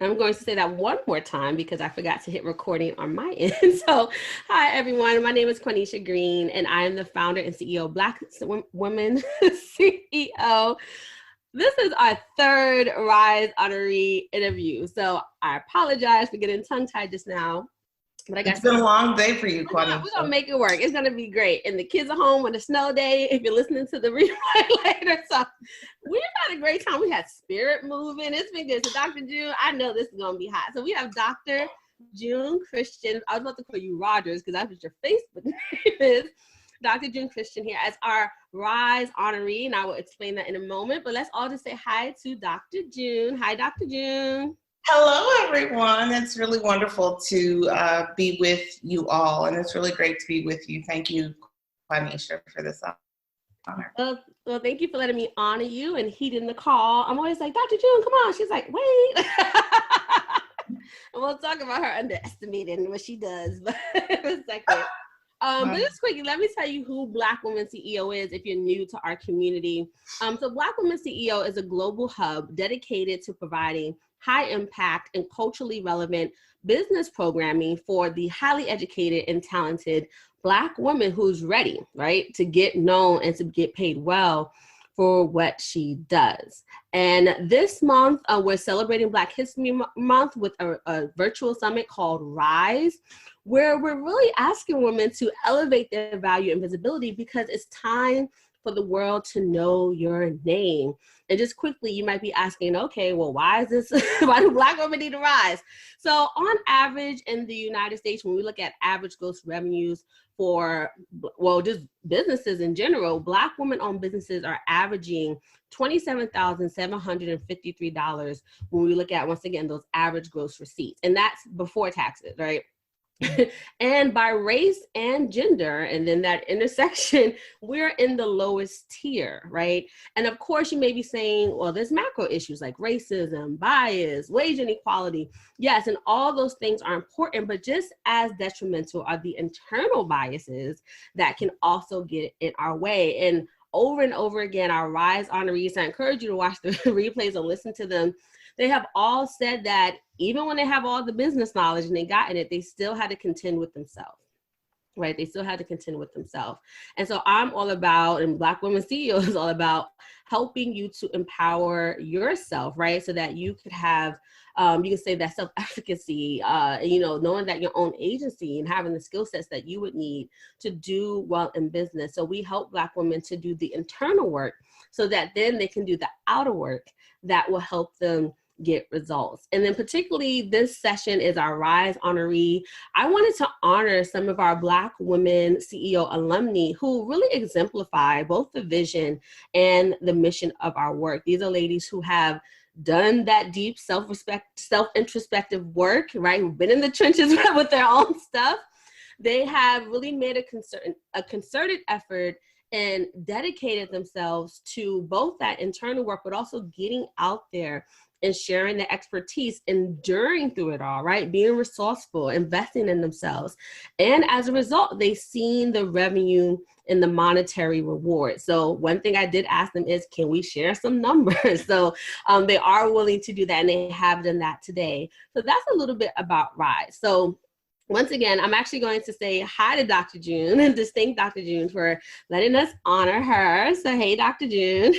I'm going to say that one more time because I forgot to hit recording on my end. So, hi everyone. My name is Quanisha Green, and I am the founder and CEO of Black Women CEO. This is our third RISE Honoree interview. So I apologize for getting tongue-tied just now. But I guess it's been a long day for you, Quanisha. We're gonna make it work. It's gonna be great. And the kids are home on a snow day. If you're listening to the replay later, so we've had a great time. We had spirit moving. It's been good. So Dr. June, I know this is gonna be hot. So we have Dr. June Christian. I was about to call you Rogers because that's what your Facebook name is. Dr. June Christian here as our RISE Honoree, and I will explain that in a moment. But let's all just say hi to Dr. June. Hi, Dr. June. Hello, everyone. It's really wonderful to be with you all, and it's really great to be with you. Thank you, Quanisha, for this honor. Well, thank you for letting me honor you and heeding the call. I'm always like, Dr. June, come on. She's like, wait. And we'll talk about her underestimating what she does but in a second. But just quickly, let me tell you who Black Women CEO is if you're new to our community. So Black Women CEO is a global hub dedicated to providing high impact and culturally relevant business programming for the highly educated and talented Black woman who's ready, right, to get known and to get paid well for what she does. And this month, we're celebrating Black History Month with a virtual summit called RISE, where we're really asking women to elevate their value and visibility because it's time for the world to know your name. And just quickly, you might be asking, okay, well, why is this? Why do Black women need to rise? So on average in the United States, when we look at average gross revenues for, well, just businesses in general, Black women-owned businesses are averaging $27,753 when we look at, once again, those average gross receipts. And that's before taxes, right? And by race and gender, and then that intersection, we're in the lowest tier, right? And of course, you may be saying, well, there's macro issues like racism, bias, wage inequality. Yes, and all those things are important, but just as detrimental are the internal biases that can also get in our way. And over again, our RISE honorees, I encourage you to watch the replays and listen to them. They have all said that even when they have all the business knowledge and they gotten it, they still had to contend with themselves, right? They still had to contend with themselves. And so I'm all about, and Black Women CEO is all about helping you to empower yourself, right? So that you could have, you can say that self-efficacy, knowing that your own agency and having the skill sets that you would need to do well in business. So we help Black women to do the internal work so that then they can do the outer work that will help them get results. And then particularly this session is our RISE Honoree. I wanted to honor some of our Black women CEO alumni who really exemplify both the vision and the mission of our work. These are ladies who have done that deep self-introspective work, right? Who've been in the trenches with their own stuff. They have really made a concerted effort and dedicated themselves to both that internal work, but also getting out there and sharing their expertise, enduring through it all, right? Being resourceful, investing in themselves. And as a result, they've seen the revenue and the monetary reward. So one thing I did ask them is, can we share some numbers? So they are willing to do that, and they have done that today. So that's a little bit about RISE. So once again, I'm actually going to say hi to Dr. June and just thank Dr. June for letting us honor her. So hey, Dr. June.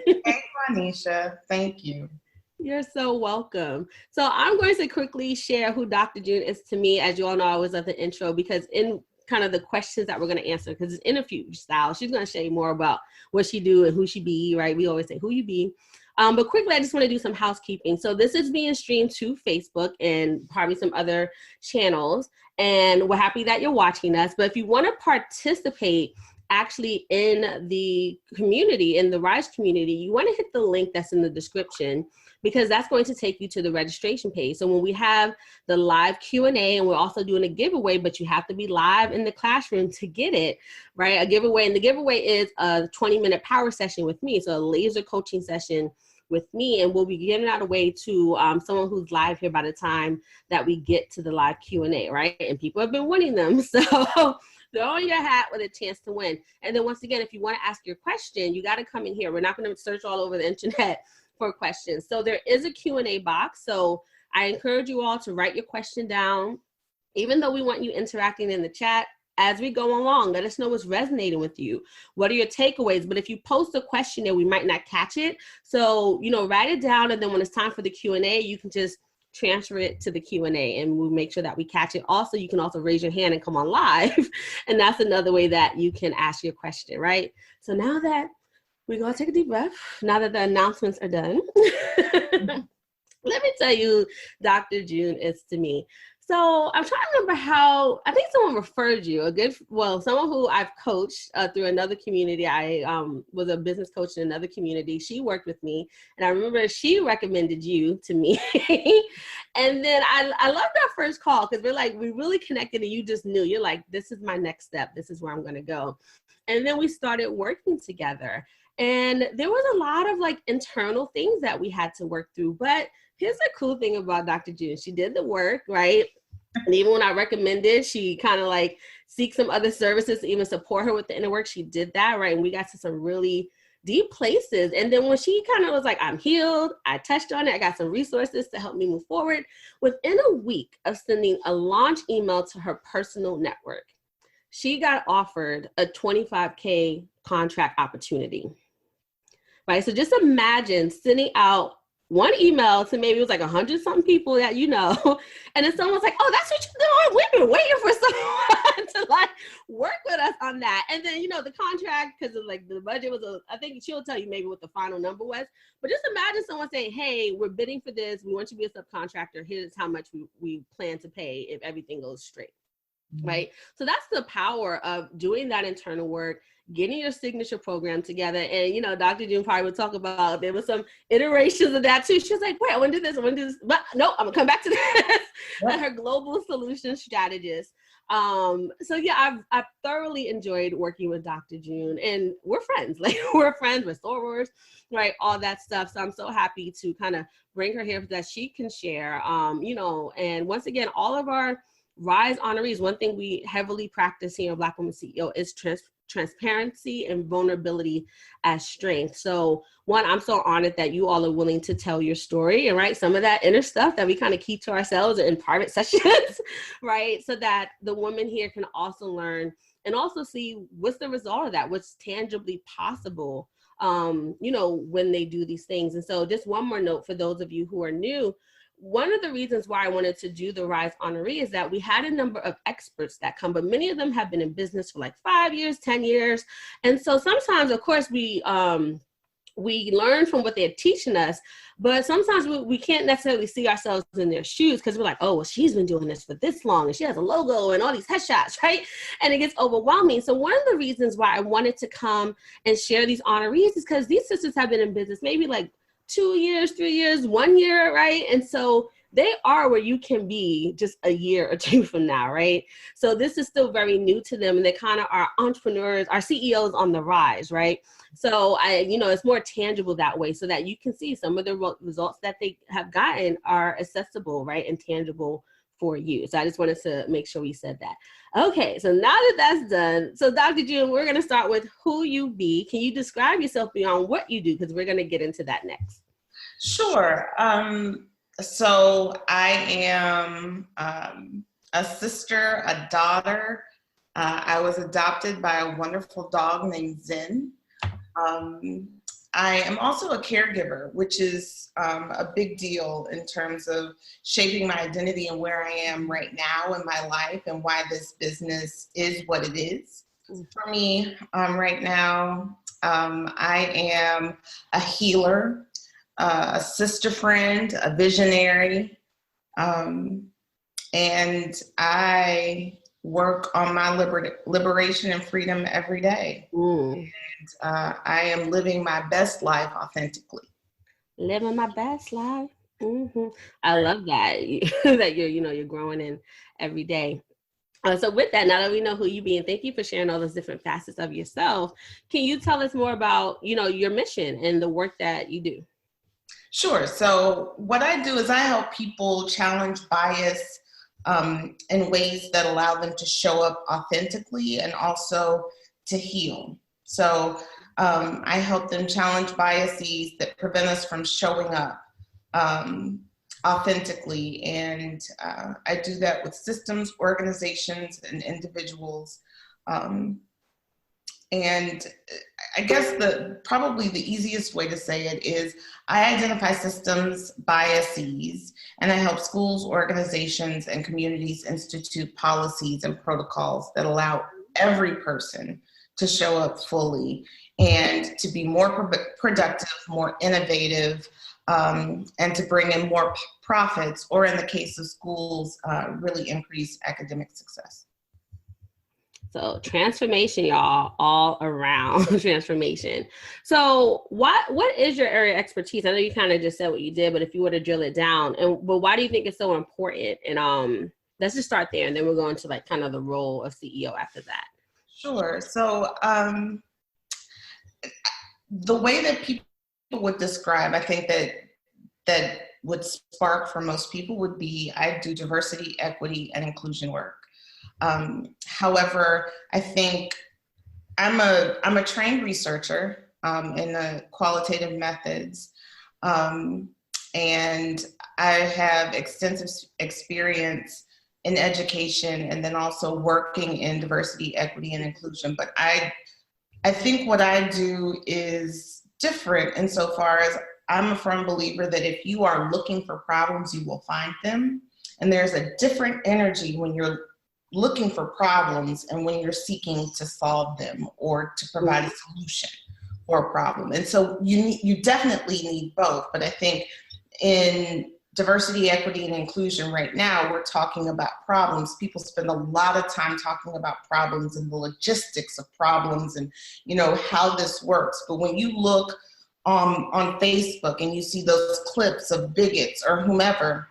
Hey, Quanisha. Thank you. You're so welcome. So I'm going to quickly share who Dr. June is to me. As you all know, I always love the intro because in kind of the questions that we're going to answer, because it's interview style, she's going to share more about what she do and who she be, right? We always say who you be. But quickly, I just want to do some housekeeping. So this is being streamed to Facebook and probably some other channels. And we're happy that you're watching us. But if you want to participate actually in the community, in the RISE community, you want to hit the link that's in the description, because that's going to take you to the registration page. So when we have the live Q&A, and we're also doing a giveaway, but you have to be live in the classroom to get it, right? A giveaway, and the giveaway is a 20-minute power session with me, so a laser coaching session with me, and we'll be giving that away to someone who's live here by the time that we get to the live Q&A, right? And people have been winning them, so throw on your hat with a chance to win. And then once again, if you want to ask your question, you got to come in here. We're not going to search all over the internet for questions. So there is a Q&A box. So I encourage you all to write your question down. Even though we want you interacting in the chat, as we go along, let us know what's resonating with you. What are your takeaways? But if you post a question there, we might not catch it. So, write it down. And then when it's time for the Q&A, you can just transfer it to the Q&A and we'll make sure that we catch it. Also, you can also raise your hand and come on live. And that's another way that you can ask your question, right? So now that we're going to take a deep breath, now that the announcements are done, let me tell you, Dr. June is to me. So I'm trying to remember how, I think someone referred you, someone who I've coached through another community. I was a business coach in another community. She worked with me, and I remember she recommended you to me. And then I loved our first call because we really connected and you just knew. You're like, this is my next step. This is where I'm going to go. And then we started working together. And there was a lot of internal things that we had to work through. But here's the cool thing about Dr. June. She did the work, right? And even when I recommended, she kind of seek some other services to even support her with the inner work. She did that, right? And we got to some really deep places. And then when she kind of was like, I'm healed, I touched on it, I got some resources to help me move forward. Within a week of sending a launch email to her personal network, she got offered a $25K contract opportunity, right? So just imagine sending out one email to maybe it was 100-something people that and then someone's like, oh, that's what you're doing? We've been waiting for someone to work with us on that. And then, the contract, because of the budget was, I think she'll tell you maybe what the final number was, but just imagine someone saying, hey, we're bidding for this. We want you to be a subcontractor. Here's how much we plan to pay if everything goes straight. Right? So that's the power of doing that internal work, getting your signature program together. And, Dr. June probably would talk about, there was some iterations of that too. She was like, wait, I want to do this, but no, I'm gonna come back to this. And her global solution strategist. So yeah, I've thoroughly enjoyed working with Dr. June, and we're friends, we're sorors, right? All that stuff. So I'm so happy to kind of bring her here so that she can share, and once again, all of our RISE honorees, one thing we heavily practice here in Black Women CEO is transparency and vulnerability as strength. So one, I'm so honored that you all are willing to tell your story and right, some of that inner stuff that we kind of keep to ourselves in private sessions, right? So that the women here can also learn and also see what's the result of that, what's tangibly possible, when they do these things. And so just one more note for those of you who are new. One of the reasons why I wanted to do the RISE Honoree is that we had a number of experts that come, but many of them have been in business for 5 years, 10 years. And so sometimes, of course, we learn from what they're teaching us, but sometimes we can't necessarily see ourselves in their shoes because we're like, oh, well, she's been doing this for this long and she has a logo and all these headshots, right? And it gets overwhelming. So one of the reasons why I wanted to come and share these honorees is because these sisters have been in business maybe 2 years, 3 years, 1 year, right? And so they are where you can be just a year or two from now, right? So this is still very new to them, and they kind of are entrepreneurs, are CEOs on the rise, right? So it's more tangible that way, so that you can see some of the results that they have gotten are accessible, right, and tangible for you. So I just wanted to make sure we said that. Okay, so now that that's done, so Dr. June, we're going to start with who you be. Can you describe yourself beyond what you do? Because we're going to get into that next. Sure. So I am a sister, a daughter. I was adopted by a wonderful dog named Zen. I am also a caregiver, which is a big deal in terms of shaping my identity and where I am right now in my life and why this business is what it is. For me, right now, I am a healer, a sister friend, a visionary, and I work on my liberation and freedom every day. And I am living my best life authentically. Living my best life. Mm-hmm. I love that, that you're growing in every day. So with that, now that we know who you be, and thank you for sharing all those different facets of yourself, can you tell us more about, your mission and the work that you do? Sure. So what I do is I help people challenge bias in ways that allow them to show up authentically and also to heal. So I help them challenge biases that prevent us from showing up authentically. And I do that with systems, organizations, and individuals. And I guess probably the easiest way to say it is I identify systems biases, and I help schools, organizations, and communities institute policies and protocols that allow every person to show up fully and to be more productive, more innovative, and to bring in more profits, or in the case of schools, really increase academic success. So transformation, y'all, all around transformation. So what is your area of expertise? I know you kind of just said what you did, but if you were to drill it down, but why do you think it's so important? And let's just start there, and then we'll go into like kind of the role of CEO after that. Sure. So the way that people would describe, I think that would spark for most people would be, I do diversity, equity, and inclusion work. However, I think I'm a trained researcher in the qualitative methods, and I have extensive experience in education, and then also working in diversity, equity, and inclusion. But I think what I do is different insofar as I'm a firm believer that if you are looking for problems, you will find them. And there's a different energy when you're looking for problems and when you're seeking to solve them or to provide a solution for a problem. And so you definitely need both. But I think in diversity, equity, and inclusion right now, we're talking about problems. People spend a lot of time talking about problems and the logistics of problems and, how this works. But when you look on Facebook and you see those clips of bigots or whomever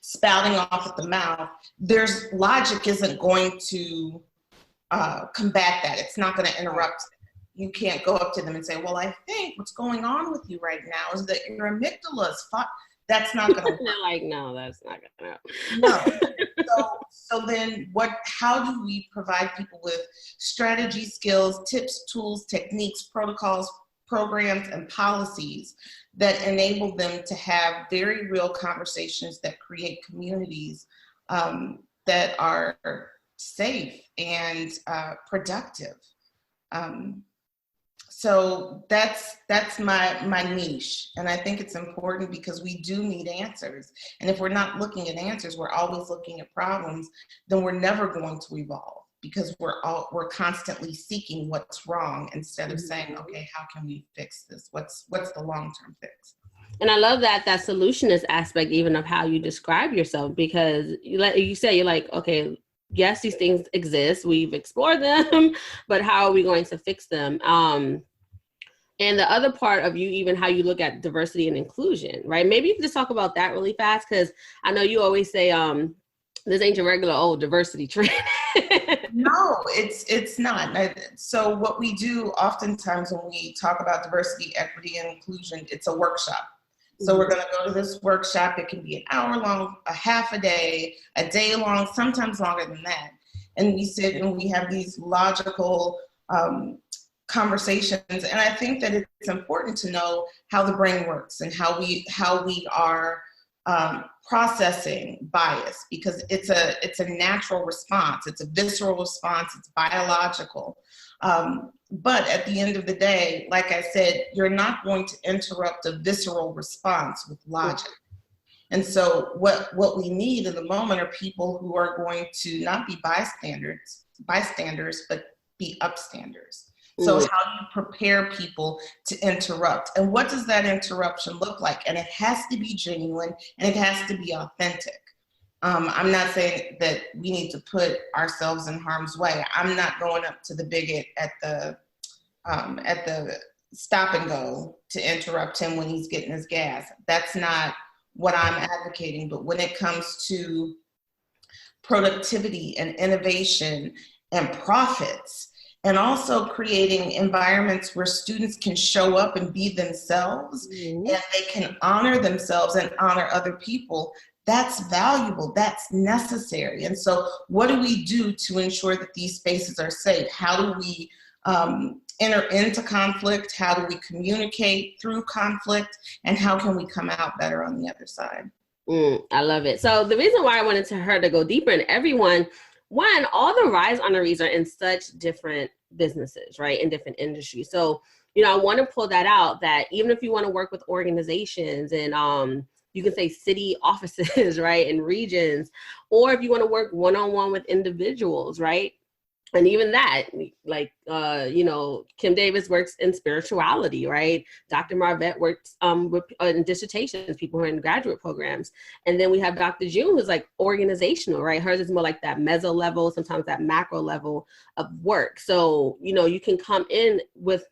spouting off at the mouth, there's logic isn't going to combat that. It's not going to interrupt. You can't go up to them and say, well, I think what's going on with you right now is that your amygdala is That's not going to work. Like, no, that's not going to. No. So then how do we provide people with strategy, skills, tips, tools, techniques, protocols, programs, and policies that enable them to have very real conversations that create communities that are safe and productive? So that's my niche. And I think it's important because we do need answers. And if we're not looking at answers, we're always looking at problems, then we're never going to evolve, because we're constantly seeking what's wrong instead of saying, okay, how can we fix this? What's the long-term fix? And I love that solutionist aspect even of how you describe yourself, because you say, you're like, okay, yes, these things exist. We've explored them, but how are we going to fix them? And the other part of you, even how you look at diversity and inclusion, right? Maybe you can just talk about that really fast, because I know you always say, this ain't your regular old diversity training. No, it's not. So what we do oftentimes when we talk about diversity, equity, and inclusion, it's a workshop. So we're going to go to this workshop. It can be an hour long, a half a day long, sometimes longer than that. And we sit and we have these logical conversations. And I think that it's important to know how the brain works and how we are processing bias, because it's a natural response. It's a visceral response. It's biological. But at the end of the day, like I said, you're not going to interrupt a visceral response with logic. And so what we need in the moment are people who are going to not be bystanders, but be upstanders. So how do you prepare people to interrupt? And what does that interruption look like? And it has to be genuine and it has to be authentic. I'm not saying that we need to put ourselves in harm's way. I'm not going up to the bigot at the stop and go to interrupt him when he's getting his gas. That's not what I'm advocating. But when it comes to productivity and innovation and profits, and also creating environments where students can show up and be themselves, and they can honor themselves and honor other people, that's valuable, that's necessary. And so what do we do to ensure that these spaces are safe? How do we enter into conflict? How do we communicate through conflict? And how can we come out better on the other side? I love it. So the reason why I wanted her to go deeper in everyone, one, all the RISE honorees are in such different businesses, right? In different industries. So, I want to pull that out, that even if you want to work with organizations and you can say city offices, right, and regions, or if you want to work one-on-one with individuals, right? And even that, like, Kim Davis works in spirituality, right? Dr. Marvette works in dissertations, people who are in graduate programs. And then we have Dr. June, who's like organizational, right? Hers is more like that meso level, sometimes that macro level of work. So, you can come in with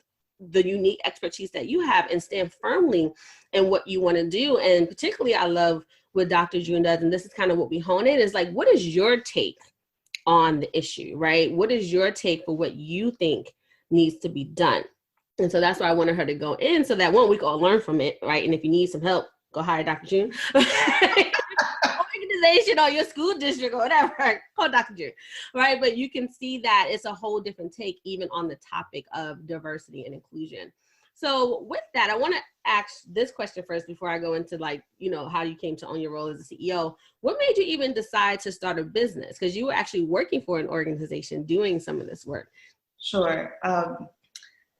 the unique expertise that you have and stand firmly in what you want to do. And particularly, I love what Dr. June does, and this is kind of what we hone in, is like, what is your take on the issue, right? What is your take for what you think needs to be done? And so that's why I wanted her to go in, so that one, we can all learn from it, right? And if you need some help, go hire Dr. June. Organization or your school district or whatever, call Dr. June, right? But you can see that it's a whole different take even on the topic of diversity and inclusion. So with that, I want to ask this question first before I go into how you came to own your role as a CEO. What made you even decide to start a business? Because you were actually working for an organization doing some of this work. Sure.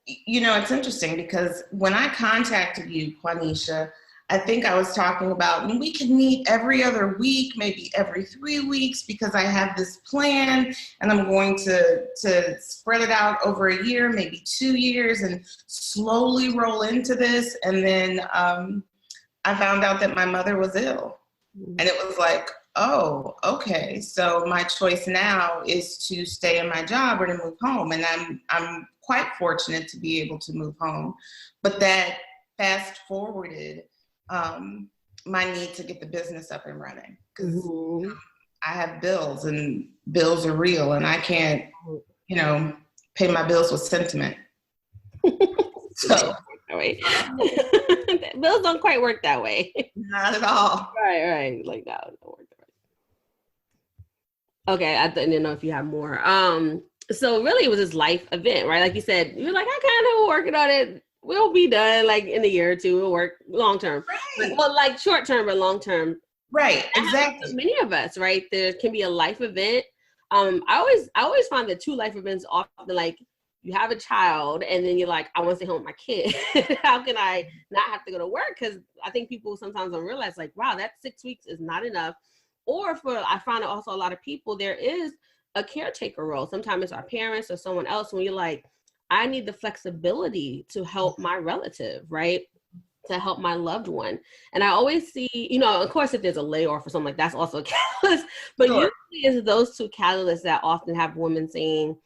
It's interesting because when I contacted you, Quanisha, I think I was talking about, we could meet every other week, maybe every 3 weeks, because I have this plan and I'm going to spread it out over a year, maybe 2 years, and slowly roll into this. And then I found out that my mother was ill. And it was like, oh, okay. So my choice now is to stay in my job or to move home. And I'm quite fortunate to be able to move home. But that fast forwarded my need to get the business up and running, because I have bills and bills are real, and I can't, pay my bills with sentiment. So bills don't quite work that way. Not at all. Right. Like that don't work that way. Okay, I didn't know if you have more. So really, it was this life event, right? Like you said, you're like, I kind of working on it. We'll be done like in a year or two. We'll work long term. Right. Well, like short term, but long term. Right. Exactly. Many of us, right? There can be a life event. I always find that 2 life events often, like, you have a child and then you're like, I want to stay home with my kid. How can I not have to go to work? Because I think people sometimes don't realize, like, wow, that 6 weeks is not enough. Or I find also a lot of people, there is a caretaker role. Sometimes it's our parents or someone else, when you're like, I need the flexibility to help my relative, right? To help my loved one. And I always see, of course, if there's a layoff or something, like that's also a catalyst, but Sure. Usually it's those 2 catalysts that often have women saying,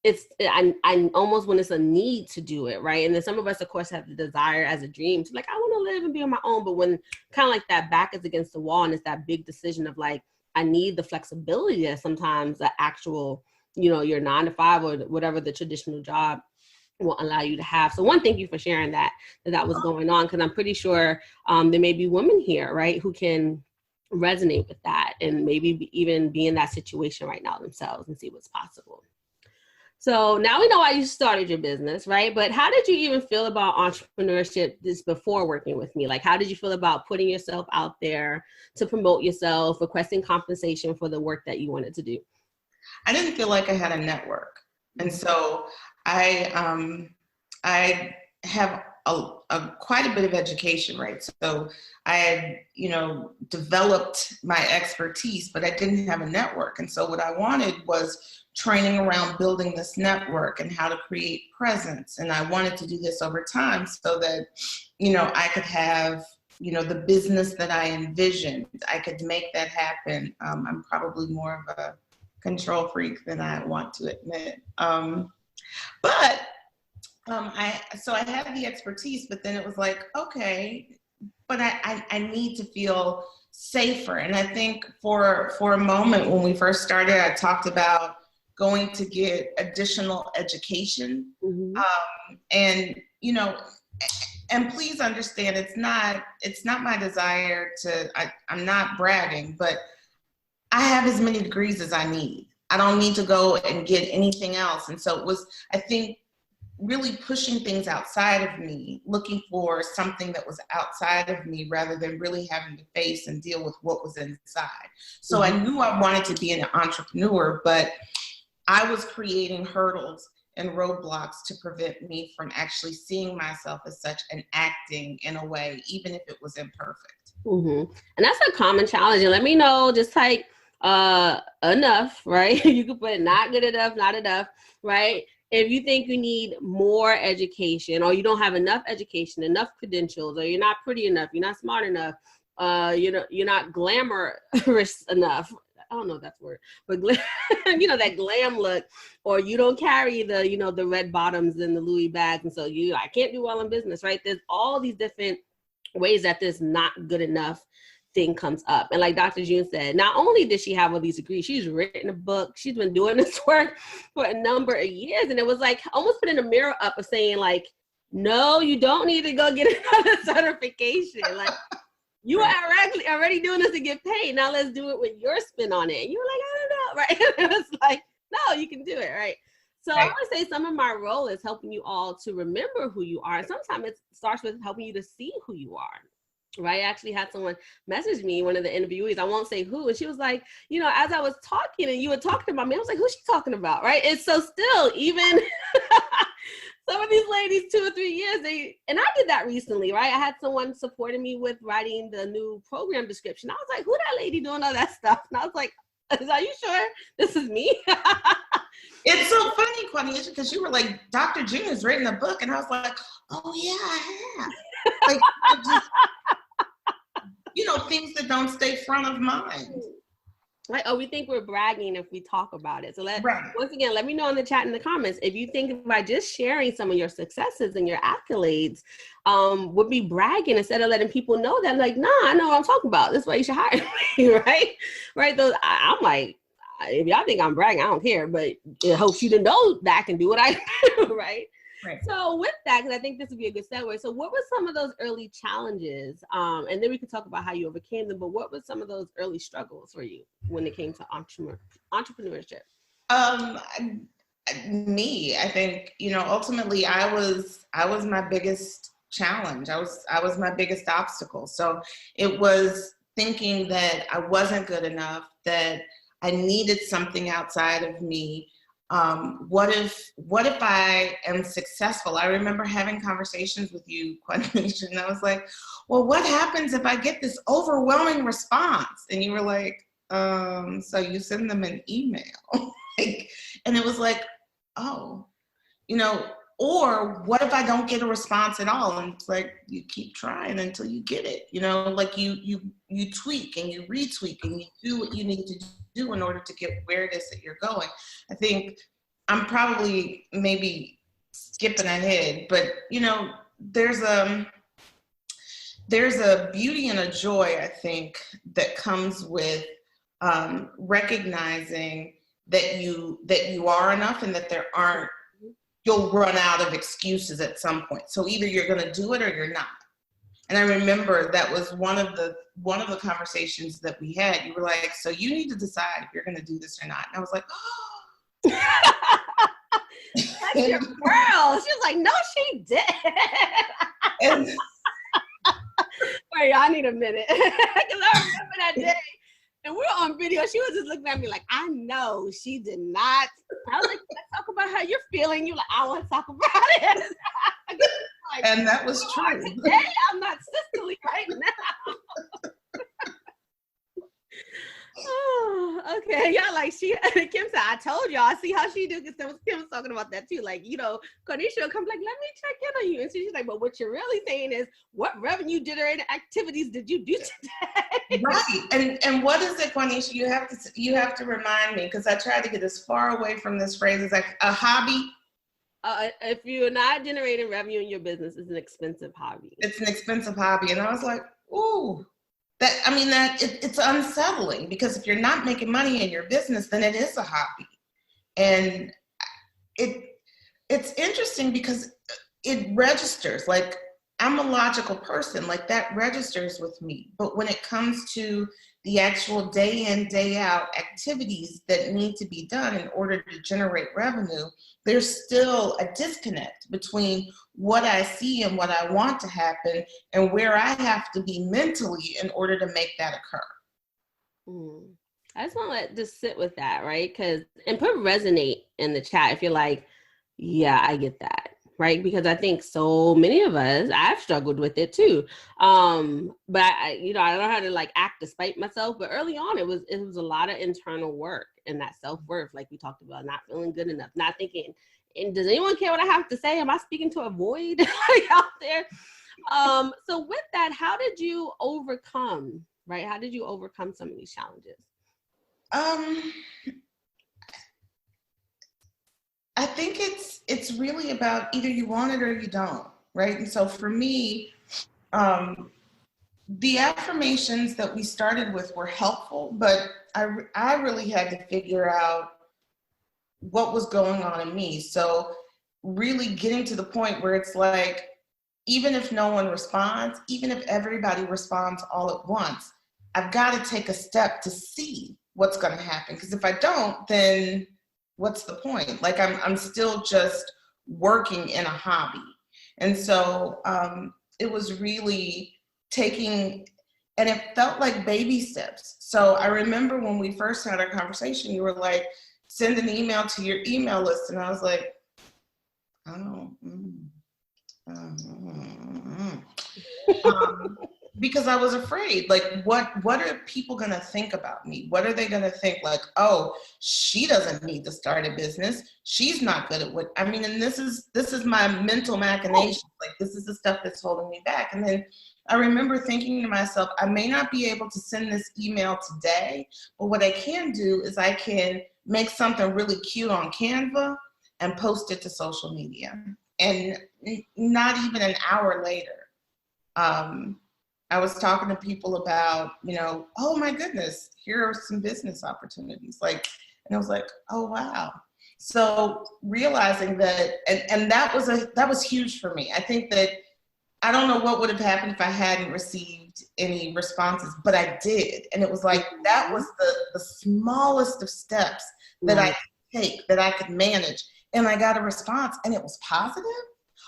I almost when it's a need to do it, right? And then some of us, of course, have the desire as a dream to, like, I want to live and be on my own. But when kind of like that back is against the wall and it's that big decision of like, I need the flexibility that sometimes the actual, your 9 to 5 or whatever the traditional job will allow you to have. So one, thank you for sharing that was going on, because I'm pretty sure there may be women here, right, who can resonate with that and maybe even be in that situation right now themselves and see what's possible. So now we know why you started your business, right? But how did you even feel about entrepreneurship just before working with me? Like, how did you feel about putting yourself out there to promote yourself, requesting compensation for the work that you wanted to do? I didn't feel like I had a network. And so I have quite a bit of education, right? So I had, developed my expertise, but I didn't have a network. And so what I wanted was training around building this network and how to create presence. And I wanted to do this over time so that, I could have, the business that I envisioned. I could make that happen. I'm probably more of a control freak than I want to admit. But I had the expertise, but then it was like, okay, but I need to feel safer. And I think for a moment when we first started, I talked about going to get additional education. And please understand, it's not my desire to, I'm not bragging, but I have as many degrees as I need. I don't need to go and get anything else. And so it was, I think, really pushing things outside of me, looking for something that was outside of me rather than really having to face and deal with what was inside. So I knew I wanted to be an entrepreneur, but I was creating hurdles and roadblocks to prevent me from actually seeing myself as such and acting in a way, even if it was imperfect. And that's a common challenge. And let me know, just like enough, right? You could put not good enough, not enough, right? If you think you need more education, or you don't have enough education, enough credentials, or you're not pretty enough, you're not smart enough, you're not glamorous enough. I don't know if that's a word, but that glam look, or you don't carry the, the red bottoms and the Louis bags. And so I can't do well in business, right? There's all these different ways that this not good enough thing comes up. And like Dr. June said, not only did she have all these degrees, she's written a book, she's been doing this work for a number of years. And it was like almost putting a mirror up of saying like, no, you don't need to go get another certification. Like you are already doing this to get paid. Now let's do it with your spin on it. And you're like, I don't know, right? And it's like, no, you can do it, right? So I would say some of my role is helping you all to remember who you are. And sometimes it starts with helping you to see who you are. Right. I actually had someone message me, one of the interviewees, I won't say who, and she was like, as I was talking and you were talking about me, I was like, who's she talking about? Right. And so still, even some of these ladies, 2 or 3 years, and I did that recently, right? I had someone supporting me with writing the new program description. I was like, who that lady doing all that stuff? And I was like, are you sure this is me? It's so funny, Quanisha, because you were like, Dr. June has written a book. And I was like, oh, yeah, I have. Like, things that don't stay front of mind. Like, we think we're bragging if we talk about it. So once again, let me know in the chat in the comments if you think by just sharing some of your successes and your accolades would be bragging instead of letting people know that, like, nah, I know what I'm talking about. This is why you should hire me, right? Right. Those, I'm like, if y'all think I'm bragging, I don't care, but it hopes you to know that I can do what I do, right? Right. So with that, because I think this would be a good segue. So what were some of those early challenges? And then we could talk about how you overcame them, but what were some of those early struggles for you when it came to entrepreneurship? I think, ultimately I was my biggest challenge. I was my biggest obstacle. So it was thinking that I wasn't good enough, that I needed something outside of me. What if I am successful? I remember having conversations with you, Quanisha, and I was like, well, what happens if I get this overwhelming response? And you were like, so you send them an email. And it was like, oh, or what if I don't get a response at all? And it's like, you keep trying until you get it, like you tweak and you retweak and you do what you need to do in order to get where it is that you're going. I think I'm probably maybe skipping ahead, but there's a beauty and a joy, I think, that comes with recognizing that you are enough and that you'll run out of excuses at some point. So either you're going to do it or you're not. And I remember that was one of the conversations that we had. You were like, so you need to decide if you're going to do this or not. And I was like, oh. That's your girl. She was like, no, she did. Wait, I need a minute. Because I remember that day. And we were on video. She was just looking at me like, I know she did not. I was like, let's talk about how you're feeling. You're like, I want to talk about it. Like, and that was true. Today, I'm not sisterly right now. Oh, okay. Yeah, like Kim said, I told y'all. I see how she do, because Kim was talking about that too. Like, Quanisha will come like, let me check in on you. And she's like, but what you're really saying is, what revenue generating activities did you do today? Right. And what is it, Quanisha? You have to remind me, because I tried to get as far away from this phrase as like a hobby. If you're not generating revenue in your business, it's an expensive hobby. It's an expensive hobby. And I was like, ooh. It's unsettling, because if you're not making money in your business, then it is a hobby. And it's interesting because it registers. Like, I'm a logical person, like that registers with me. But when it comes to the actual day in, day out activities that need to be done in order to generate revenue, there's still a disconnect between what I see and what I want to happen and where I have to be mentally in order to make that occur. I just want to let just sit with that, right? And put resonate in the chat if you're like, yeah, I get that. Right. Because I think so many of us, I've struggled with it too. But I don't know how to like act despite myself. But early on, it was a lot of internal work and that self-worth, like we talked about, not feeling good enough, not thinking, and does anyone care what I have to say? Am I speaking to a void out there? So with that, how did you overcome, right? How did you overcome some of these challenges? I think it's really about either you want it or you don't, right? And so for me, the affirmations that we started with were helpful, but I really had to figure out what was going on in me. So really getting to the point where it's like, even if no one responds, even if everybody responds all at once, I've got to take a step to see what's going to happen. Because if I don't, then what's the point? Like I'm still just working in a hobby. And so it was really taking, and it felt like baby steps. So I remember when we first had our conversation, you were like, send an email to your email list. And I was like, because I was afraid, like, what are people going to think about me? What are they going to think? Like, oh, she doesn't need to start a business. She's not good at what, I mean, and this is my mental machination. Like, this is the stuff that's holding me back. And then I remember thinking to myself, I may not be able to send this email today, but what I can do is I can make something really cute on Canva and post it to social media. And not even an hour later, I was talking to people about, oh my goodness, here are some business opportunities. Like, and I was like, oh, wow. So realizing that, and that was huge for me. I think that, I don't know what would have happened if I hadn't received any responses, but I did. And it was like, that was the smallest of steps that I could take, that I could manage. And I got a response and it was positive.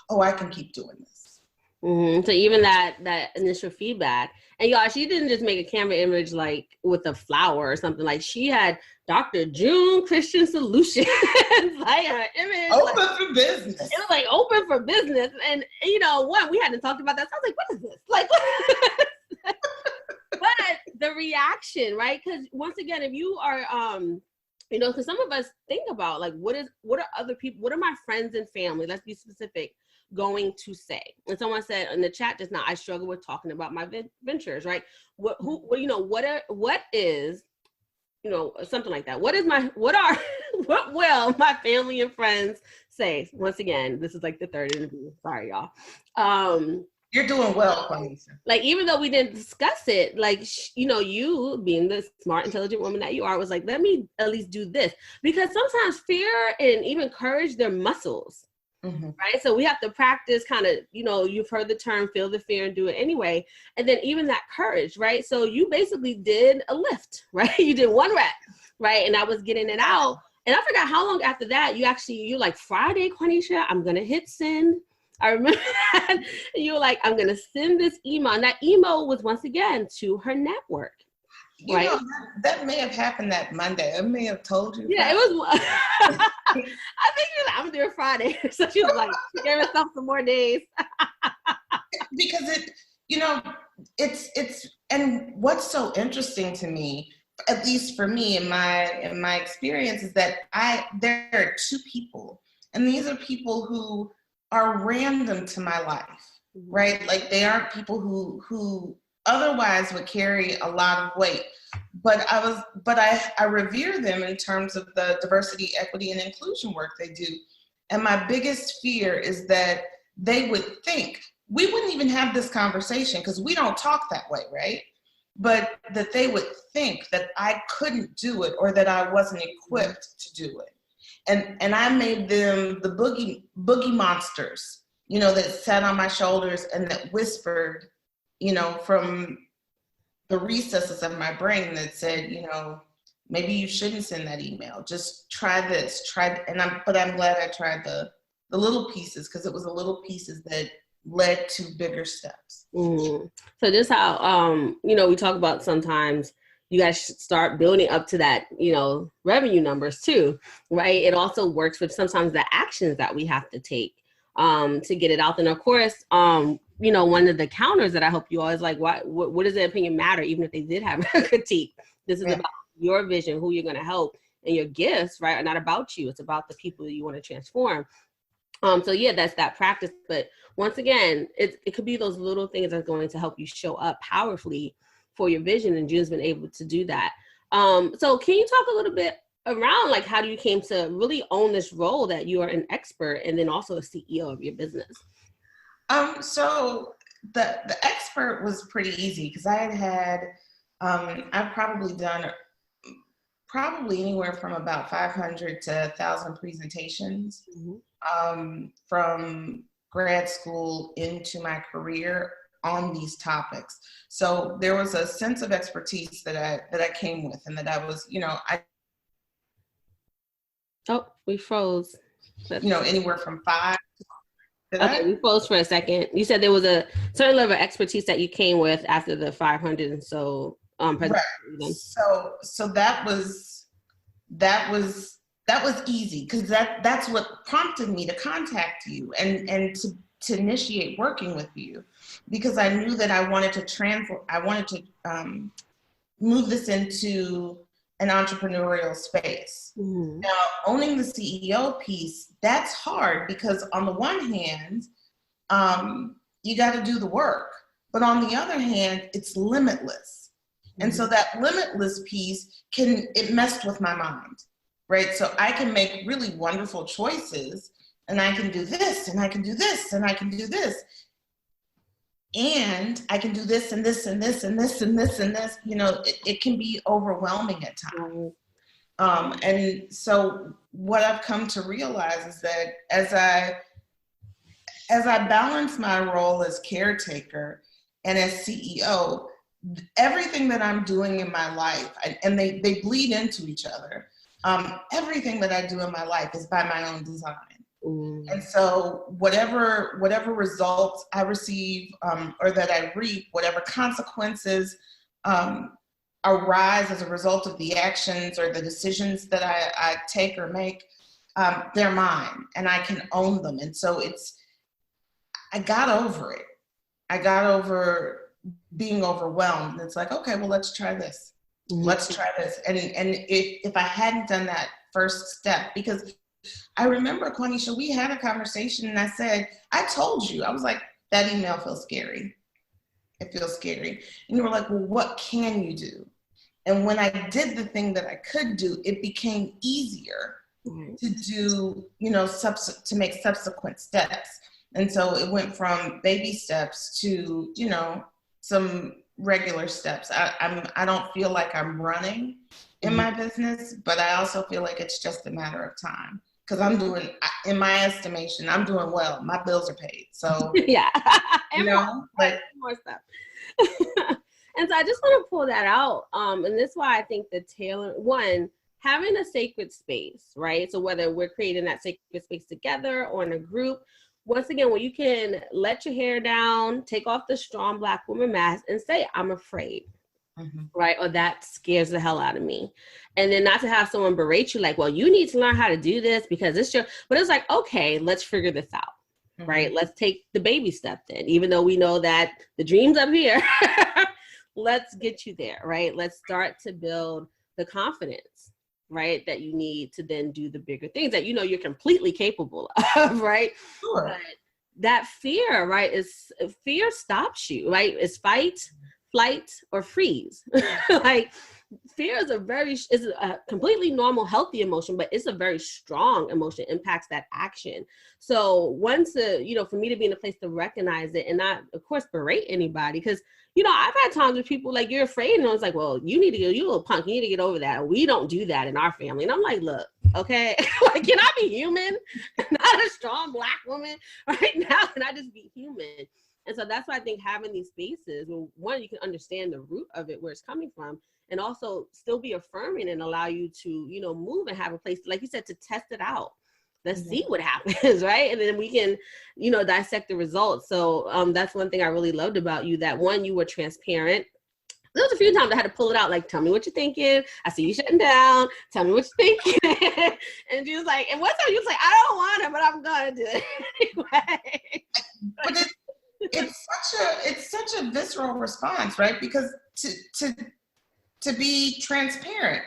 Oh, I can keep doing this. So even that initial feedback, and y'all, she didn't just make a Canva image like with a flower or something. Like, she had Dr. June Christian Solutions, like her image. Open for business. It was like open for business. And we hadn't talked about that. So I was like, what is this? Like, what? But the reaction, right? Because once again, if you are, because some of us think about like, what are other people, what are my friends and family, let's be specific, going to say? And someone said in the chat just now, I struggle with talking about my ventures, right? What is, something like that. What will my family and friends say? Once again, this is like the third interview. Sorry, y'all. You're doing well, Quanisha. Like, even though we didn't discuss it, like, you being the smart, intelligent woman that you are, was like, let me at least do this. Because sometimes fear and even courage, they're muscles. Mm-hmm. Right. So we have to practice kind of, you've heard the term, feel the fear and do it anyway. And then even that courage, right? So you basically did a lift, right? You did one rep, right? And I was getting it out. And I forgot how long after that you're like, Friday, Quanisha, I'm going to hit send. I remember that. You were like, I'm going to send this email. And that email was once again to her network. Right? That may have happened that Monday. I may have told you. Yeah, it was. I think she was like, I'm doing Friday. So she was like, she gave herself some more days. Because it's, and what's so interesting to me, at least for me in my experience, is that there are two people, and these are people who are random to my life, right? Like, they aren't people who otherwise would carry a lot of weight, but I revere them in terms of the diversity, equity, and inclusion work they do. And my biggest fear is that they would think, we wouldn't even have this conversation because we don't talk that way, right? But that they would think that I couldn't do it, or that I wasn't equipped to do it. And I made them the boogie monsters, that sat on my shoulders and that whispered, from the recesses of my brain that said, you know, maybe you shouldn't send that email. Just try this, but I'm glad I tried the little pieces, because it was the little pieces that led to bigger steps. Mm-hmm. So just how, you know, we talk about sometimes you guys should start building up to that, you know, revenue numbers too, right? It also works with sometimes the actions that we have to take to get it out. And of course, you know, one of the counters that I hope you always like, what does their opinion matter? Even if they did have a critique, this is about your vision, who you're going to help, and your gifts, right, are not about you. It's about the people that you want to transform. So yeah, that's that practice. But once again, it could be those little things that are going to help you show up powerfully for your vision. And June's been able to do that. So can you talk a little bit around like how you came to really own this role that you are an expert and then also a CEO of your business? So the expert was pretty easy, because I've probably done anywhere from about 500 to 1,000 presentations, from grad school into my career on these topics. So there was a sense of expertise that I came with, and that I was, you know, Oh, we froze. You know, anywhere from 5. We froze for a second. You said there was a certain level of expertise that you came with after the 500 and so right. So that was easy, because that's what prompted me to contact you and to initiate working with you, because I knew that I wanted to move this into an entrepreneurial space. Mm-hmm. Now, owning the CEO piece, that's hard, because on the one hand, you got to do the work, but on the other hand, it's limitless. Mm-hmm. And so that limitless piece it messed with my mind, right? So I can make really wonderful choices, and I can do this, and I can do this, and I can do this. And I can do this and this and this and this and this and this. You know, it can be overwhelming at times. And so what I've come to realize is that as I balance my role as caretaker and as CEO, everything that I'm doing in my life, and they bleed into each other, everything that I do in my life is by my own design. And so whatever results I receive, or that I reap, whatever consequences arise as a result of the actions or the decisions that I take or make, they're mine, and I can own them. And so I got over it. I got over being overwhelmed. It's like, okay, well, let's try this. Mm-hmm. Let's try this. And if I hadn't done that first step, because I remember, Quanisha, we had a conversation, and I said, I told you, I was like, that email feels scary. It feels scary. And you were like, well, what can you do? And when I did the thing that I could do, it became easier to do, you know, to make subsequent steps. And so it went from baby steps to, you know, some regular steps. I don't feel like I'm running in my business, but I also feel like it's just a matter of time. Because in my estimation, I'm doing well. My bills are paid. So, yeah. You know, like more stuff. And so I just want to pull that out. And this is why I think having a sacred space, right? So whether we're creating that sacred space together or in a group, once again, when you can let your hair down, take off the strong Black woman mask and say, I'm afraid. Mm-hmm. Right? Or that scares the hell out of me. And then not to have someone berate you like, well, you need to learn how to do this because but it's like, okay, let's figure this out. Mm-hmm. Right? Let's take the baby step then, even though we know that the dream's up here, let's get you there, right? Let's start to build the confidence, right? That you need to then do the bigger things that, you know, you're completely capable of, right? Sure. But that fear, right? Fear stops you, right? It's fight, flight, or freeze. Like fear is a completely normal, healthy emotion, but it's a very strong emotion, impacts that action. So once, for me to be in a place to recognize it and not, of course, berate anybody, because, you know, I've had times with people like, you're afraid. And I was like, well, you a little punk, you need to get over that. We don't do that in our family. And I'm like, look, okay, like, can I be human? Not a strong Black woman right now. Can I just be human? And so that's why I think having these spaces, well, one, you can understand the root of it, where it's coming from, and also still be affirming and allow you to, you know, move and have a place, like you said, to test it out. Let's see what happens, right? And then we can, you know, dissect the results. So that's one thing I really loved about you, that one, you were transparent. There was a few times I had to pull it out, like, tell me what you're thinking. I see you shutting down. Tell me what you're thinking. And she was like, and one time you was like, I don't want it, but I'm going to do it anyway. But it's such a visceral response, right? Because to be transparent,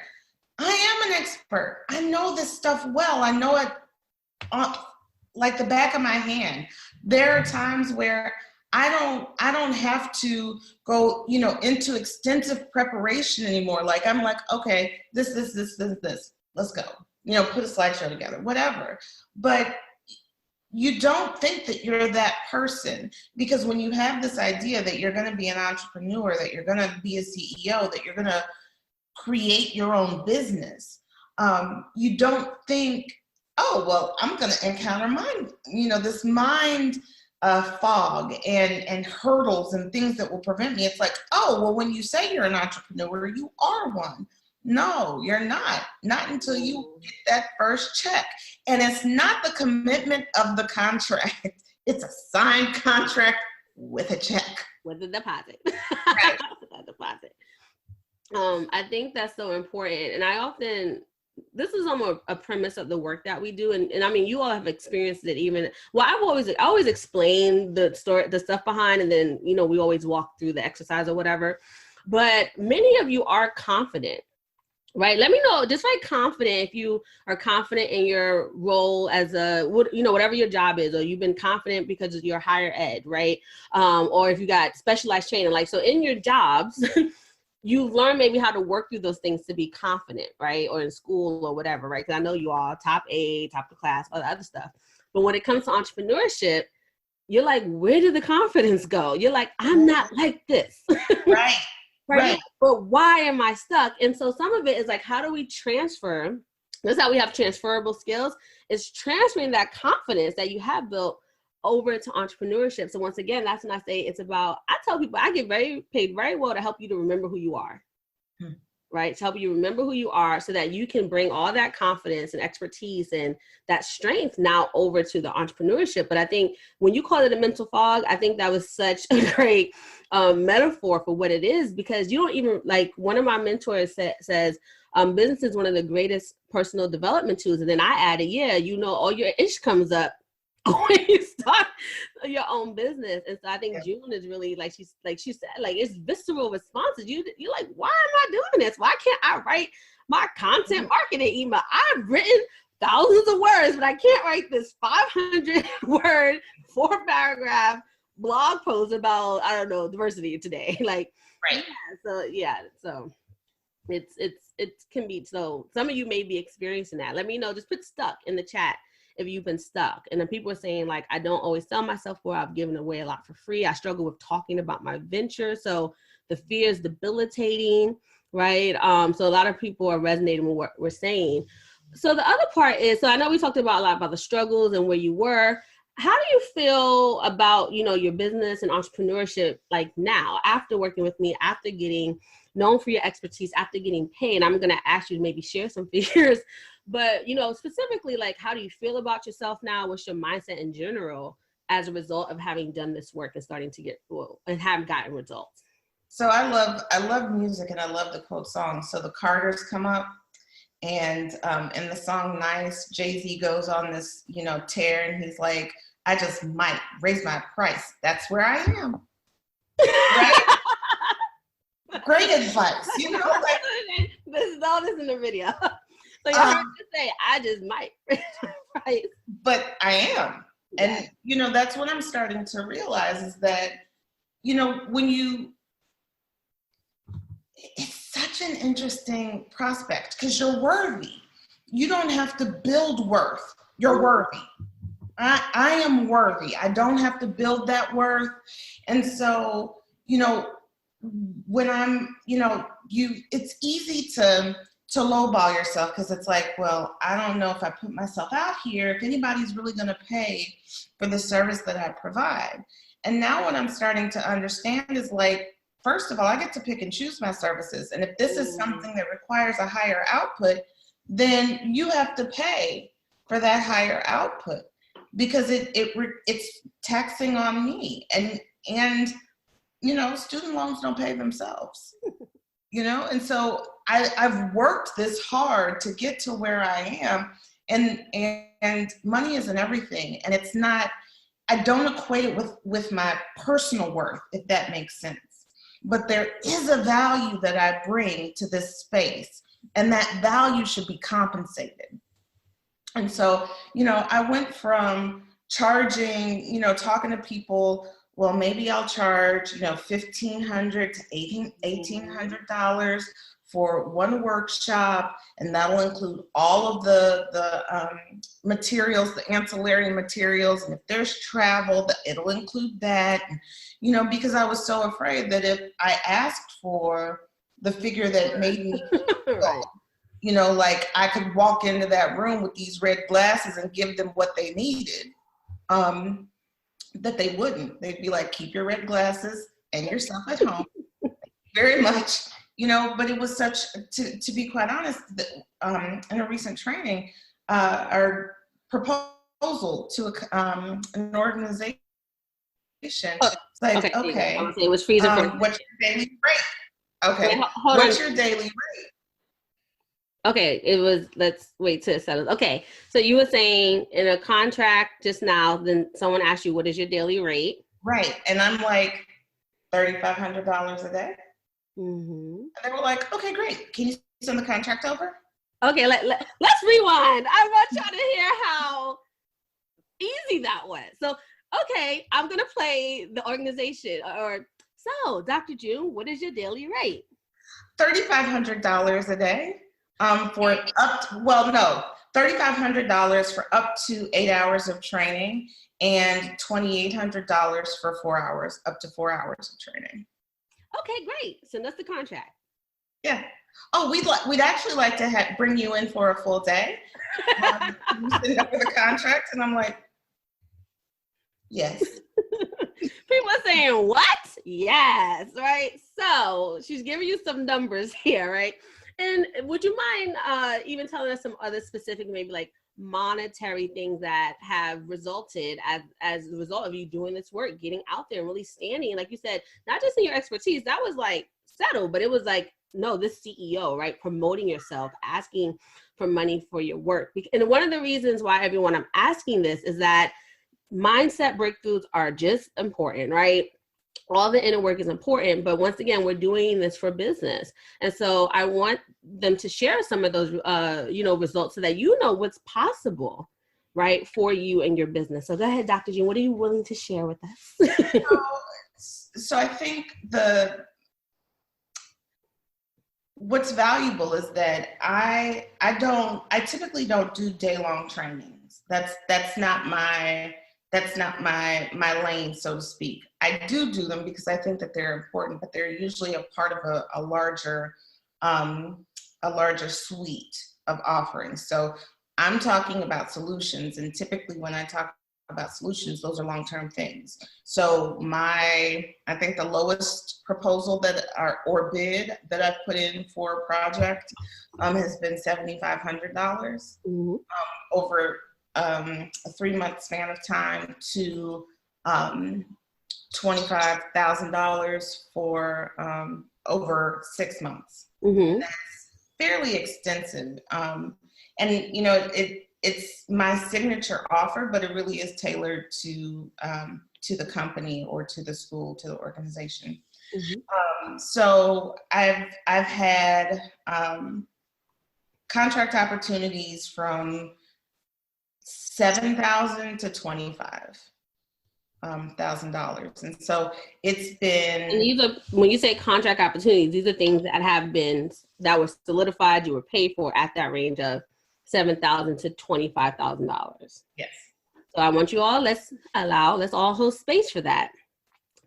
I am an expert. I know this stuff well. I know it like the back of my hand. There are times where I don't have to go, you know, into extensive preparation anymore. Like I'm like, okay, this, let's go. You know, put a slideshow together, whatever. But you don't think that you're that person, because when you have this idea that you're going to be an entrepreneur, that you're going to be a CEO, that you're going to create your own business, you don't think, oh, well, I'm going to encounter this mind fog and hurdles and things that will prevent me. It's like, oh, well, when you say you're an entrepreneur, you are one. No, you're not until you get that first check. And it's not the commitment of the contract. It's a signed contract with a check. With a deposit. Right. With a deposit. I think that's so important. And I often, this is almost a premise of the work that we do. And I mean, you all have experienced it even, well, I always explain the story, the stuff behind, and then, you know, we always walk through the exercise or whatever. But many of you are confident, right? Let me know, just like confident, if you are confident in your role as whatever your job is, or you've been confident because of your higher ed, right? Or if you got specialized training, like, so in your jobs, you've learned maybe how to work through those things to be confident, right? Or in school or whatever, right? Because I know you all top A, top of the class, all the other stuff. But when it comes to entrepreneurship, you're like, where did the confidence go? You're like, I'm not like this. Right. Right. But why am I stuck? And so some of it is like, how do we transfer? That's how we have transferable skills, is transferring that confidence that you have built over to entrepreneurship. So once again, that's when I say it's about, I tell people I get paid very well to help you to remember who you are, right? To help you remember who you are so that you can bring all that confidence and expertise and that strength now over to the entrepreneurship. But I think when you call it a mental fog, I think that was such a great metaphor for what it is, because you don't even, like, one of my mentors says, business is one of the greatest personal development tools. And then I added, all your ish comes up when you start your own business. And so I think June is really, like she said, like, it's visceral responses. You're like, why am I doing this? Why can't I write my content marketing email? I've written thousands of words, but I can't write this 500 word 4-paragraph blog post about, I don't know, diversity today. Like, right. So it can be, so some of you may be experiencing that. Let me know, just put stuck in the chat if you've been stuck. And then people are saying, like, I don't always sell myself for, I've given away a lot for free. I struggle with talking about my venture. So the fear is debilitating, right? So a lot of people are resonating with what we're saying. So the other part is, so I know we talked about a lot about the struggles and where you were. How do you feel about, your business and entrepreneurship, like now, after working with me, after getting known for your expertise, after getting paid? I'm going to ask you to maybe share some figures, but, specifically, like, how do you feel about yourself now? What's your mindset in general as a result of having done this work and starting to and have gotten results? So I love music, and I love the quote songs. So the Carters come up, and in the song Nice, Jay-Z goes on this, tear, and he's like, I just might raise my price. That's where I am. Right? Great advice. This is all this in the video. So you have to say, I just might raise my price. But I am. Yeah. And, that's what I'm starting to realize is that, it's such an interesting prospect because you're worthy. You don't have to build worth. You're worthy. I am worthy. I don't have to build that worth. And so, when I'm, it's easy to lowball yourself because it's like, well, I don't know if I put myself out here, if anybody's really going to pay for the service that I provide. And now what I'm starting to understand is like, first of all, I get to pick and choose my services. And if this is something that requires a higher output, then you have to pay for that higher output because it's taxing on me. And you know, student loans don't pay themselves, you know? And so I've worked this hard to get to where I am, and money isn't everything. And it's not, I don't equate it with my personal worth, if that makes sense. But there is a value that I bring to this space, and that value should be compensated. And so, you know, I went from charging, you know, talking to people, well, maybe I'll charge, you know, $1,500 to $1,800 for one workshop, and that'll include all of the materials, the ancillary materials, and if there's travel, it'll include that. And, you know, because I was so afraid that if I asked for the figure that made me, right. you know, like I could walk into that room with these red glasses and give them what they needed, that they wouldn't. They'd be like, keep your red glasses and your stuff at home. Very much, you know, but it was such, to be quite honest, that, in a recent training, our proposal to an organization, like, okay, I would say it was freezer. What's your daily rate? Okay, wait, what's your daily rate? Okay, it was, let's wait till it settles. Okay, so you were saying in a contract just now, then someone asked you, what is your daily rate? Right, and I'm like, $3,500 a day. Mm-hmm. And they were like, okay, great. Can you send the contract over? Okay, let's rewind. I want y'all to hear how easy that was. So, okay, I'm going to play the organization. So, Dr. June, what is your daily rate? $3,500 a day for $3,500 for up to 8 hours of training, and $2,800 for 4 hours, up to 4 hours of training. Okay, great. So that's the contract. Yeah. Oh, we'd actually like to bring you in for a full day. You send over the contract, and I'm like, yes. People are saying, what? Yes, right? So she's giving you some numbers here, right? And would you mind even telling us some other specific, maybe like monetary things that have resulted as a result of you doing this work, getting out there and really standing, like you said, not just in your expertise, that was like settled, but it was like, no, this CEO, right? Promoting yourself, asking for money for your work. And one of the reasons why, everyone, I'm asking this is that mindset breakthroughs are just important, right? All the inner work is important, but once again, we're doing this for business. And so I want them to share some of those, results so that you know what's possible, right, for you and your business. So go ahead, Dr. June, what are you willing to share with us? So I think what's valuable is that I typically don't do day-long trainings. That's not my lane, so to speak. I do them because I think that they're important, but they're usually a part of a larger suite of offerings. So I'm talking about solutions, and typically when I talk about solutions, those are long-term things. So I think the lowest proposal or bid that I've put in for a project has been $7,500 over a 3-month span of time to $25,000 for over 6 months. Mm-hmm. That's fairly extensive. And you know, it's my signature offer, but it really is tailored to the company or to the school, to the organization. Mm-hmm. So I've had contract opportunities from $7,000 to $25,000, and so it's been. And these are, when you say contract opportunities, these are things that were solidified. You were paid for at that range of $7,000 to $25,000. Yes. So I want you all, let's all hold space for that.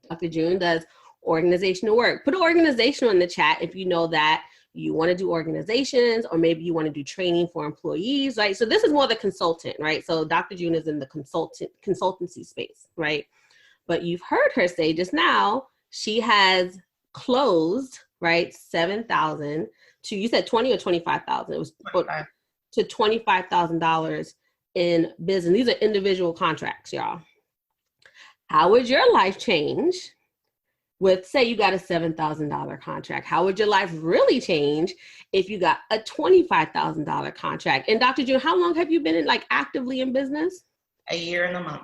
Dr. June does organizational work. Put an organizational in the chat if you know that you want to do organizations, or maybe you want to do training for employees, right? So this is more the consultant, right? So Dr. June is in the consultancy space, right? But you've heard her say just now, she has closed, right, 7,000 to, you said 20 or 25,000? It was 25. To $25,000 in business. These are individual contracts, y'all. How would your life change with, say you got a $7,000 contract? How would your life really change if you got a $25,000 contract? And Dr. June, how long have you been actively in business? A year and a month.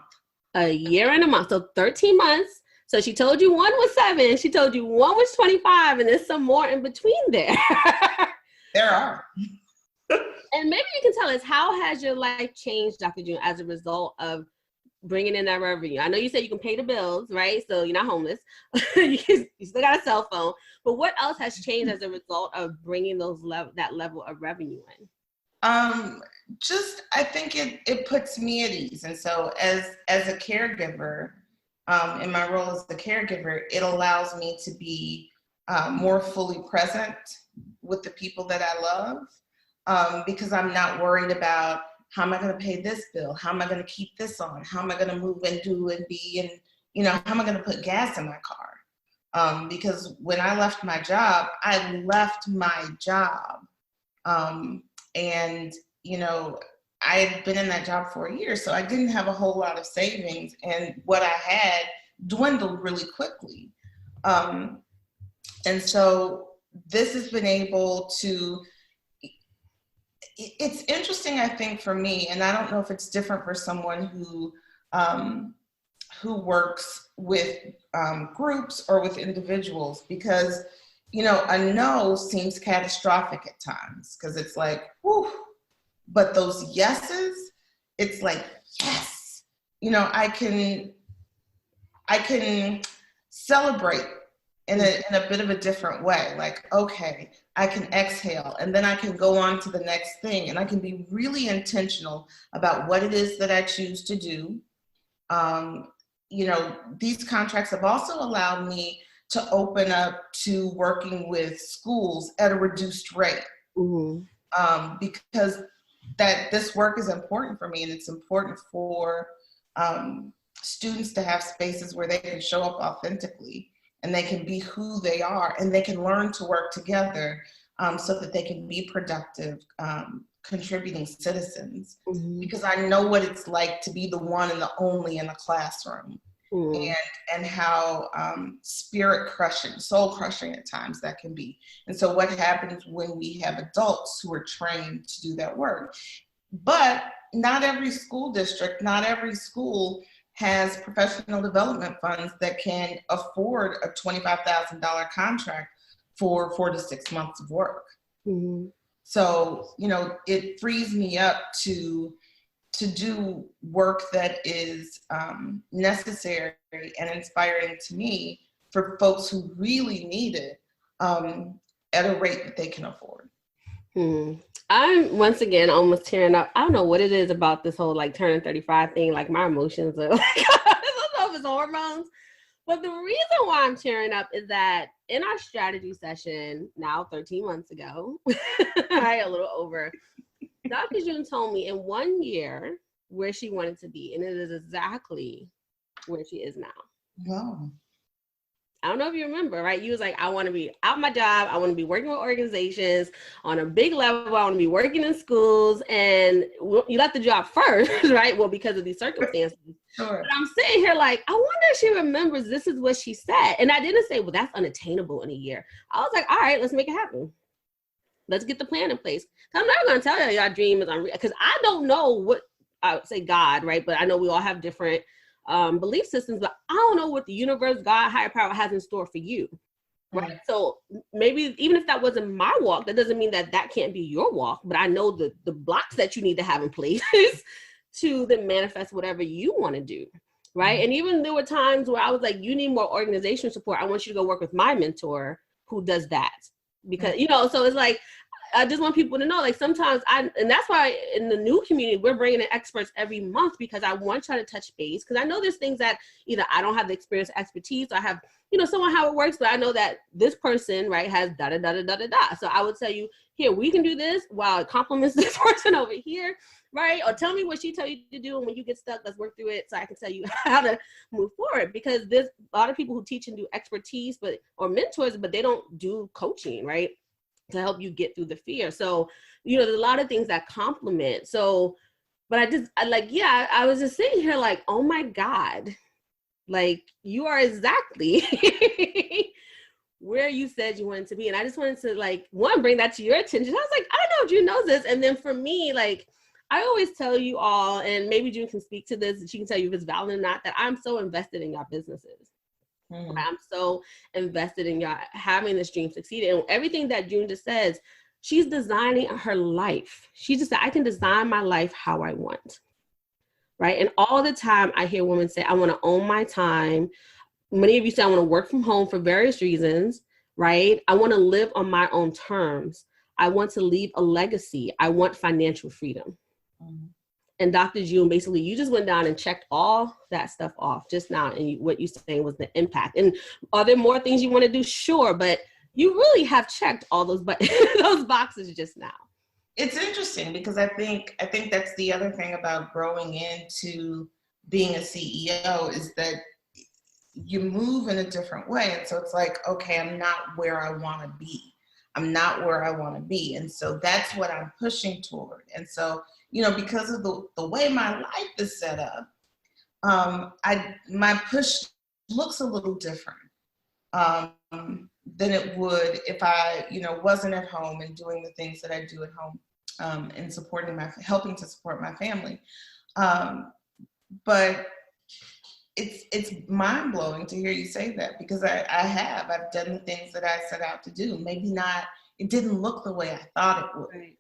A year and a month. So 13 months. So she told you one was 7. She told you one was 25, and there's some more in between there. There are. And maybe you can tell us, how has your life changed, Dr. June, as a result of bringing in that revenue? I know you said you can pay the bills, right? So you're not homeless. You still got a cell phone. But what else has changed as a result of bringing that level of revenue in? I think it puts me at ease. And so as a caregiver, in my role as the caregiver, it allows me to be more fully present with the people that I love, because I'm not worried about, how am I going to pay this bill? How am I going to keep this on? How am I going to move and do and be? And, how am I going to put gas in my car? Because when I left my job, and, I had been in that job for a year, so I didn't have a whole lot of savings, and what I had dwindled really quickly. And so this has been able to, it's interesting, I think, for me, and I don't know if it's different for someone who works with groups or with individuals, because, a no seems catastrophic at times, because it's like, whew, but those yeses, it's like, yes, I can celebrate in a bit of a different way. Like, okay, I can exhale, and then I can go on to the next thing, and I can be really intentional about what it is that I choose to do. These contracts have also allowed me to open up to working with schools at a reduced rate, because this work is important for me, and it's important for students to have spaces where they can show up authentically, and they can be who they are, and they can learn to work together, so that they can be productive, contributing citizens. Because I know what it's like to be the one and the only in a classroom, and how spirit crushing, soul crushing at times that can be. And so what happens when we have adults who are trained to do that work? But not every school district, not every school has professional development funds that can afford a $25,000 contract for 4 to 6 months of work. So, it frees me up to do work that is necessary and inspiring to me for folks who really need it, at a rate that they can afford. I'm once again almost tearing up. I don't know what it is about this whole turning 35 thing. My emotions are I don't know if it's hormones, but the reason why I'm tearing up is that in our strategy session now 13 months ago, a little over, Dr. June told me in 1 year where she wanted to be, and it is exactly where she is now. Wow. I don't know if you remember, right? You was like, I want to be out my job. I want to be working with organizations on a big level. I want to be working in schools. And you left the job first, right? Well, because of these circumstances. Sure. But I'm sitting here I wonder if she remembers this is what she said. And I didn't say, well, that's unattainable in a year. I was like, all right, let's make it happen. Let's get the plan in place. I'm never going to tell you your dream is unreal, because I don't know what, I would say God, right? But I know we all have different belief systems, but I don't know what the universe, God, higher power has in store for you, right? So maybe even if that wasn't my walk, that doesn't mean that can't be your walk, but I know the blocks that you need to have in place to then manifest whatever you want to do, right? And even there were times where I was like, you need more organizational support. I want you to go work with my mentor who does that, because, so it's like, I just want people to know, sometimes and that's why in the new community, we're bringing in experts every month, because I want to try to touch base, because I know there's things that either I don't have the experience, expertise, or I have, someone how it works, but I know that this person, right, has da-da-da-da-da-da-da. So I would tell you, here, we can do this while it compliments this person over here, right? Or tell me what she tell you to do, and when you get stuck, let's work through it so I can tell you how to move forward. Because there's a lot of people who teach and do expertise, or mentors, but they don't do coaching, right? To help you get through the fear. So, there's a lot of things that complement. So, but I was just sitting here like, oh my God, like you are exactly where you said you wanted to be. And I just wanted to bring that to your attention. I was like, I don't know if June knows this. And then for me, I always tell you all, and maybe June can speak to this, and she can tell you if it's valid or not, that I'm so invested in your businesses. Mm-hmm. I'm so invested in y'all having this dream succeed. And everything that June just says, she's designing her life. She just said, I can design my life how I want. Right. And all the time I hear women say, I want to own my time. Many of you say, I want to work from home for various reasons. Right. I want to live on my own terms. I want to leave a legacy. I want financial freedom. Mm-hmm. And Dr. June, basically, you just went down and checked all that stuff off just now. And what you're saying was the impact. And are there more things you want to do? Sure. But you really have checked all those those boxes just now. It's interesting because I think that's the other thing about growing into being a CEO is that you move in a different way. And so it's like, okay, I'm not where I want to be. I'm not where I want to be. And so that's what I'm pushing toward. And so, because of the way my life is set up, my push looks a little different than it would if I, wasn't at home and doing the things that I do at home and helping to support my family. But it's mind blowing to hear you say that because I've done the things that I set out to do. Maybe not, it didn't look the way I thought it would. Right.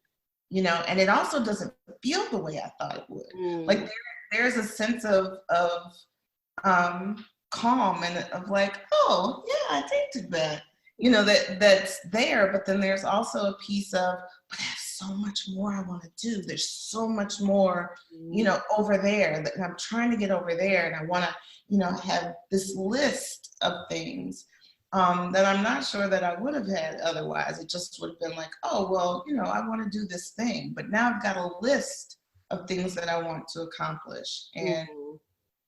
And it also doesn't feel the way I thought it would. Like there's a sense of calm and of like, oh yeah, I did that. That's there, but then there's also a piece of, but I have so much more I want to do. There's so much more, over there that I'm trying to get over there. And I want to, have this list of things that I'm not sure that I would have had otherwise. It just would have been like, oh, well, I want to do this thing, but now I've got a list of things that I want to accomplish. And,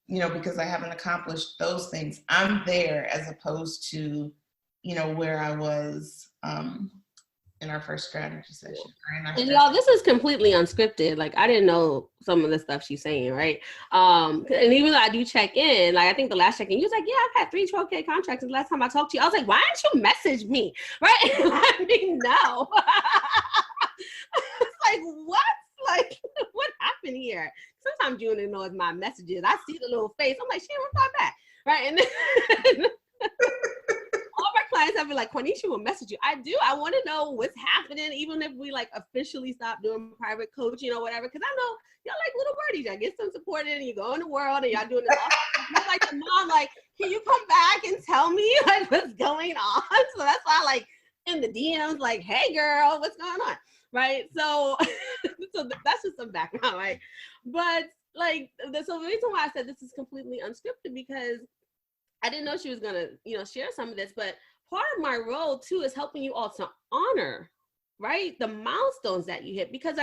because I haven't accomplished those things, I'm there as opposed to, where I was in our first strategy session. And y'all, this is completely unscripted. Like, I didn't know some of the stuff she's saying, right? And even though I do check in, I think the last check-in, you was like, yeah, I've had 3 12K contracts the last time I talked to you. I was like, why didn't you message me? Right? Let me know. It's like, what? Like, what happened here? Sometimes June ignores my messages. I see the little face. I'm like, she didn't reply back. Right? And then all of our clients have been like, Quanisha will message you. I do. I want to know what's happening, even if we officially stop doing private coaching or whatever. Because I know y'all like little birdies. Y'all get some support in and you go in the world and y'all doing this awesome. You're like the mom, can you come back and tell me what's going on? So that's why in the DMs, hey girl, what's going on? Right. So, so that's just some background, right? But so the reason why I said this is completely unscripted because I didn't know she was gonna, share some of this, but part of my role too is helping you all to honor, right, the milestones that you hit. Because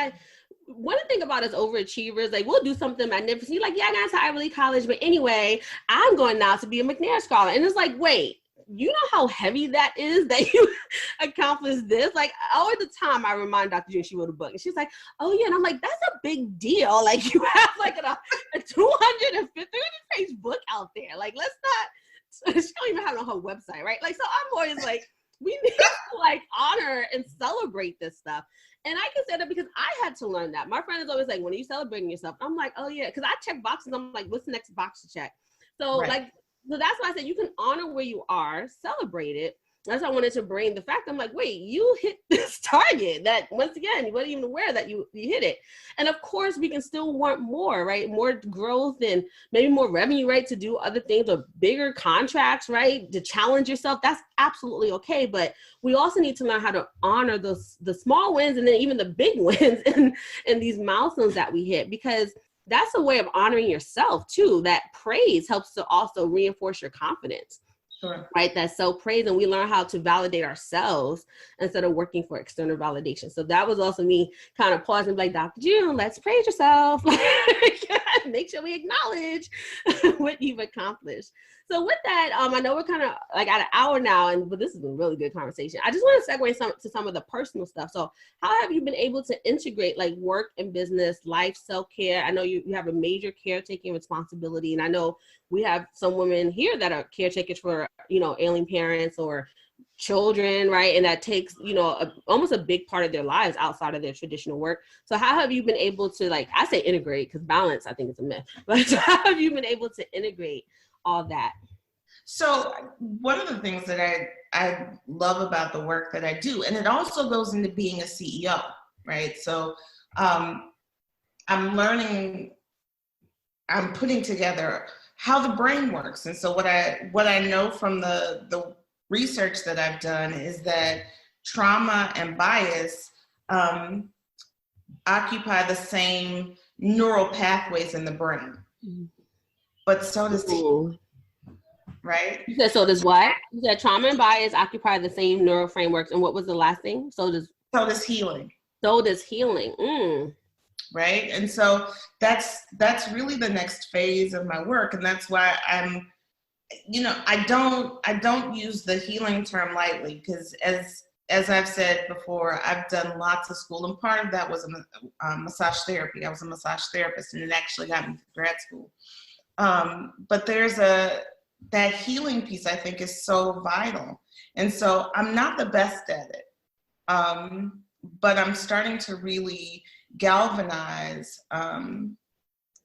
one thing about us overachievers, we'll do something magnificent. You're like, yeah, I got into Ivy League College, but anyway, I'm going now to be a McNair Scholar. And it's like, wait, you know how heavy that is that you accomplished this? All the time I remind Dr. June, she wrote a book and she's like, oh yeah. And I'm like, that's a big deal. You have a 250-page book out there. Let's not, she don't even have it on her website, right? So I'm always we need to honor and celebrate this stuff. And I can say that because I had to learn that. My friend is always like, when are you celebrating yourself? I'm like, oh yeah. Cause I check boxes. I'm like, what's the next box to check? So right. So that's why I said you can honor where you are, celebrate it. That's why I wanted to bring the fact. I'm like, wait, you hit this target that once again, you weren't even aware that you hit it. And of course we can still want more, right? More growth and maybe more revenue, right? To do other things or bigger contracts, right? To challenge yourself. That's absolutely okay. But we also need to learn how to honor the small wins and then even the big wins in these milestones that we hit, because that's a way of honoring yourself too. That praise helps to also reinforce your confidence. Sure. Right, that's self-praise, and we learn how to validate ourselves instead of working for external validation. So that was also me kind of pausing, like, Dr. June, let's praise yourself. Make sure we acknowledge what you've accomplished. So with that, I know we're kind of like at an hour now, but this has been a really good conversation. I just want to segue to some of the personal stuff. So how have you been able to integrate like work and business, life, self-care? I know you have a major caretaking responsibility, and I know we have some women here that are caretakers for, ailing parents or children, right? And that takes, almost a big part of their lives outside of their traditional work. So how have you been able to, like, I say integrate because balance, I think it's a myth, but how have you been able to integrate all that? So one of the things that I love about the work that I do, and it also goes into being a CEO, right? So I'm putting together how the brain works. And so what I know from the research that I've done is that trauma and bias occupy the same neural pathways in the brain. But so does healing, right? You said so does what? You said trauma and bias occupy the same neural frameworks. And what was the last thing? So does healing. So does healing. Right? And so that's really the next phase of my work. And that's why I'm, I don't use the healing term lightly, because as I've said before, I've done lots of school, and part of that was massage therapy. I was a massage therapist, and it actually got me to grad school. But there's that healing piece I think is so vital. And so I'm not the best at it, but I'm starting to really galvanize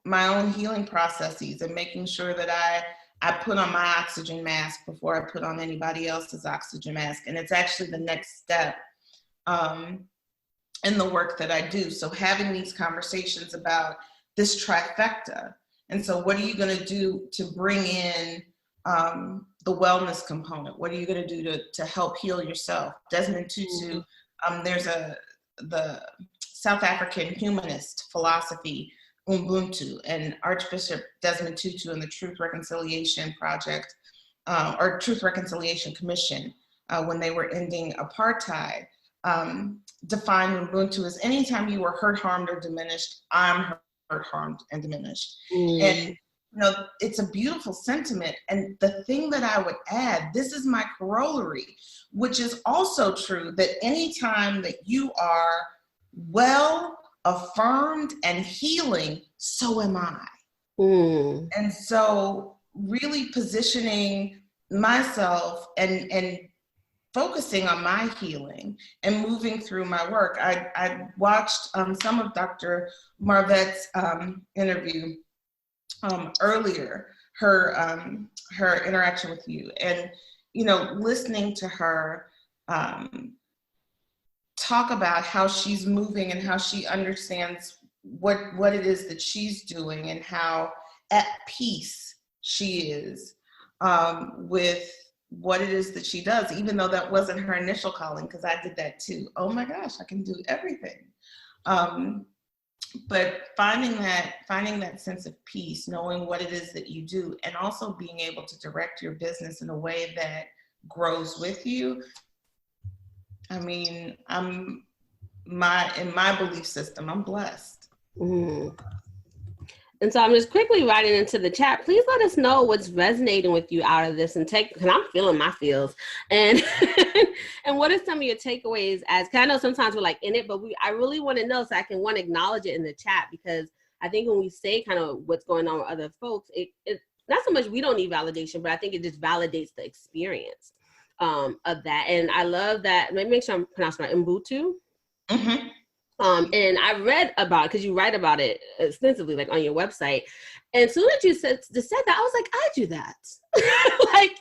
my own healing processes and making sure that I put on my oxygen mask before I put on anybody else's oxygen mask. And it's actually the next step in the work that I do. So having these conversations about this trifecta. And so what are you going to do to bring in the wellness component? What are you going to do to help heal yourself? Desmond Tutu, there's the South African humanist philosophy, Ubuntu, and Archbishop Desmond Tutu and the Truth Reconciliation Project, or Truth Reconciliation Commission, when they were ending apartheid, defined Ubuntu as anytime you were hurt, harmed, or diminished, I'm hurt, harmed, and diminished. And it's a beautiful sentiment. And the thing that I would add, this is my corollary, which is also true, that anytime that you are well, affirmed, and healing, so am I. And so really positioning myself and focusing on my healing and moving through my work. I watched some of Dr. Marvette's interview earlier, her interaction with you, and listening to her talk about how she's moving and how she understands what it is that she's doing and how at peace she is with what it is that she does, even though that wasn't her initial calling, because I did that too. Oh my gosh, I can do everything. But finding that sense of peace, knowing what it is that you do, and also being able to direct your business in a way that grows with you. I mean, in my belief system, I'm blessed. And so I'm just quickly writing into the chat. Please let us know what's resonating with you out of this, and because I'm feeling my feels. And and what are some of your takeaways? Cause I know sometimes we're like in it, but I really want to know so I can acknowledge it in the chat, because I think when we say kind of what's going on with other folks, it not so much we don't need validation, but I think it just validates the experience of that. And I love that. Let me make sure I'm pronouncing right. Ubuntu. And I read about it because you write about it extensively, like on your website. And as soon as you said that, I was like, I do that. Like,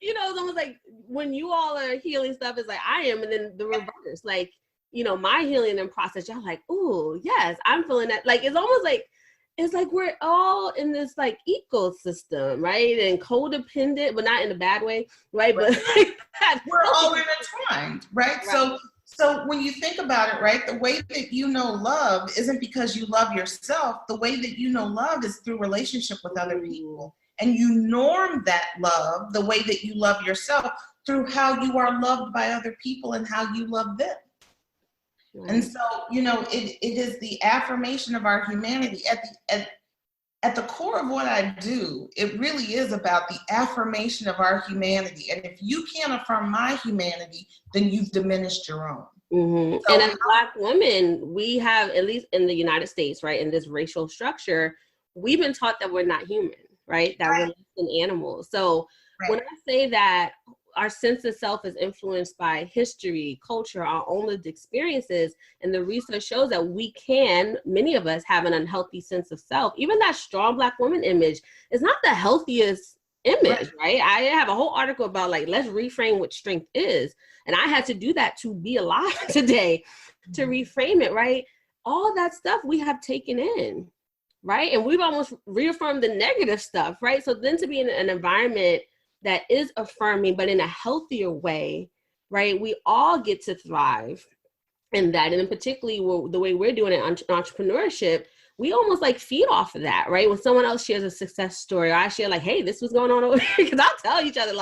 it's almost like when you all are healing stuff, it's like I am, and then the reverse, like, my healing and process, y'all like, ooh, yes, I'm feeling that. Like, it's almost like, it's like we're all in this like ecosystem, right? And codependent, but not in a bad way, right? But like that, we're all intertwined, right? So when you think about it, right, the way that love isn't because you love yourself. The way that love is through relationship with other people. and you norm that love the way that you love yourself through how you are loved by other people and how you love them. And so, it is the affirmation of our humanity. At the core of what I do, it really is about the affirmation of our humanity. And if you can't affirm my humanity, then you've diminished your own. Mm-hmm. So, and as Black women, we have, at least in the United States, right, in this racial structure, we've been taught that we're not human, right? That we're less than animals. So when I say that our sense of self is influenced by history, culture, our own lived experiences, and the research shows that many of us have an unhealthy sense of self. Even that strong Black woman image is not the healthiest image, right? I have a whole article about let's reframe what strength is. And I had to do that to be alive today, to reframe it, right? All that stuff we have taken in, right? And we've almost reaffirmed the negative stuff, right? So then to be in an environment that is affirming, but in a healthier way, right? We all get to thrive in that. And particularly the way we're doing it in entrepreneurship, we almost feed off of that, right? When someone else shares a success story, or I share hey, this was going on over here, because I'll tell each other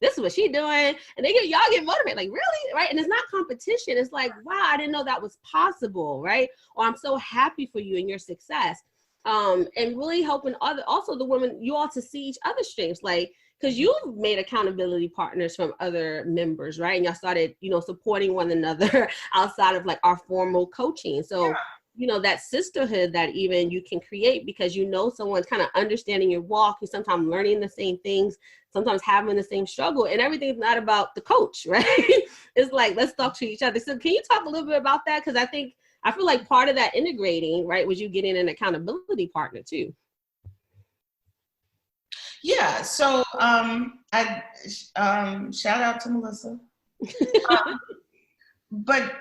this is what she's doing, and y'all get motivated, really, right? And it's not competition. It's wow, I didn't know that was possible, right? Or I'm so happy for you and your success. And really helping also the women, you all to see each other's strengths, because you've made accountability partners from other members, right? And y'all started, supporting one another outside of our formal coaching. So, that sisterhood that even you can create because someone's kind of understanding your walk, you sometimes learning the same things, sometimes having the same struggle, and everything's not about the coach, right? It's let's talk to each other. So can you talk a little bit about that? Because I feel like part of that integrating, right, was you getting an accountability partner too. Yeah, so I shout out to Melissa. But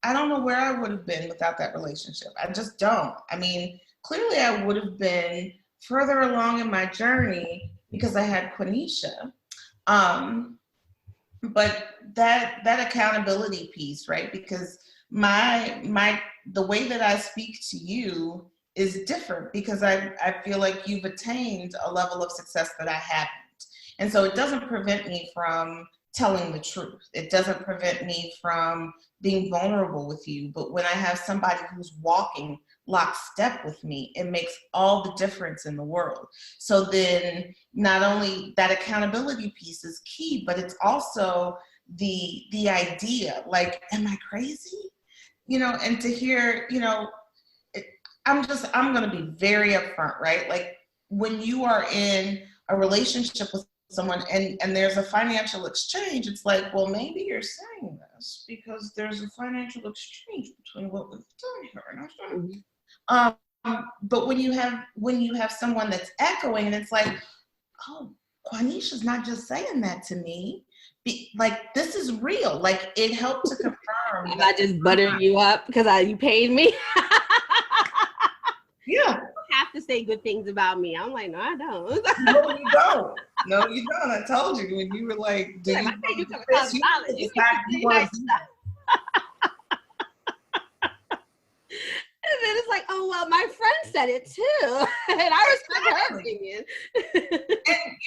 I don't know where I would have been without that relationship. I just don't. I mean, clearly I would have been further along in my journey because I had Quanisha. But that accountability piece, right? Because the way that I speak to you is different because I feel like you've attained a level of success that I haven't. And so it doesn't prevent me from telling the truth. It doesn't prevent me from being vulnerable with you. But when I have somebody who's walking lockstep with me, it makes all the difference in the world. So then not only that accountability piece is key, but it's also the idea, am I crazy? And to hear, I'm going to be very upfront, right? When you are in a relationship with someone and there's a financial exchange, it's well, maybe you're saying this because there's a financial exchange between what we've done here. And but when you have someone that's echoing and it's oh, Quanisha's not just saying that to me. This is real. It helped to confirm. Am I just buttering you up because you paid me? Yeah. You have to say good things about me. I'm no, I don't. No, you don't. No, you don't. I told you when you were do you want you this? You want to And then it's oh, well, my friend said it too. And I respect her opinion. And,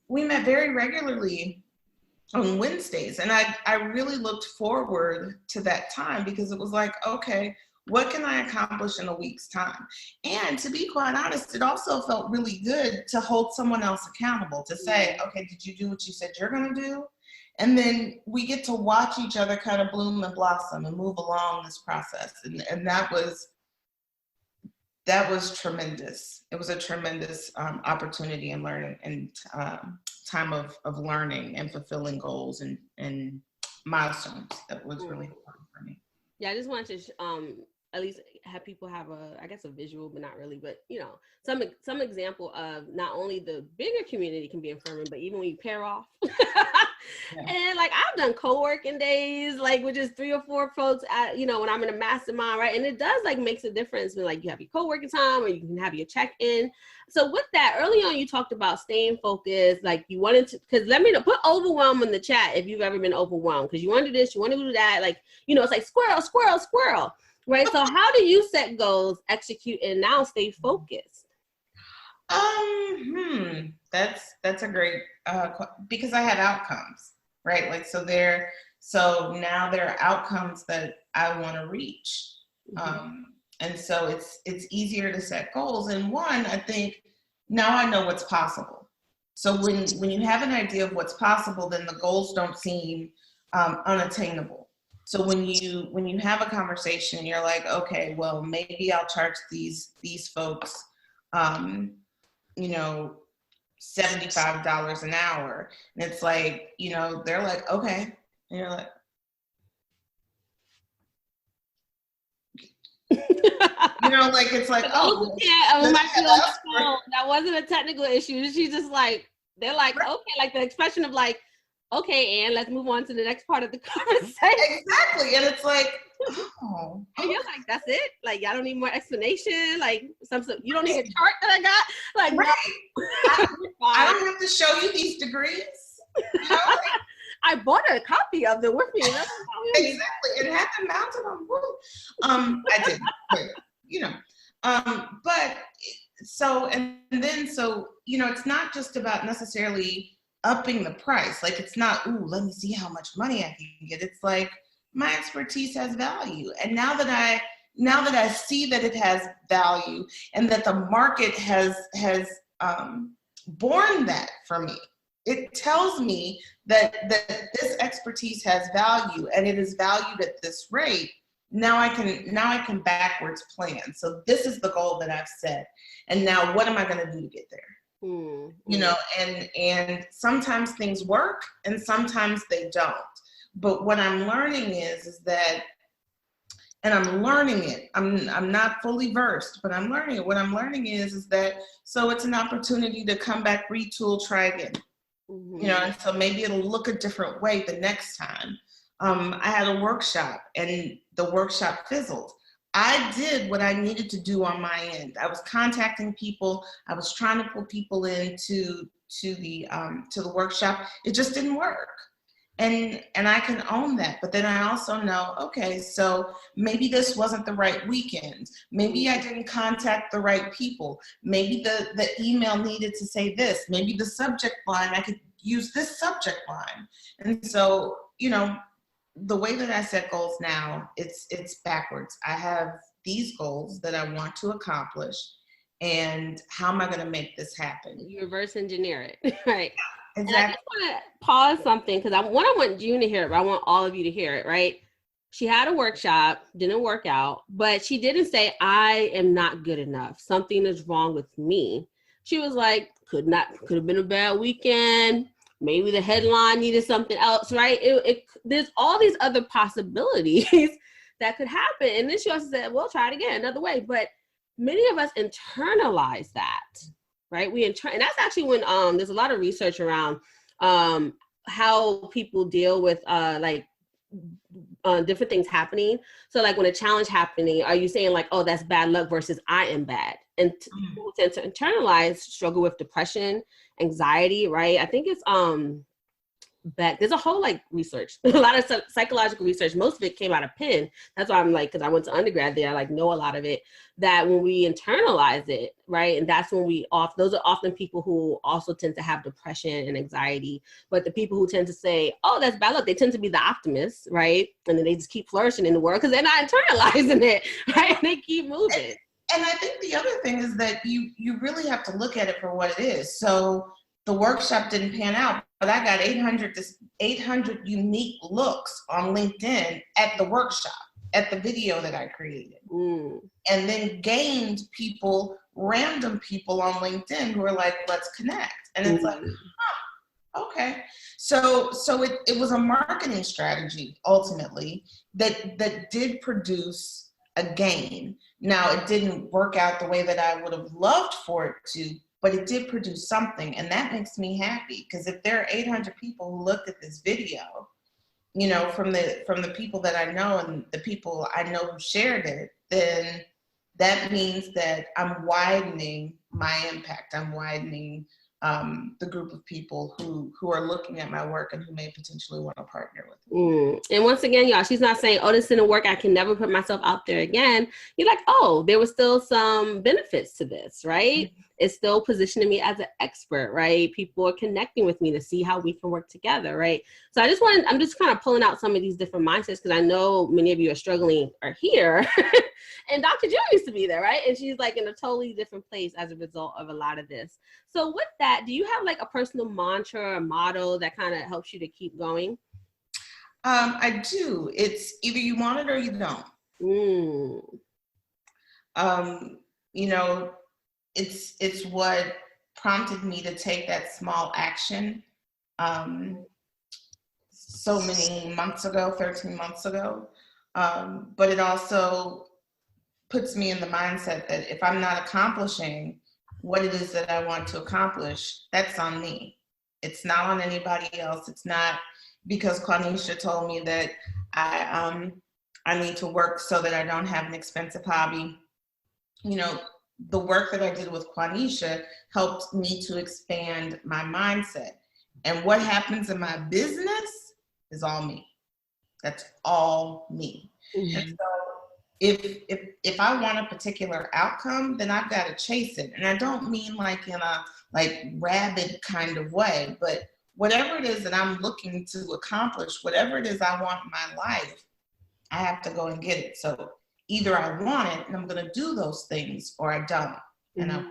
we met very regularly on Wednesdays. And I really looked forward to that time because it was okay, what can I accomplish in a week's time? And to be quite honest, it also felt really good to hold someone else accountable, to say, okay, did you do what you said you're going to do? And then we get to watch each other kind of bloom and blossom and move along this process. And that was tremendous. It was a tremendous opportunity and learning and time of learning and fulfilling goals and milestones. That was really important for me. Yeah, I just wanted to at least have people have a visual, but not really, but some example of not only the bigger community can be affirming, but even when you pair off. And I've done co-working days, with just 3 or 4 folks at, when I'm in a mastermind, right? And it does makes a difference when you have your co-working time or you can have your check-in. So with that, early on, you talked about staying focused, you wanted to, because let me know, put overwhelm in the chat if you've ever been overwhelmed, because you want to do this, you want to do that, it's squirrel, squirrel, squirrel. Right. So how do you set goals, execute, and now stay focused? That's a great because I have outcomes, right? Like so now there are outcomes that I want to reach. And so it's easier to set goals. And one, I think now I know what's possible. So when you have an idea of what's possible, then the goals don't seem unattainable. So when you have a conversation, you're like, okay, well, maybe I'll charge these folks, you know, $75 an hour. And it's like, you know, they're like, okay. And you're like, you know, like, it's like, oh, that wasn't a technical issue. She's just like, they're like, right. Okay, like the expression of like, okay, and let's move on to the next part of the conversation. Exactly. And it's like, oh. And you're like, that's it? Like, y'all don't need more explanation? Like, you don't need a chart that I got? Like, right. I don't have to show you these degrees. You know? I bought a copy of them with me. Exactly. It had them mounted on wood. I didn't, but, you know. But so, and then, so, you know, it's not just about necessarily upping the price. Like, it's not, ooh, let me see how much money I can get. It's like, my expertise has value. And now that I see that it has value and that the market has borne that for me, it tells me that this expertise has value and it is valued at this rate. Now I can backwards plan. So this is the goal that I've set. And now what am I going to do to get there? You know, and sometimes things work and sometimes they don't. But what I'm learning is that, and I'm learning it. I'm not fully versed, but I'm learning it. What I'm learning is that, so it's an opportunity to come back, retool, try again. You know, and so maybe it'll look a different way the next time. I had a workshop and the workshop fizzled. I did what I needed to do on my end. I was contacting people. I was trying to pull people into the workshop. It just didn't work. And I can own that. But then I also know, okay, so maybe this wasn't the right weekend. Maybe I didn't contact the right people. Maybe the email needed to say this. Maybe the subject line, I could use this subject line. And so, you know, the way that I set goals now, it's backwards. I have these goals that I want to accomplish. And how am I going to make this happen? You reverse engineer it, right? Exactly. And I just want to pause something because I want June to hear it, but I want all of you to hear it, right? She had a workshop, didn't work out, but she didn't say, I am not good enough. Something is wrong with me. She was like, could have been a bad weekend. Maybe the headline needed something else, right? There's all these other possibilities that could happen. And then she also said, well, try it again, another way. But many of us internalize that. Right. And that's actually when there's a lot of research around how people deal with different things happening. So like when a challenge happening, are you saying like, oh, that's bad luck versus I am bad? And people tend to internalize, struggle with depression, anxiety, right? I think it's there's a whole like research, a lot of psychological research. Most of it came out of Penn. That's why I'm like, because I went to undergrad there, I like know a lot of it, that when we internalize it, right? And that's when those are often people who also tend to have depression and anxiety. But the people who tend to say, oh, that's bad luck, they tend to be the optimists, right? And then they just keep flourishing in the world because they're not internalizing it, right? And they keep moving. And I think the other thing is that you really have to look at it for what it is. So the workshop didn't pan out, but I got 800 unique looks on LinkedIn at the workshop, at the video that I created. And then gained random people on LinkedIn who are like, let's connect. And it's like, okay. So it was a marketing strategy ultimately that did produce a gain. Now it didn't work out the way that I would have loved for it to, but it did produce something, and that makes me happy, because if there are 800 people who looked at this video, you know, from the people that I know and the people I know who shared it, then that means that I'm widening my impact. I'm widening the group of people who are looking at my work and who may potentially want to partner with me. And once again, y'all, she's not saying, oh, this didn't work, I can never put myself out there again. You're like, oh, there was still some benefits to this, right? Mm-hmm. It's still positioning me as an expert, right? People are connecting with me to see how we can work together, right? So I'm just kind of pulling out some of these different mindsets because I know many of you are struggling or here. And Dr. Jill used to be there, right? And she's like in a totally different place as a result of a lot of this. So with that, do you have like a personal mantra or motto that kind of helps you to keep going? I do. It's either you want it or you don't. You know, it's what prompted me to take that small action so many months ago, 13 months ago. But it also puts me in the mindset that if I'm not accomplishing what it is that I want to accomplish, that's on me. It's not on anybody else. It's not because Quanisha told me that I need to work so that I don't have an expensive hobby. You know, the work that I did with Quanisha helped me to expand my mindset. And what happens in my business is all me. That's all me. Mm-hmm. And so if I want a particular outcome, then I've got to chase it. And I don't mean like in a rabid kind of way, but whatever it is that I'm looking to accomplish, whatever it is I want in my life, I have to go and get it. So either I want it and I'm going to do those things, or I don't. And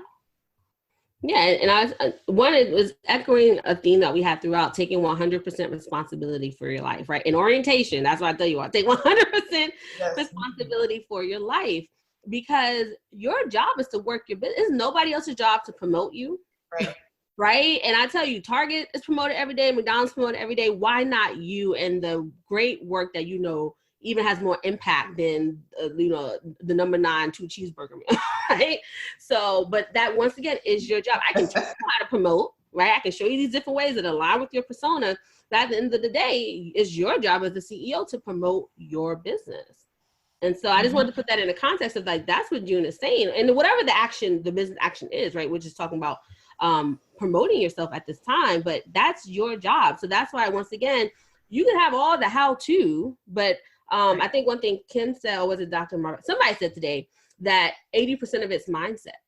yeah, and it was echoing a theme that we had throughout, taking 100% responsibility for your life, right? In orientation, that's what I tell you all, take 100% responsibility for your life, because your job is to work your business. It's nobody else's job to promote you. Right. Right. And I tell you, Target is promoted every day. McDonald's promoted every day. Why not you and the great work that, you know, even has more impact than, the number 9 2 cheeseburger meal, right? So, but that once again is your job. I can teach you how to promote, right? I can show you these different ways that align with your persona. That at the end of the day is your job as the CEO to promote your business. And so I just wanted to put that in the context of like, that's what June is saying. And whatever the business action is, right? We're just talking about promoting yourself at this time, but that's your job. So that's why, once again, you can have all the how-to, but I think one thing Kim said, or was it Dr. Mark? Somebody said today that 80% of it's mindset.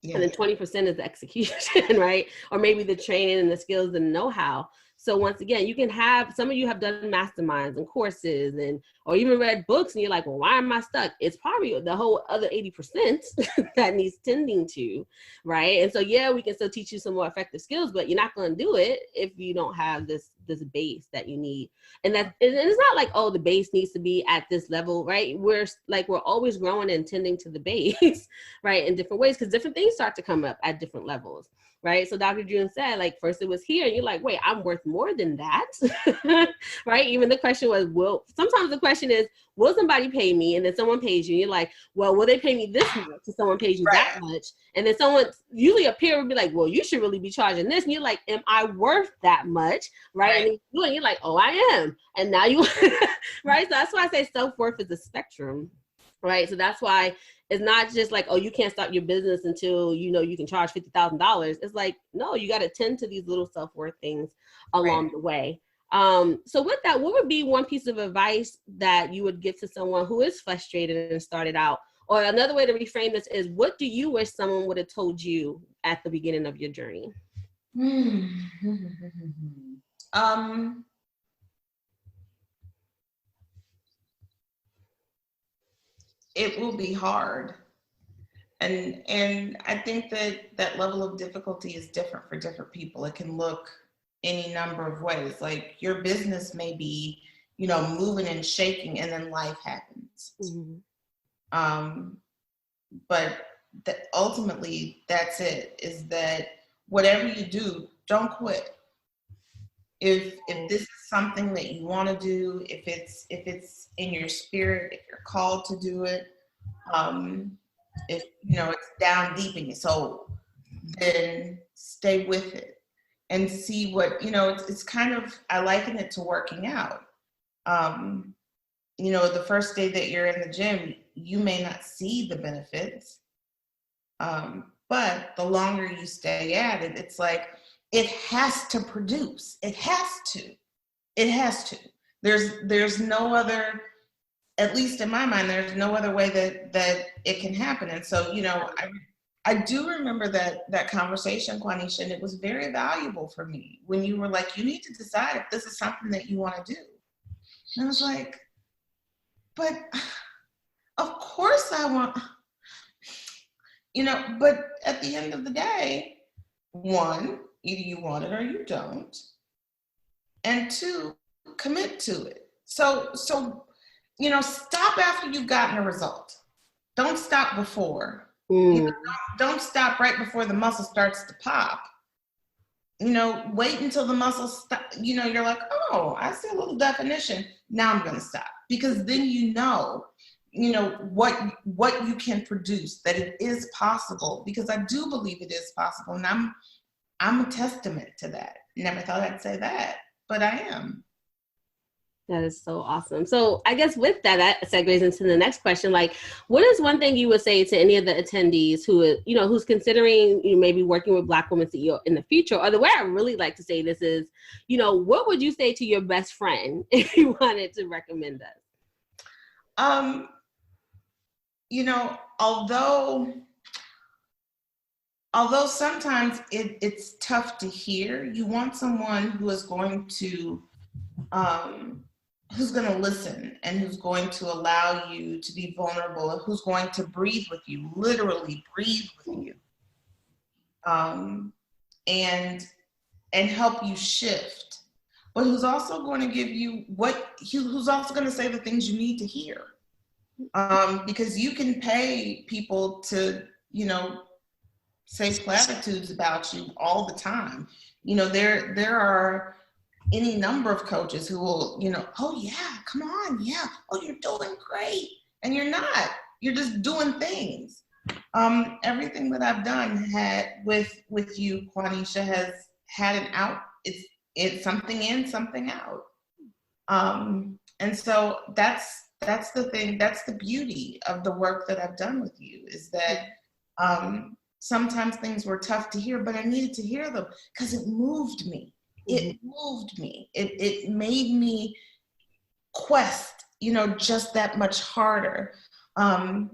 Yeah. And then 20% is the execution, right? Or maybe the training and the skills and know-how. So once again, you can have, some of you have done masterminds and courses or even read books, and you're like, well, why am I stuck? It's probably the whole other 80% that needs tending to, right? And so, yeah, we can still teach you some more effective skills, but you're not going to do it if you don't have this base that you need. And it's not like, oh, the base needs to be at this level, right? We're always growing and tending to the base, right? In different ways, because different things start to come up at different levels. Right. So Dr. June said, like, first it was here, and you're like, wait, I'm worth more than that. Right. Even the question was, sometimes the question is, will somebody pay me? And then someone pays you. And you're like, well, will they pay me this much? So someone pays you that much. And then usually a peer would be like, well, you should really be charging this. And you're like, am I worth that much? Right. And you're like, oh, I am. And now you, right. So that's why I say self-worth is a spectrum. Right. So that's why it's not just like, oh, you can't start your business until, you can charge $50,000. It's like, no, you got to tend to these little self-worth things along the way. So with that, what would be one piece of advice that you would give to someone who is frustrated and started out? Or another way to reframe this is, what do you wish someone would have told you at the beginning of your journey? It will be hard. And I think that level of difficulty is different for different people. It can look any number of ways. Like, your business may be, moving and shaking, and then life happens. Mm-hmm. But ultimately, that's it, is that whatever you do, don't quit. If this is something that you want to do, if it's in your spirit, if you're called to do it, if it's down deep in your soul, then stay with it and see what it's kind of, I liken it to working out. The first day that you're in the gym, you may not see the benefits, But the longer you stay at it, it's like, it has to produce. It has to. It has to. There's no other, at least in my mind, there's no other way that it can happen. And so, I do remember that conversation, Quanisha, and it was very valuable for me when you were like, you need to decide if this is something that you want to do. And I was like, but of course I want, but at the end of the day, one, either you want it or you don't. And two, commit to it. So, stop after you've gotten a result. Don't stop before. Don't stop right before the muscle starts to pop. Wait until the muscle you're like, oh, I see a little definition. Now I'm going to stop, because then what you can produce, that it is possible, because I do believe it is possible, and I'm a testament to that. Never thought I'd say that, but I am. That is so awesome. So I guess with that segues into the next question. Like, what is one thing you would say to any of the attendees who's considering maybe working with Black women CEO in the future? Or the way I really like to say this is, what would you say to your best friend if you wanted to recommend us? Although sometimes it's tough to hear, you want someone who is going to who's going to listen, and who's going to allow you to be vulnerable, and who's going to breathe with you, literally breathe with you, and help you shift, but who's also going to give you who's also going to say the things you need to hear, because you can pay people to say platitudes about you all the time. There are any number of coaches who will, oh yeah, come on, yeah, oh, you're doing great. And you're not. You're just doing things. Everything that I've done with you, Quanisha, has had an out. It's something in, something out. And so that's the thing. That's the beauty of the work that I've done with you, is that sometimes things were tough to hear, but I needed to hear them because it moved me. It moved me. It made me quest, just that much harder. And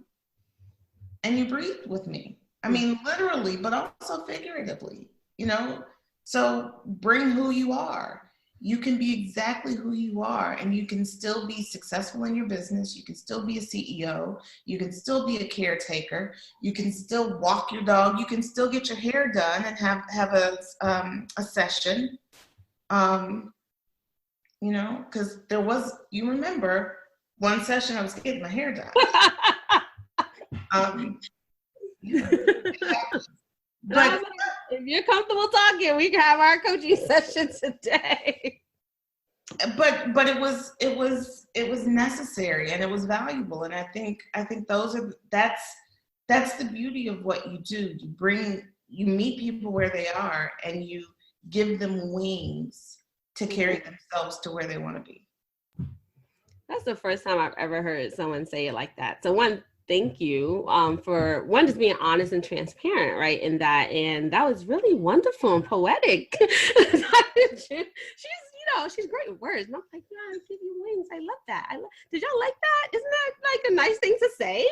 you breathed with me. I mean, literally, but also figuratively, So bring who you are. You can be exactly who you are, and you can still be successful in your business. You can still be a CEO. You can still be a caretaker. You can still walk your dog. You can still get your hair done and have a session. Because there was, you remember, one session I was getting my hair done. But if you're comfortable talking, we can have our coaching session today. But it was necessary, and it was valuable, and I think that's the beauty of what you do. You meet people where they are, and you give them wings to carry themselves to where they want to be. That's the first time I've ever heard someone say it like that. So one, thank you for one, just being honest and transparent, right? And that was really wonderful and poetic. She's great with words. And I'm like, yeah, I give you wings. I love that. Did y'all like that? Isn't that like a nice thing to say?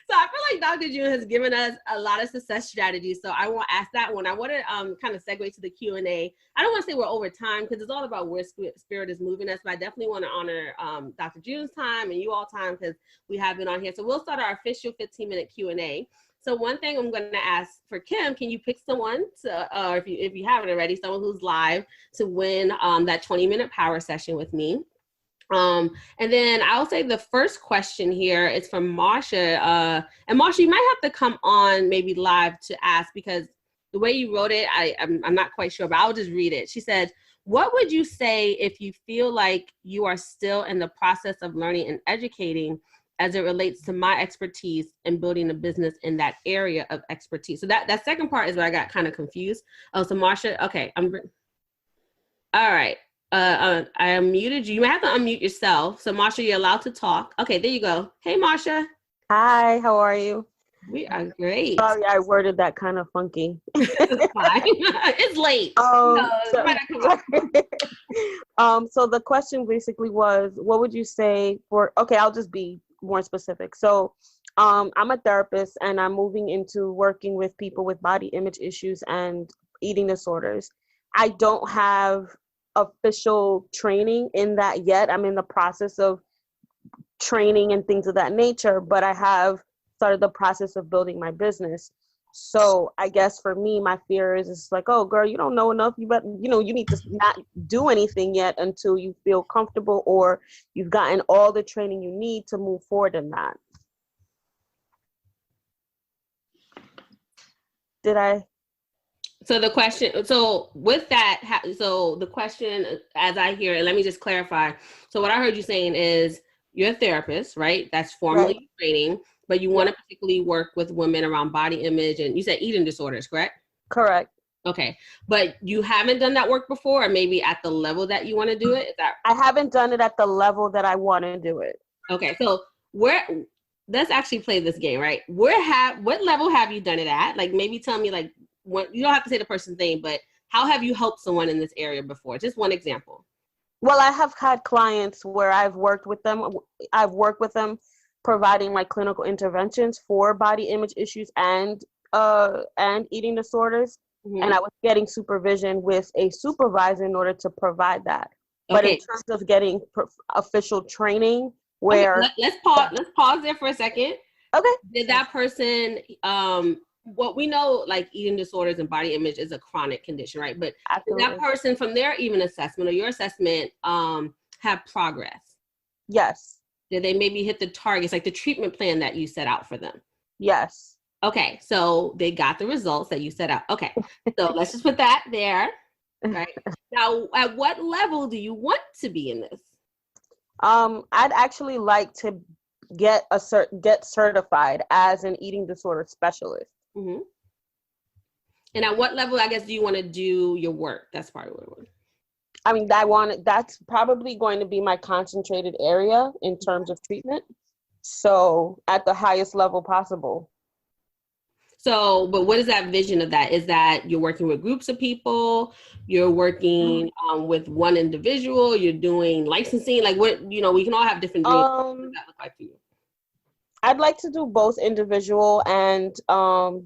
So I feel like Dr. June has given us a lot of success strategies. So I want to ask that one. I want to kind of segue to the Q&A. I don't want to say we're over time, because it's all about where spirit is moving us. But I definitely want to honor Dr. June's time and you all time, because we have been on here. So we'll start our official 15-minute Q&A. So one thing I'm going to ask for Kim, can you pick someone to, if you haven't already, someone who's live to win that 20-minute power session with me? And then I'll say the first question here is from Marsha. And Marsha, you might have to come on maybe live to ask, because the way you wrote it, I'm not quite sure, but I'll just read it. She said, what would you say if you feel like you are still in the process of learning and educating as it relates to my expertise in building a business in that area of expertise? So that second part is where I got kind of confused. Oh, so Marsha, okay. All right. I unmuted you. You might have to unmute yourself. So Marsha, you're allowed to talk. Okay, there you go. Hey, Marsha. Hi, how are you? We are great. Sorry, I worded that kind of funky. It's fine. It's late. It might not come out. So the question basically was, what would you say for, okay, I'll just be more specific. So I'm a therapist and I'm moving into working with people with body image issues and eating disorders. I don't have official training in that yet. I'm in the process of training and things of that nature, but I have started the process of building my business. So I guess for me, my fear is it's like, oh girl, you don't know enough. You need to not do anything yet until you feel comfortable or you've gotten all the training you need to move forward in that. Did I? So the question, so with that, so the question as I hear it, let me just clarify. So what I heard you saying is you're a therapist, right? That's formally training, but you want to particularly work with women around body image and you said eating disorders, correct? Correct. Okay. But you haven't done that work before or maybe at the level that you want to do it? Is that? I haven't done it at the level that I want to do it. Okay. So let's actually play this game, right? What level have you done it at? Like maybe tell me like, you don't have to say the person's name, but how have you helped someone in this area before? Just one example. Well, I have had clients where I've worked with them providing like clinical interventions for body image issues and eating disorders. Mm-hmm. And I was getting supervision with a supervisor in order to provide that. Okay. But in terms of getting official training where... Okay, let's pause there for a second. Okay. Did that person... what we know, like eating disorders and body image is a chronic condition, right? But did that person from their even assessment or your assessment have progress? Yes. Did they maybe hit the targets, like the treatment plan that you set out for them? Yes. Okay, so they got the results that you set out. Okay, so let's just put that there, right? Now, at what level do you want to be in this? I'd actually like to get certified as an eating disorder specialist. Mm-hmm. And at what level, I guess, do you want to do your work? That's probably what I want. I mean, that's probably going to be my concentrated area in terms of treatment. So at the highest level possible. So, but what is that vision of that? Is that you're working with groups of people? You're working with one individual? You're doing licensing? Like what, we can all have different dreams. What does that look like for you? I'd like to do both individual and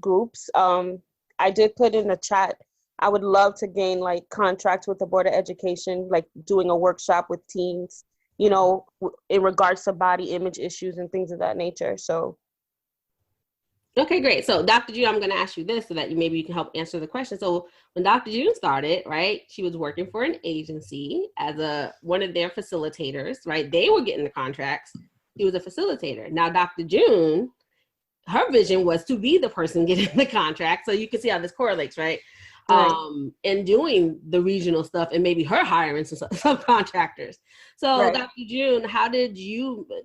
groups. I did put in the chat, I would love to gain like contracts with the Board of Education, like doing a workshop with teens, in regards to body image issues and things of that nature. So. Okay, great. So Dr. June, I'm going to ask you this so that maybe you can help answer the question. So when Dr. June started, right, she was working for an agency as one of their facilitators, right? They were getting the contracts. He was a facilitator. Now, Dr. June, her vision was to be the person getting the contract. So you can see how this correlates, right? Right. And doing the regional stuff and maybe her hiring some subcontractors. So right. Dr. June,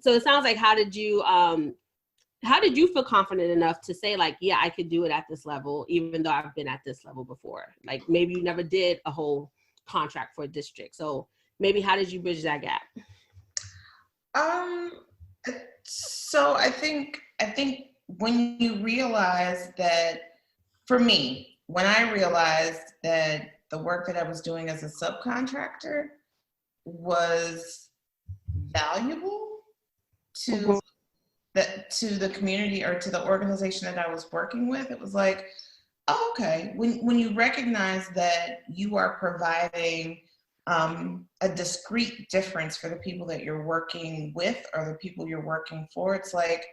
so it sounds like how did you feel confident enough to say like, yeah, I could do it at this level, even though I've been at this level before? Like maybe you never did a whole contract for a district. So maybe how did you bridge that gap? So I think when you realize that, for me, when I realized that the work that I was doing as a subcontractor was valuable to the community or to the organization that I was working with, it was like, oh, okay. When you recognize that you are providing a discrete difference for the people that you're working with or the people you're working for, it's like,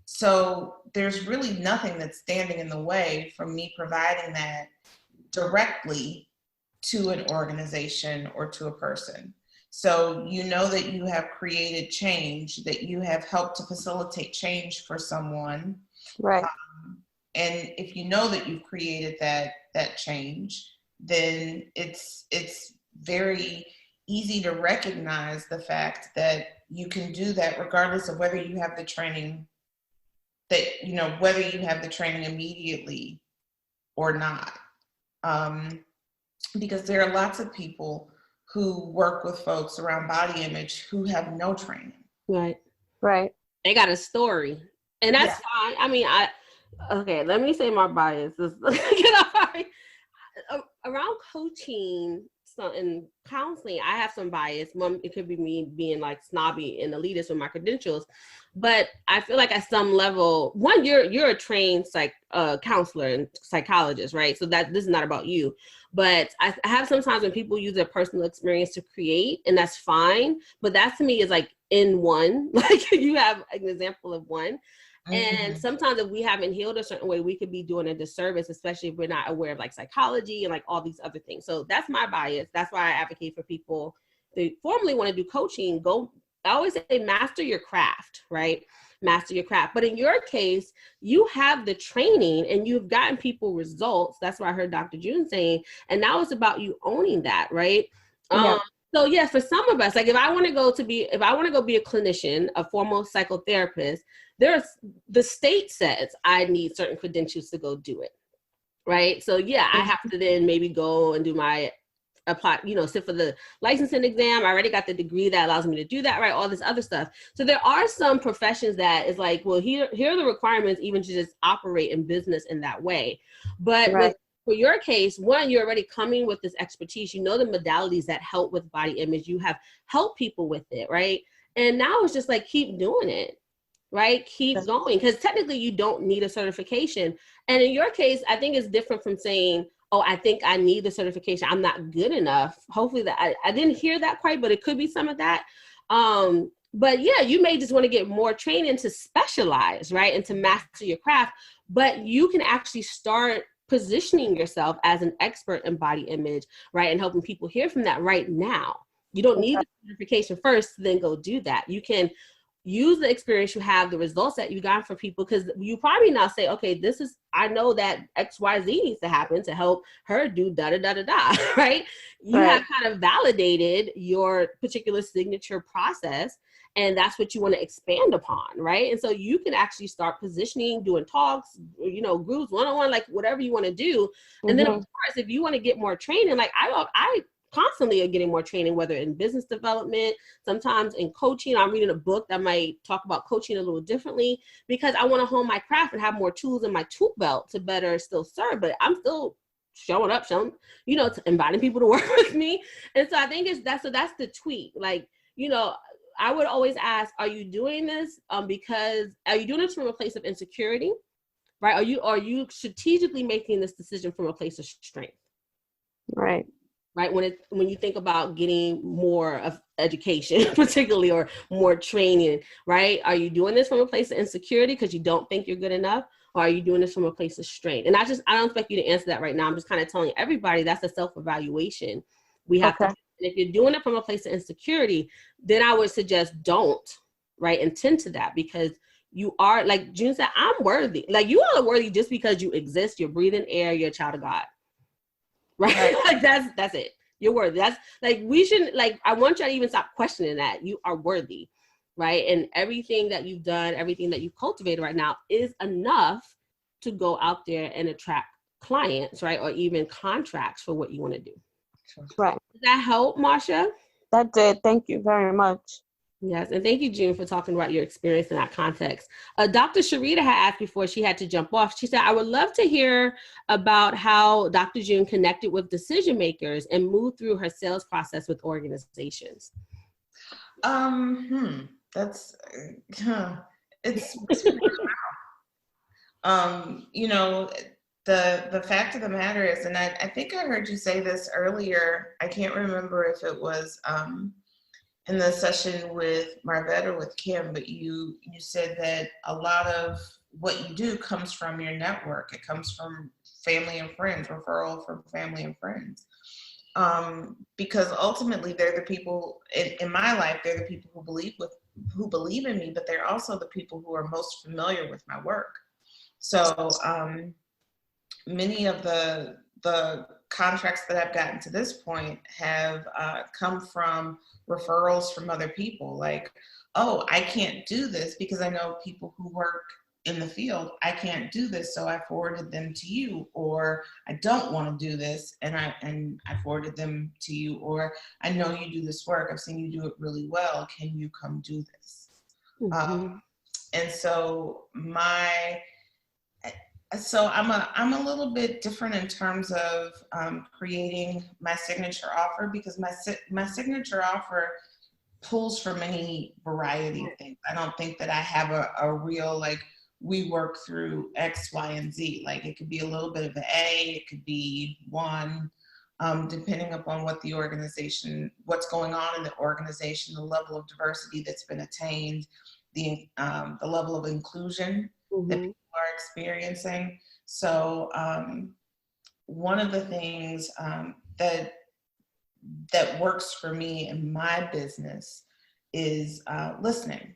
so there's really nothing that's standing in the way from me providing that directly to an organization or to a person. So you know that you have created change, that you have helped to facilitate change for someone. Right. And if you know that you've created that change, then it's very easy to recognize the fact that you can do that regardless of whether you have the training whether you have the training immediately or not. Because there are lots of people who work with folks around body image who have no training. Right. Right. They got a story. And that's fine. I mean, Okay, let me say my bias is around coaching and counseling. I have some bias. One, it could be me being like snobby and elitist with my credentials, but I feel like at some level, one, you're a trained counselor and psychologist, right? So that this is not about you, but I have sometimes when people use their personal experience to create, and that's fine. But that to me is like in one, like you have an example of one. And sometimes if we haven't healed a certain way, we could be doing a disservice, especially if we're not aware of like psychology and like all these other things. So that's my bias. That's why I advocate for people that formally want to do coaching. I always say master your craft, right? Master your craft. But in your case, you have the training and you've gotten people results. That's what I heard Dr. June saying. And now it's about you owning that, right? Yeah. So yeah, for some of us, like if I want to go be a clinician, a formal psychotherapist, the state says I need certain credentials to go do it, right? So yeah, I have to then maybe go and do sit for the licensing exam. I already got the degree that allows me to do that, right? All this other stuff. So there are some professions that is like, well, here are the requirements even to just operate in business in that way. But for your case, one, you're already coming with this expertise. You know the modalities that help with body image. You have helped people with it, right? And now it's just like, keep doing it, right? Keep going. Because technically you don't need a certification. And in your case, I think it's different from saying, oh, I think I need the certification. I'm not good enough. Hopefully that I didn't hear that quite, but it could be some of that. But yeah, you may just want to get more training to specialize, right? And to master your craft, but you can actually start positioning yourself as an expert in body image, right? And helping people hear from that right now. You don't need the certification first to then go do that. You can use the experience you have, the results that you got for people, because you probably now say, okay, I know that XYZ needs to happen to help her do da-da-da-da-da, right? You have kind of validated your particular signature process, and that's what you want to expand upon, right? And so you can actually start positioning, doing talks, groups, one-on-one, like whatever you want to do. And then of course, if you want to get more training, like I constantly are getting more training, whether in business development, sometimes in coaching. I'm reading a book that might talk about coaching a little differently because I want to hone my craft and have more tools in my tool belt to better still serve, but I'm still showing up, inviting people to work with me. And so I think that's the tweak. Like, I would always ask, are you doing this because are you doing this from a place of insecurity, right? Are you strategically making this decision from a place of strength? Right. When you think about getting more of education, particularly, or more training, right? Are you doing this from a place of insecurity because you don't think you're good enough? Or are you doing this from a place of strength? And I don't expect you to answer that right now. I'm just kind of telling everybody that's a self-evaluation we have to. And if you're doing it from a place of insecurity, then I would suggest don't, right? And tend to that, because you are, like June said, I'm worthy. Like, you all are worthy just because you exist, you're breathing air, you're a child of God. Right? Like that's it. You're worthy. That's like, we shouldn't, like, I want you to even stop questioning that. You are worthy, right? And everything that you've done, everything that you've cultivated right now is enough to go out there and attract clients, right? Or even contracts for what you want to do. Right. Does that help, Marsha? That did. Thank you very much. Yes, and thank you, June, for talking about your experience in that context. Dr. Sharita had asked before she had to jump off. She said, I would love to hear about how Dr. June connected with decision makers and moved through her sales process with organizations. It's the fact of the matter is, and I think I heard you say this earlier, I can't remember if it was in the session with Marvette or with Kim, but you said that a lot of what you do comes from your network. It comes from family and friends, referral from family and friends. Because ultimately they're the people in my life, they're the people who believe in me, but they're also the people who are most familiar with my work. So many of the contracts that I've gotten to this point have come from referrals from other people. Like, oh, I can't do this because I know people who work in the field. I can't do this, so I forwarded them to you. Or I don't want to do this, and I forwarded them to you. Or I know you do this work. I've seen you do it really well. Can you come do this? And so So I'm a little bit different in terms of creating my signature offer, because my signature offer pulls from any variety of things. I don't think that I have a real, like, we work through X, Y, and Z. Like, it could be a little bit of an A, it could be one, depending upon what the organization, what's going on in the organization, the level of diversity that's been attained, the level of inclusion that people are experiencing. So one of the things that works for me in my business is listening.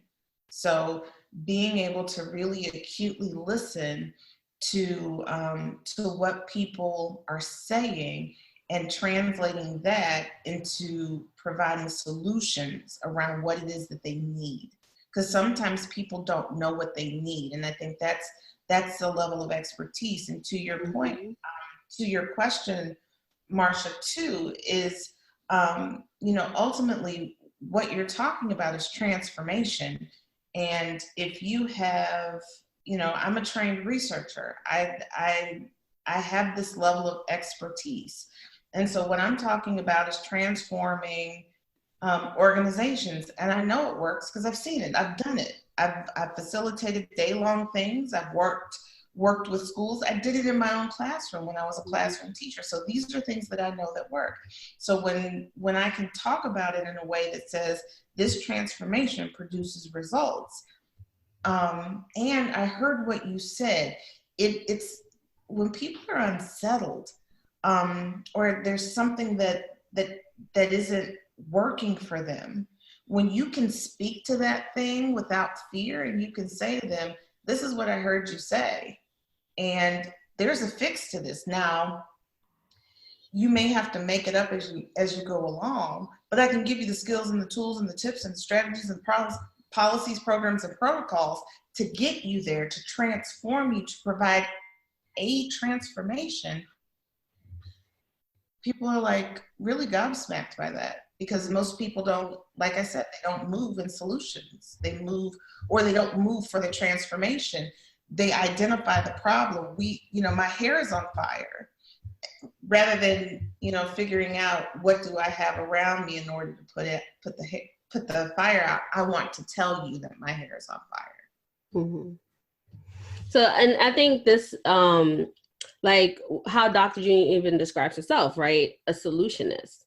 So being able to really acutely listen to what people are saying and translating that into providing solutions around what it is that they need. Because sometimes people don't know what they need. And I think that's the level of expertise. And to your point, to your question, Marsha, too, is, ultimately what you're talking about is transformation. And if you have, I'm a trained researcher. I have this level of expertise. And so what I'm talking about is transforming organizations. And I know it works because I've seen it. I've done it. I've facilitated day-long things. I've worked with schools. I did it in my own classroom when I was a classroom teacher. So these are things that I know that work. So when I can talk about it in a way that says this transformation produces results, and I heard what you said, it's when people are unsettled, or there's something that isn't working for them, when you can speak to that thing without fear and you can say to them, this is what I heard you say, and there's a fix to this. Now, you may have to make it up as you go along, but I can give you the skills and the tools and the tips and strategies and policies, programs, and protocols to get you there, to transform you, to provide a transformation. People are like really gobsmacked by that, because most people don't, like I said, they don't move in solutions. They move, or they don't move for the transformation. They identify the problem. My hair is on fire, rather than, figuring out what do I have around me in order to put the fire out. I want to tell you that my hair is on fire. Mm-hmm. So, and I think this, like how Dr. Jeannie even describes herself, right? A solutionist.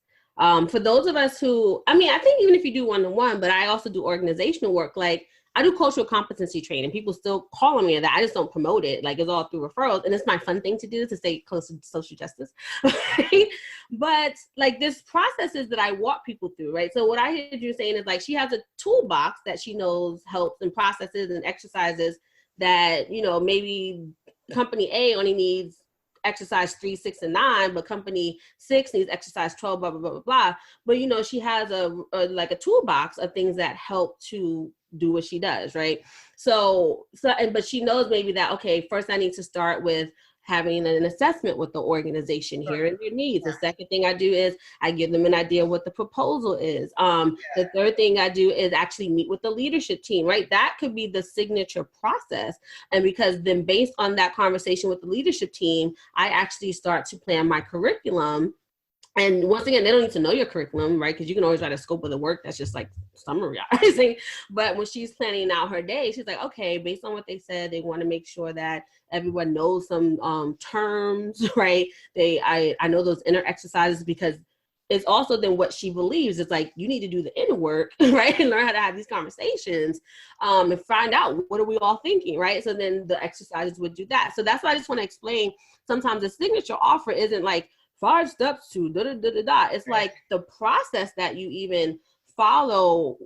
For those of us who, I think even if you do one-on-one, but I also do organizational work, like I do cultural competency training. People still call on me that. I just don't promote it. Like, it's all through referrals. And it's my fun thing to do, to stay close to social justice. Right? But like, this processes that I walk people through, right? So what I heard you saying is, like, she has a toolbox that she knows helps, and processes and exercises that, maybe company A only needs exercise 3, 6, and 9, but company 6 needs exercise 12, blah, blah, blah, blah, blah. But, she has a toolbox of things that help to do what she does, right? But she knows maybe that, okay, first I need to start with having an assessment with the organization here and their needs. The second thing I do is I give them an idea what the proposal is. The third thing I do is actually meet with the leadership team, right? That could be the signature process. And because then based on that conversation with the leadership team, I actually start to plan my curriculum. And once again, they don't need to know your curriculum, right? Because you can always write a scope of the work that's just like summarizing. But when she's planning out her day, she's like, okay, based on what they said, they want to make sure that everyone knows some terms, right? I know those inner exercises, because it's also then what she believes. It's like, you need to do the inner work, right? And learn how to have these conversations and find out, what are we all thinking, right? So then the exercises would do that. So that's why I just want to explain, sometimes the signature offer isn't like 5 steps to da-da-da-da-da. It's like the process that you even follow,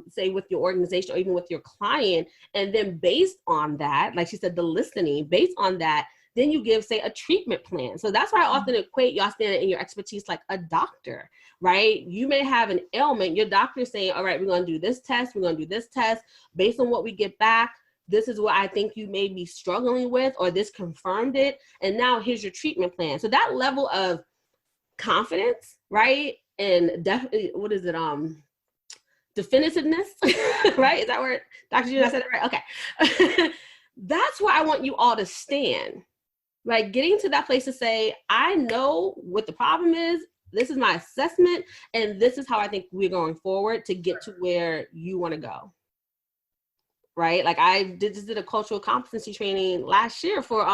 say with your organization or even with your client. And then based on that, like she said, the listening, based on that, then you give, say, a treatment plan. So that's why I often equate y'all standing in your expertise like a doctor, right? You may have an ailment. Your doctor is saying, all right, we're going to do this test. We're going to do this test. Based on what we get back, this is what I think you may be struggling with, or this confirmed it. And now here's your treatment plan. So that level of confidence, right? And definitely, what is it? Definitiveness, right? Is that where, Dr. June, I said it right? Okay. That's where I want you all to stand. Like getting to that place to say, I know what the problem is. This is my assessment. And this is how I think we're going forward to get to where you want to go. Right? Like I did a cultural competency training last year for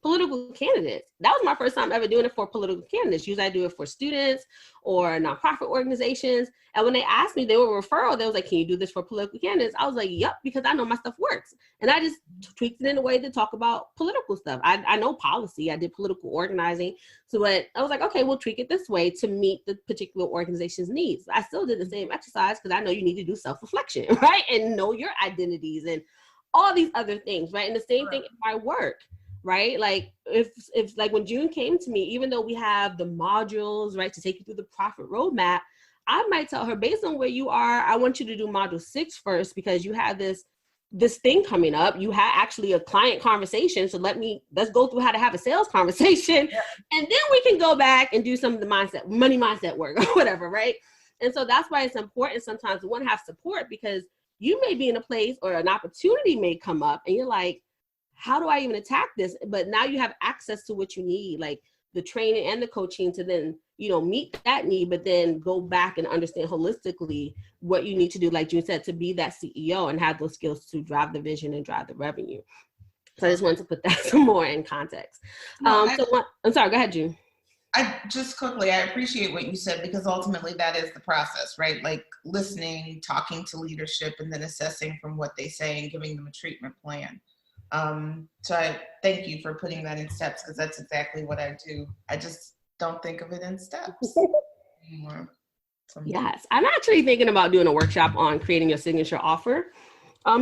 political candidates. That was my first time ever doing it for political candidates. Usually I do it for students or nonprofit organizations. And when they asked me, they were referral. They was like, can you do this for political candidates? I was like, yep, because I know my stuff works. And I just tweaked it in a way to talk about political stuff. I know policy. I did political organizing. So I was like, okay, we'll tweak it this way to meet the particular organization's needs. I still did the same exercise because I know you need to do self-reflection, right? And know your identities and all these other things, right? And the same thing in my work, right? Like if like when June came to me, even though we have the modules, right, to take you through the profit roadmap, I might tell her, based on where you are, I want you to do module 6 first because you have this thing coming up. You have actually a client conversation. So let's go through how to have a sales conversation. Yeah. And then we can go back and do some of the money mindset work or whatever, right? And so that's why it's important sometimes to want to have support, because you may be in a place or an opportunity may come up and you're like, how do I even attack this? But now you have access to what you need, like the training and the coaching to then, meet that need, but then go back and understand holistically what you need to do, like June said, to be that CEO and have those skills to drive the vision and drive the revenue. So I just wanted to put that some more in context. I'm sorry, go ahead, June. I appreciate what you said, because ultimately that is the process, right? Like listening, talking to leadership, and then assessing from what they say and giving them a treatment plan. So I thank you for putting that in steps, because that's exactly what I do. I just don't think of it in steps anymore. Yes, I'm actually thinking about doing a workshop on creating your signature offer.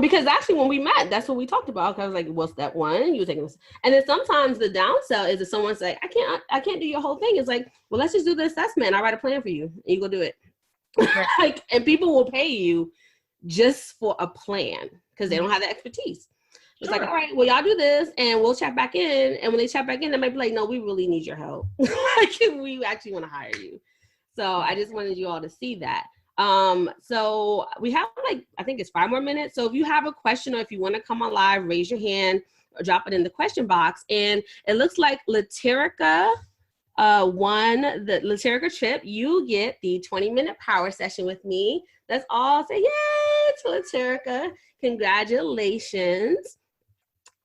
Because actually when we met, that's what we talked about. I was like, well, step 1, you were taking this. And then sometimes the downsell is if someone's like, I can't do your whole thing. It's like, well, let's just do the assessment. I'll write a plan for you and you go do it. Right. And people will pay you just for a plan because they don't have the expertise. It's like, all right, well, y'all do this and we'll check back in. And when they check back in, they might be like, no, we really need your help. Like we actually want to hire you. So I just wanted you all to see that. So we have I think it's 5 more minutes. So if you have a question or if you want to come on live, raise your hand or drop it in the question box. And it looks like Laterica won the Laterica trip. You get the 20-minute power session with me. Let's all say yay to Laterica. Congratulations.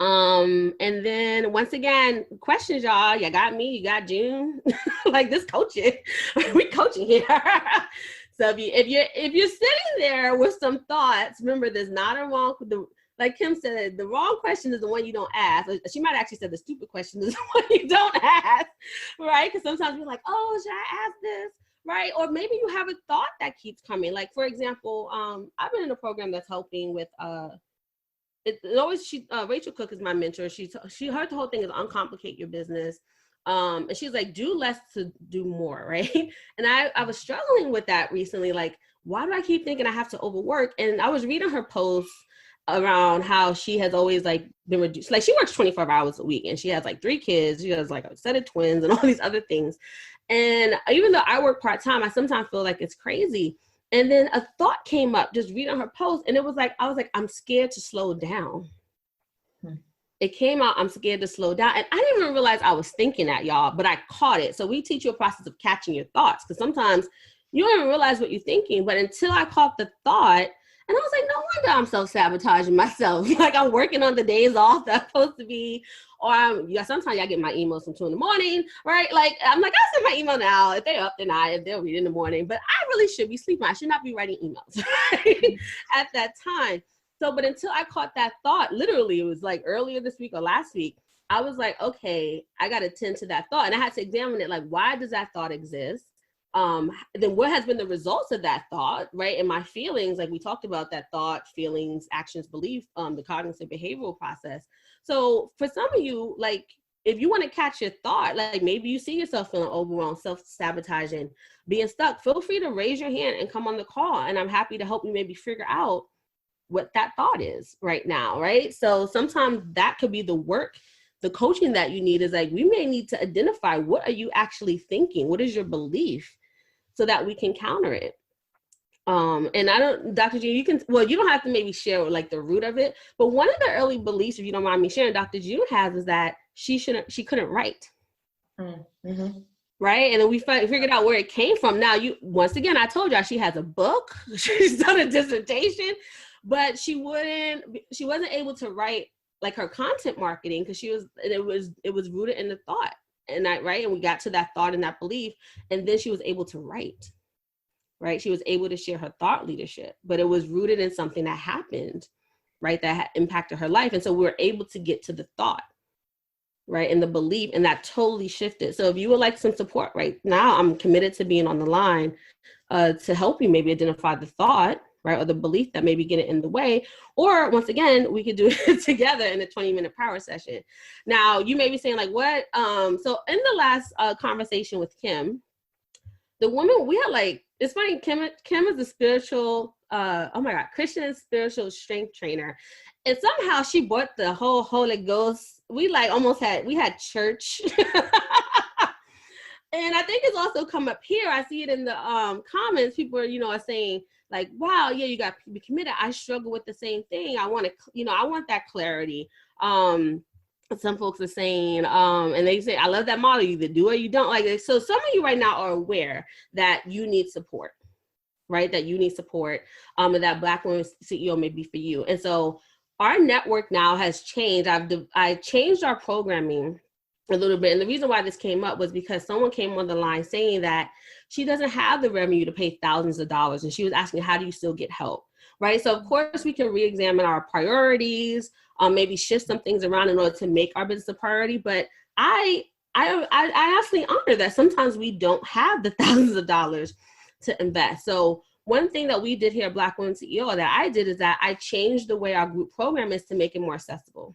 And then once again, questions, y'all. You got me, you got June. Like this coaching. We coaching here. So if you're sitting there with some thoughts, remember there's not a wrong, like Kim said, the wrong question is the one you don't ask. She might actually say the stupid question is the one you don't ask, right? Because sometimes you're like, oh, should I ask this, right? Or maybe you have a thought that keeps coming. Like for example, I've been in a program that's helping with Rachel Cook is my mentor. Her whole thing is uncomplicate your business. And she's like, do less to do more, right? And I was struggling with that recently. Like, why do I keep thinking I have to overwork? And I was reading her posts around how she has always been reduced. Like she works 24 hours a week and she has 3 kids. She has a set of twins and all these other things. And even though I work part-time, I sometimes feel like it's crazy. And then a thought came up just reading her post. And it was I was like, I'm scared to slow down. It came out, I'm scared to slow down. And I didn't even realize I was thinking that, y'all, but I caught it. So we teach you a process of catching your thoughts, because sometimes you don't even realize what you're thinking. But until I caught the thought, and I was like, no wonder I'm self-sabotaging myself. Like I'm working on the days off that I'm supposed to be, or sometimes I get my emails from 2 in the morning, right? Like I'm like, I'll send my email now. If they're up, then they'll read in the morning. But I really should be sleeping. I should not be writing emails right? At that time. So, but until I caught that thought, literally, it was earlier this week or last week, I was like, okay, I got to tend to that thought. And I had to examine it. Why does that thought exist? Then what has been the results of that thought, right? And my feelings, we talked about that thought, feelings, actions, belief, the cognitive behavioral process. So for some of you, if you want to catch your thought, maybe you see yourself feeling overwhelmed, self-sabotaging, being stuck, feel free to raise your hand and come on the call. And I'm happy to help you maybe figure out what that thought is right now, right? So sometimes that could be the work, the coaching that you need is we may need to identify, what are you actually thinking? What is your belief, so that we can counter it? And I don't, Dr. June, you don't have to maybe share like the root of it, but one of the early beliefs, if you don't mind me sharing, Dr. June has, is that she couldn't write. Mm-hmm. Right. And then we figured out where it came from. Now, once again, I told y'all she has a book, she's done a dissertation, but she wasn't able to write like her content marketing because it was rooted in the thought. And and we got to that thought and that belief, and then she was able to write. Right. She was able to share her thought leadership, but it was rooted in something that happened, right, that had impacted her life. And so we were able to get to the thought, right, and the belief, and that totally shifted. So if you would like some support right now, I'm committed to being on the line to help you maybe identify the thought, right, or the belief that maybe get it in the way. Or once again, we could do it together in a 20-minute power session. Now, you may be saying like, what? So in the last conversation with Kim, the woman, we had like, it's funny, Kim is a spiritual, Christian spiritual strength trainer. And somehow she brought the whole Holy Ghost. We like we had church. And I think it's also come up here. I see it in the comments. People are saying like, wow, yeah, you got to be committed. I struggle with the same thing. I want that clarity. Some folks are saying, and they say, I love that model. You either do or you don't. Like, so some of you right now are aware that you need support, right? That you need support, and that Black Women CEO may be for you. And so our network now has changed. I changed our programming a little bit. And the reason why this came up was because someone came on the line saying that she doesn't have the revenue to pay thousands of dollars. And she was asking, how do you still get help? Right. So of course we can re-examine our priorities, maybe shift some things around in order to make our business a priority. But I actually honor that sometimes we don't have the thousands of dollars to invest. So one thing that we did here at Black Women CEO that I did is that I changed the way our group program is to make it more accessible.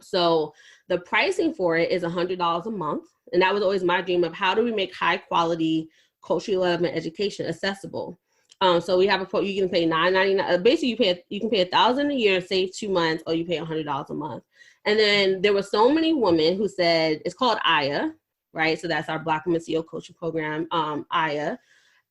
So the pricing for it is $100 a month. And that was always my dream of how do we make high quality culturally relevant education accessible. So we have you can pay $9.99. Basically, you can pay $1,000 a year and save 2 months, or you pay $100 a month. And then there were so many women who said it's called AYA, right? So that's our Black Women CEO Coaching Program, AYA.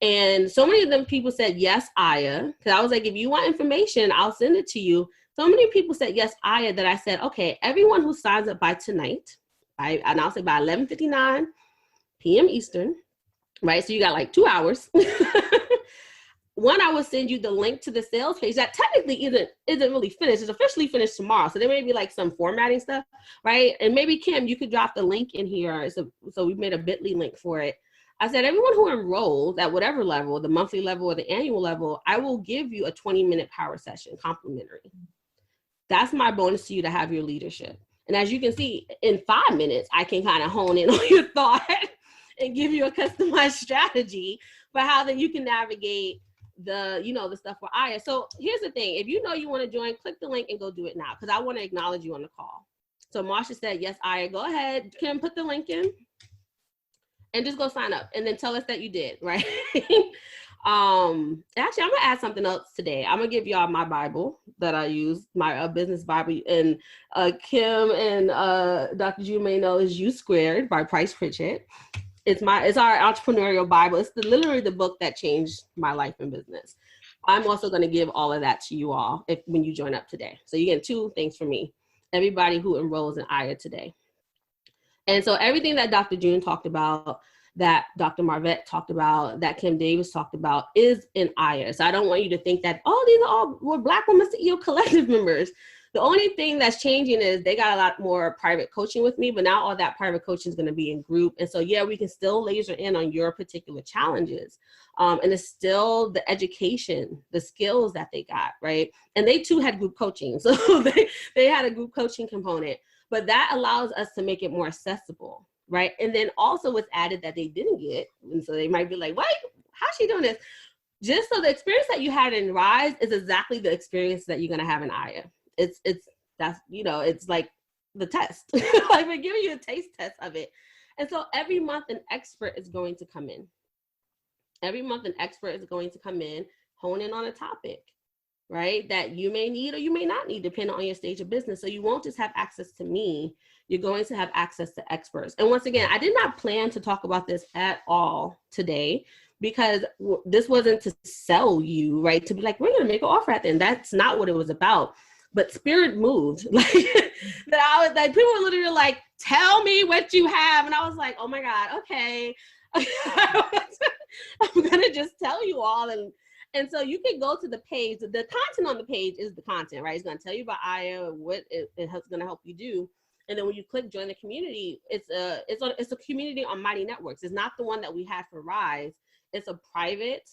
And so many of them people said yes, AYA, because I was like, if you want information, I'll send it to you. So many people said yes, AYA, that I said, okay, everyone who signs up by tonight, and I'll say by 11:59 p.m. Eastern, right? So you got like 2 hours. One, I will send you the link to the sales page that technically isn't really finished. It's officially finished tomorrow. So there may be like some formatting stuff, right? And maybe Kim, you could drop the link in here. So we made a bit.ly link for it. I said, everyone who enrolls at whatever level, the monthly level or the annual level, I will give you a 20-minute power session, complimentary. That's my bonus to you to have your leadership. And as you can see, in 5 minutes, I can kind of hone in on your thought and give you a customized strategy for how that you can navigate the stuff for AYA. So here's the thing. If you know you want to join, click the link and go do it now, because I want to acknowledge you on the call. So Marsha said, yes, AYA, go ahead. Kim, put the link in and just go sign up and then tell us that you did, right? Actually, I'm gonna add something else today. I'm gonna give y'all my Bible that I use, my business Bible, and Kim and Dr. June may know is U Squared by Price Pritchett. It's our entrepreneurial Bible. It's literally the book that changed my life and business. I'm also going to give all of that to you all when you join up today. So you get 2 things from me, everybody who enrolls in AYA today. And so everything that Dr. June talked about, that Dr. Marvette talked about, that Kim Davis talked about is in AYA. So I don't want you to think that, we're Black Women CEO Collective members. The only thing that's changing is they got a lot more private coaching with me, but now all that private coaching is going to be in group. And so, yeah, we can still laser in on your particular challenges. And it's still the education, the skills that they got, right? And they too had group coaching. So they had a group coaching component, but that allows us to make it more accessible, right? And then also what's added that they didn't get. And so they might be like, wait, how's she doing this? Just so the experience that you had in RISE is exactly the experience that you're going to have in AYA. It's like the test. Like we're giving you a taste test of it. And so every month an expert is going to come in. Every month an expert is going to come in, hone in on a topic, right? That you may need or you may not need, depending on your stage of business. So you won't just have access to me, you're going to have access to experts. And once again, I did not plan to talk about this at all today, because this wasn't to sell you, right? To be like, we're going to make an offer at the end. That's not what it was about. But spirit moved. Like that I was like, people were literally like, tell me what you have. And I was like, oh my God, okay. I'm going to just tell you all. And so you can go to the page. The content on the page is the content, right? It's going to tell you about Aya, what it's going to help you do. And then when you click join the community, it's a community on Mighty Networks. It's not the one that we had for RISE. It's a private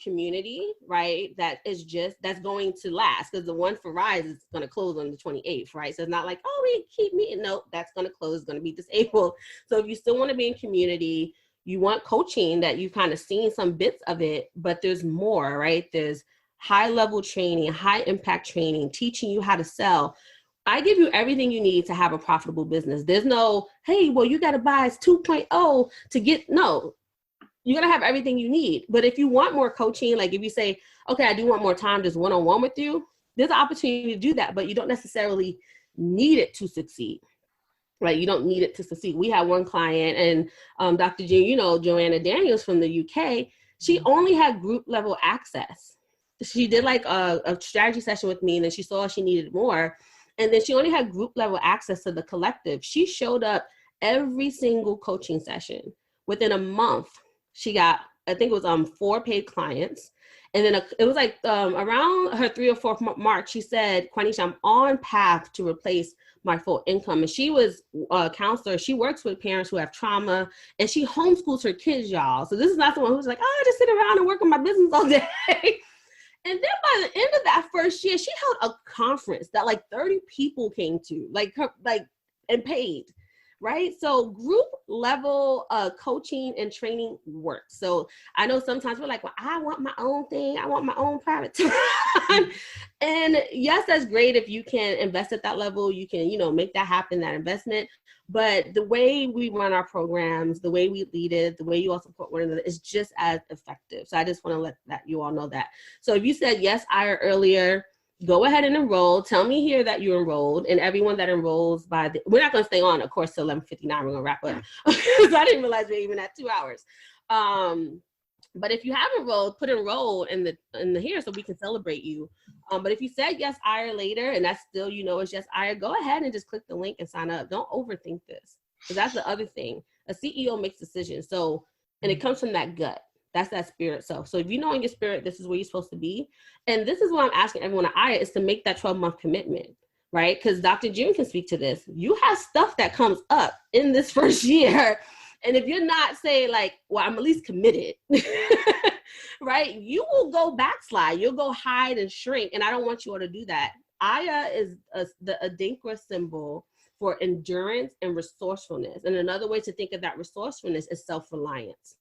community, right? That's going to last, because the one for RISE is going to close on the 28th, right? So it's not like, oh, we keep meeting. No, that's going to close, going to be disabled. So if you still want to be in community, you want coaching that you've kind of seen some bits of it, but there's more, right? There's high level training, high impact training, teaching you how to sell. I give you everything you need to have a profitable business. There's no, hey, well, you got to buy 2.0 to get, no, you're going to have everything you need. But if you want more coaching, like if you say, okay, I do want more time just one-on-one with you, there's an opportunity to do that, but you don't necessarily need it to succeed. Right, you don't need it to succeed. We had one client, and Dr. June, you know, Joanna Daniels from the UK, she only had group level access. She did like a strategy session with me, and then she saw she needed more. And then she only had group level access to the collective. She showed up every single coaching session. Within a month, she got, I think it was 4 paid clients. And then it was like around her 3 or 4 mark, she said, Quanisha, I'm on path to replace my full income. And she was a counselor. She works with parents who have trauma, and she homeschools her kids, y'all. So this is not the one who's like, oh, I just sit around and work on my business all day. And then by the end of that first year, she held a conference that like 30 people came to, and paid. Right? So group level coaching and training works. So I know sometimes we're like, well, I want my own thing. I want my own private time. And yes, that's great if you can invest at that level. You can, you know, make that happen, that investment. But the way we run our programs, the way we lead it, the way you all support one another is just as effective. So I just want to let you all know that. So if you said yes, Ira, earlier, go ahead and enroll. Tell me here that you enrolled, and everyone that enrolls we're not going to stay on, of course, till 11:59. We're going to wrap up. So I didn't realize we're even at 2 hours. But if you have enrolled, put enroll in the here so we can celebrate you. But if you said yes, Ira, later, and that's still, you know, it's just Ira, go ahead and just click the link and sign up. Don't overthink this, because that's the other thing. A CEO makes decisions. So, and it comes from that gut. That's that spirit self. So if you know in your spirit, this is where you're supposed to be. And this is what I'm asking everyone at Aya, is to make that 12-month commitment, right? Because Dr. June can speak to this. You have stuff that comes up in this first year. And if you're not saying like, well, I'm at least committed, right? You will go backslide. You'll go hide and shrink. And I don't want you all to do that. Aya is the Adinkra symbol for endurance and resourcefulness. And another way to think of that resourcefulness is self-reliance.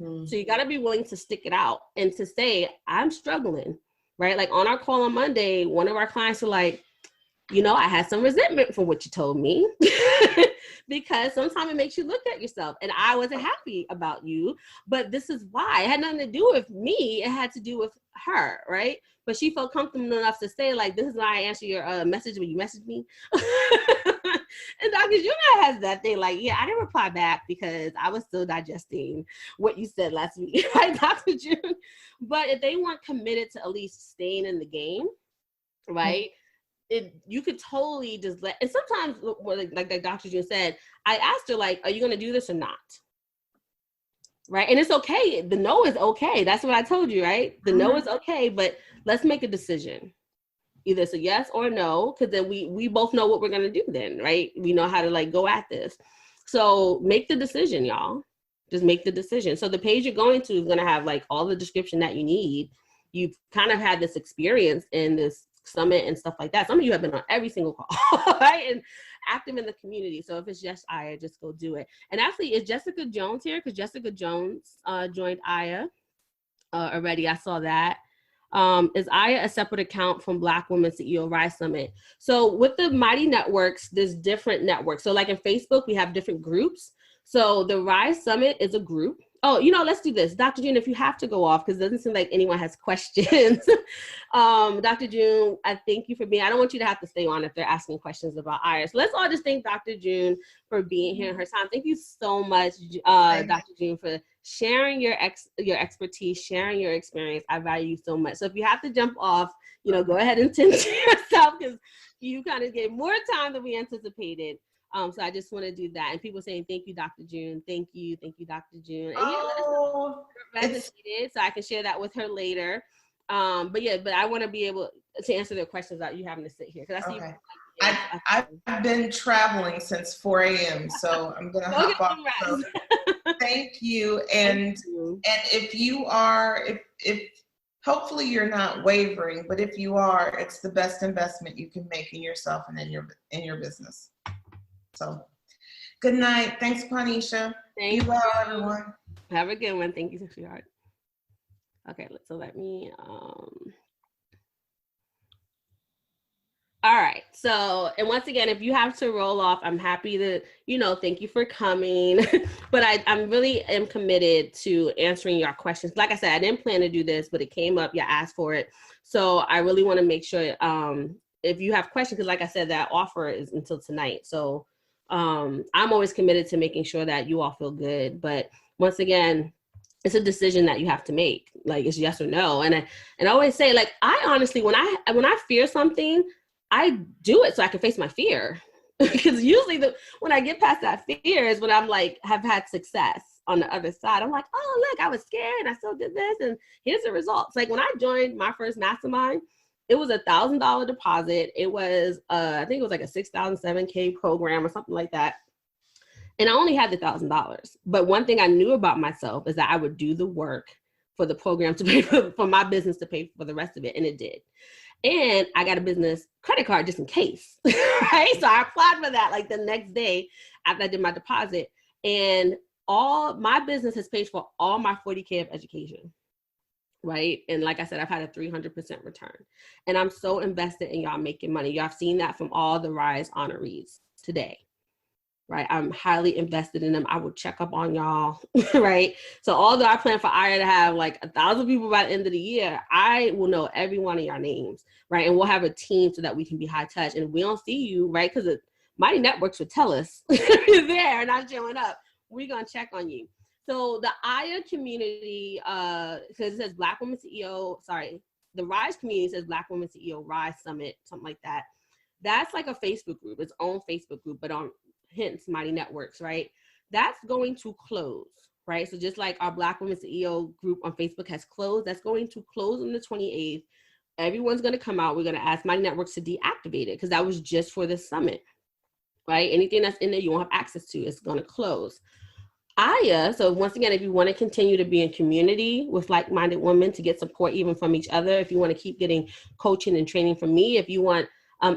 So you got to be willing to stick it out and to say, I'm struggling, right? Like on our call on Monday, one of our clients were like, you know, I had some resentment for what you told me because sometimes it makes you look at yourself, and I wasn't happy about you, but this is why. It had nothing to do with me. It had to do with her, right? But she felt comfortable enough to say, like, this is why I answer your message when you message me. And Dr. June has that thing, like, yeah, I didn't reply back because I was still digesting what you said last week, right, Dr. June? But if they weren't committed to at least staying in the game, right, you could totally just let, and sometimes, like Dr. June said, I asked her, like, are you going to do this or not? Right? And it's okay. The no is okay. That's what I told you, right? The no is okay, but let's make a decision. Either it's a yes or a no, because then we both know what we're going to do then, right? We know how to like go at this. So make the decision, y'all. Just make the decision. So the page you're going to is going to have like all the description that you need. You've kind of had this experience in this summit and stuff like that. Some of you have been on every single call, right? And active in the community. So if it's just Aya, just go do it. And actually, is Jessica Jones here? Because Jessica Jones joined Aya already. I saw that. Is Aya a separate account from Black Women CEO RISE Summit? So with the Mighty Networks, there's different networks. So like in Facebook, we have different groups. So the RISE Summit is a group. Oh, you know, let's do this. Dr. June, if you have to go off, because it doesn't seem like anyone has questions. Dr. June, I thank you for being, I don't want you to have to stay on if they're asking questions about Aya. So let's all just thank Dr. June for being here in her time. Thank you so much, Dr. June, for sharing your expertise, sharing your experience. I value you so much. So if you have to jump off, go ahead and tend to yourself, because you kind of gave more time than we anticipated. So I just want to do that. And people saying, thank you, Dr. June. Thank you, Dr. June. And let us know if it resonated, so I can share that with her later. But I want to be able to answer their questions without you having to sit here. Because I see I've been traveling since 4 a.m. so I'm gonna hop off. So thank you. And if you are, if hopefully you're not wavering, but if you are, it's the best investment you can make in yourself and in your business. So good night. Thanks, Quanisha. Thank you, well, everyone. Have a good one. Thank you, sweetheart. Okay, so let me all right. So, and once again, if you have to roll off, I'm happy to, thank you for coming. But I'm really am committed to answering your questions. Like I said, I didn't plan to do this, but it came up. You asked for it. So I really want to make sure if you have questions, because like I said, that offer is until tonight. So I'm always committed to making sure that you all feel good. But once again, it's a decision that you have to make. Like, it's yes or no. And I always say, like, I honestly, when I fear something, I do it so I can face my fear. Because usually when I get past that fear is when I'm like, have had success on the other side. I'm like, oh, look, I was scared and I still did this. And here's the results. Like when I joined my first mastermind, it was $1,000 deposit. It was, I think it was like a 6,007K program or something like that. And I only had the $1,000. But one thing I knew about myself is that I would do the work for the program to pay for my business to pay for the rest of it. And it did. And I got a business credit card just in case, right? So I applied for that like the next day after I did my deposit. And all my business has paid for all my 40K of education, right? And like I said, I've had a 300% return. And I'm so invested in y'all making money. Y'all have seen that from all the RISE honorees today. Right, I'm highly invested in them. I will check up on y'all, right? So although I plan for Aya to have like 1,000 people by the end of the year, I will know every one of your names, right? And we'll have a team so that we can be high touch. And if we don't see you, right, because Mighty Networks would tell us you're there and not showing up, we're gonna check on you. So the Aya community, because it says Black Women CEO, the RISE community says Black Women CEO RISE Summit, something like that. That's like a Facebook group, its own Facebook group, but on hence Mighty Networks, right? That's going to close, right? So just like our Black Women CEO group on Facebook has closed, that's going to close on the 28th. Everyone's going to come out. We're going to ask Mighty Networks to deactivate it because that was just for this summit, right? Anything that's in there you won't have access to, it's going to close. Aya, so once again, if you want to continue to be in community with like-minded women to get support even from each other, if you want to keep getting coaching and training from me, if you want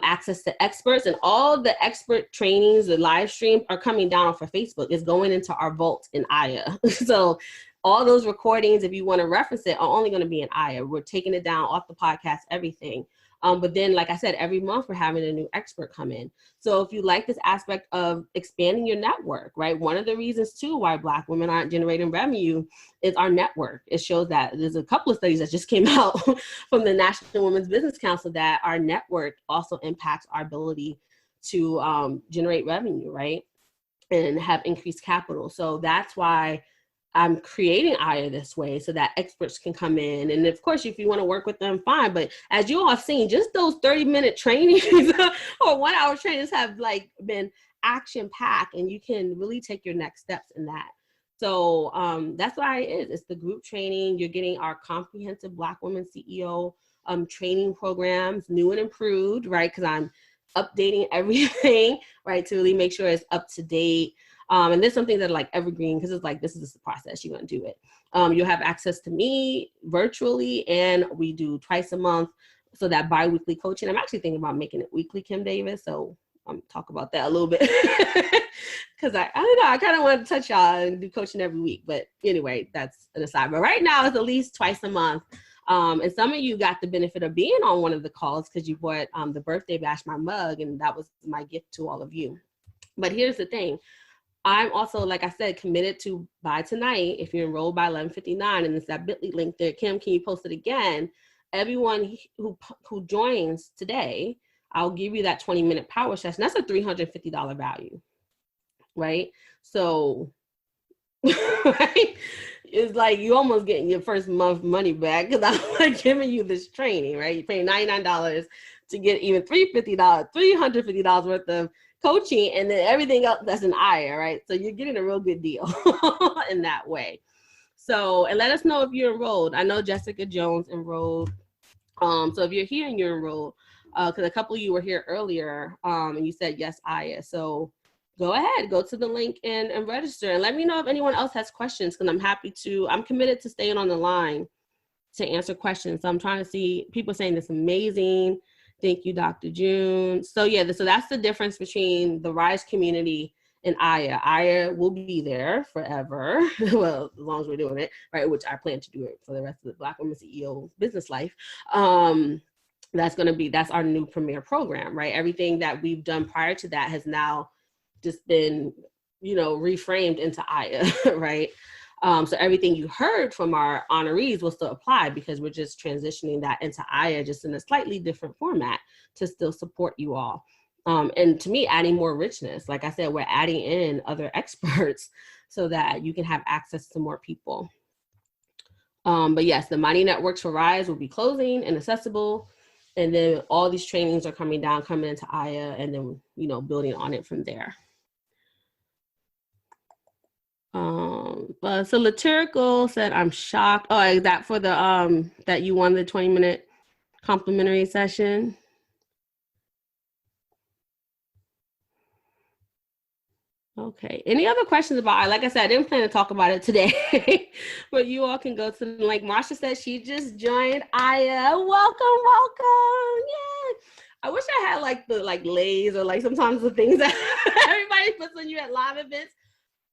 access to experts, and all the expert trainings, the live stream are coming down for Facebook. It's going into our vault in Aya. So all those recordings, if you want to reference it, are only going to be in Aya. We're taking it down off the podcast, everything. But then, like I said, every month we're having a new expert come in. So if you like this aspect of expanding your network, right? One of the reasons too why Black women aren't generating revenue is our network. It shows that there's a couple of studies that just came out from the National Women's Business Council that our network also impacts our ability to generate revenue, right? And have increased capital. So that's why I'm creating Aya this way so that experts can come in. And of course, if you want to work with them, fine. But as you all have seen, just those 30-minute trainings or 1-hour trainings have like been action packed, and you can really take your next steps in that. So that's why it is. It's the group training. You're getting our comprehensive Black Women CEO training programs, new and improved, right? Because I'm updating everything, right, to really make sure it's up to date. And there's something that are like evergreen, because it's like, this is the process, you're going to do it. You'll have access to me virtually, and we do twice a month. So that bi-weekly coaching, I'm actually thinking about making it weekly, Kim Davis. So talk about that a little bit. Because I don't know, I kind of want to touch y'all and do coaching every week. But anyway, that's an aside. But right now it's at least twice a month. And some of you got the benefit of being on one of the calls because you bought the birthday bash, my mug, and that was my gift to all of you. But here's the thing. I'm also, like I said, committed to by tonight, if you're enrolled by 11:59, and it's that bit.ly link there. Kim, can you post it again? Everyone who joins today, I'll give you that 20-minute power session. That's a $350 value, right? So, right? it's like you almost getting your first month money back because I'm like giving you this training, right? You're paying $99 to get even $350 worth of coaching, and then everything else that's an IRA, right? So you're getting a real good deal in that way. So, and let us know if you're enrolled. I know Jessica Jones enrolled. So if you're here and you're enrolled, because a couple of you were here earlier, and you said yes, Aya. So go ahead, go to the link and register, and let me know if anyone else has questions, because I'm committed to staying on the line to answer questions. So I'm trying to see people saying this amazing. Thank you, Dr. June. So yeah, so that's the difference between the RISE community and Aya. Aya will be there forever. Well, as long as we're doing it, right? Which I plan to do it for the rest of the Black Women CEO business life. That's our new premier program, right? Everything that we've done prior to that has now just been, reframed into Aya, right? So everything you heard from our honorees will still apply, because we're just transitioning that into Aya, just in a slightly different format to still support you all. And to me, adding more richness. Like I said, we're adding in other experts so that you can have access to more people. But yes, the Mighty Networks for RISE will be closing and accessible. And then all these trainings are coming into Aya, and then, building on it from there. But so Liturgical said, I'm shocked. Oh, is that for the, that you won the 20-minute complimentary session? Okay. Any other questions about it? Like I said, I didn't plan to talk about it today, but you all can go to the link. Marsha said she just joined Aya. Welcome. Yay. I wish I had like the lays or like sometimes the things that everybody puts on you at live events.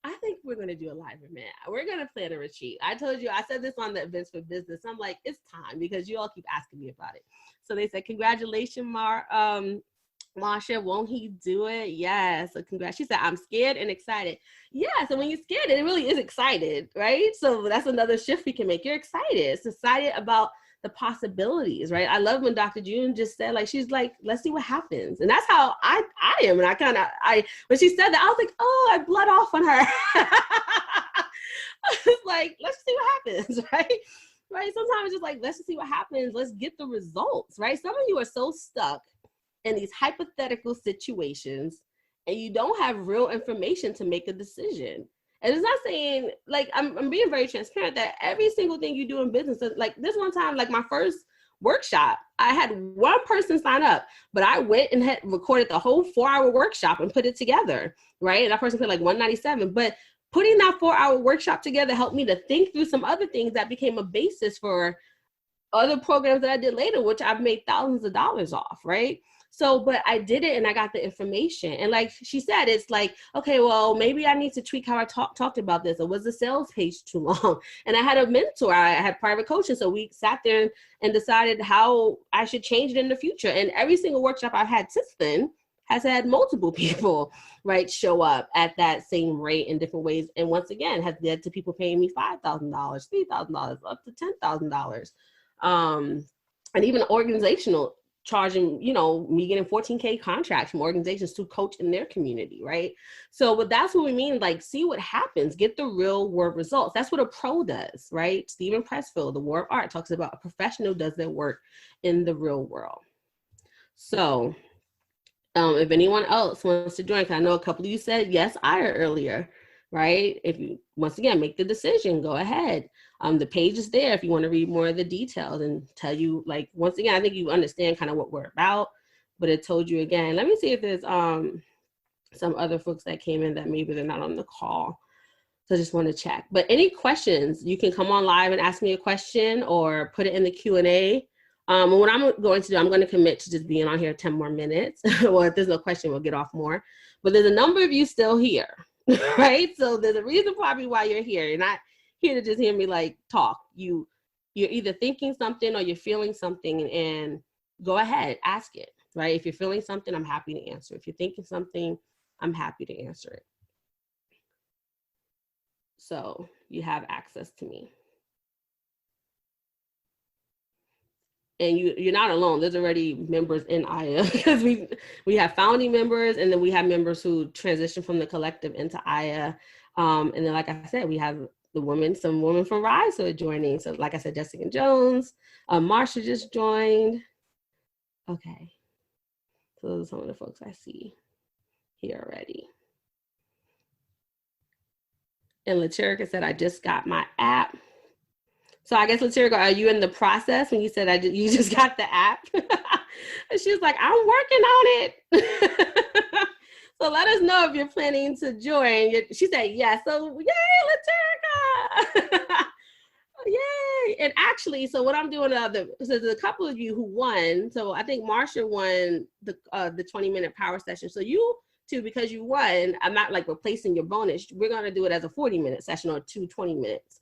I think we're going to do a live event. We're going to plan a retreat. I told you, I said this on the Events for Business. I'm like, it's time, because you all keep asking me about it. So they said, congratulations, Marsha, won't he do it? Yes. So congrats. She said, I'm scared and excited. Yeah. So when you're scared, it really is excited, right? So that's another shift we can make. You're excited. It's excited about the possibilities, right? I love when Dr. June just said, like, she's like, let's see what happens. And that's how I am. And when she said that, I was like, oh, I bled off on her. I was like, let's see what happens, right? Right. Sometimes it's just like, let's just see what happens. Let's get the results, right? Some of you are so stuck in these hypothetical situations, and you don't have real information to make a decision. And it's not saying, like, I'm being very transparent that every single thing you do in business, like this one time, like my first workshop, I had one person sign up, but I went and had recorded the whole 4-hour workshop and put it together, right? And that person paid like $197. But putting that 4-hour workshop together helped me to think through some other things that became a basis for other programs that I did later, which I've made thousands of dollars off, right? So, but I did it and I got the information. And like she said, it's like, okay, well, maybe I need to tweak how I talked about this. Or was the sales page too long? And I had a mentor, I had private coaching. So we sat there and decided how I should change it in the future. And every single workshop I've had since then has had multiple people, right, show up at that same rate in different ways. And once again, has led to people paying me $5,000, $3,000, up to $10,000. And even organizational, charging, me getting 14K contracts from organizations to coach in their community, right? So, but that's what we mean, like, see what happens, get the real world results. That's what a pro does, right? Stephen Pressfield, The War of Art, talks about a professional does their work in the real world. So, if anyone else wants to join, because I know a couple of you said yes, Ira, earlier, right? If you, once again, make the decision, go ahead. The page is there if you want to read more of the details and tell you, like, once again, I think you understand kind of what we're about, but it told you again. Let me see if there's some other folks that came in that maybe they're not on the call. So I just want to check. But any questions, you can come on live and ask me a question or put it in the Q&A. And what I'm going to do, I'm going to commit to just being on here 10 more minutes. Well, if there's no question, we'll get off more. But there's a number of you still here, right? So there's a reason probably why you're here. You're not here to just hear me like talk. You're either thinking something or you're feeling something, and go ahead, ask it, right? If you're feeling something, I'm happy to answer. If you're thinking something, I'm happy to answer it. So you have access to me. And you're not alone. There's already members in Aya, because we have founding members, and then we have members who transition from the collective into Aya. And then, like I said, we have some women from RISE are joining. So like I said, Jessica Jones, Marsha just joined. Okay. So those are some of the folks I see here already. And Laterica said, I just got my app. So I guess, Laterica, are you in the process when you said you just got the app? And she was like, I'm working on it. So let us know if you're planning to join. She said, yes. So yay, Laterica. Yay. And actually, so what I'm doing, so there's a couple of you who won. So I think Marsha won the 20-minute power session. So you two, because you won, I'm not like replacing your bonus. We're going to do it as a 40-minute session or 20 minutes.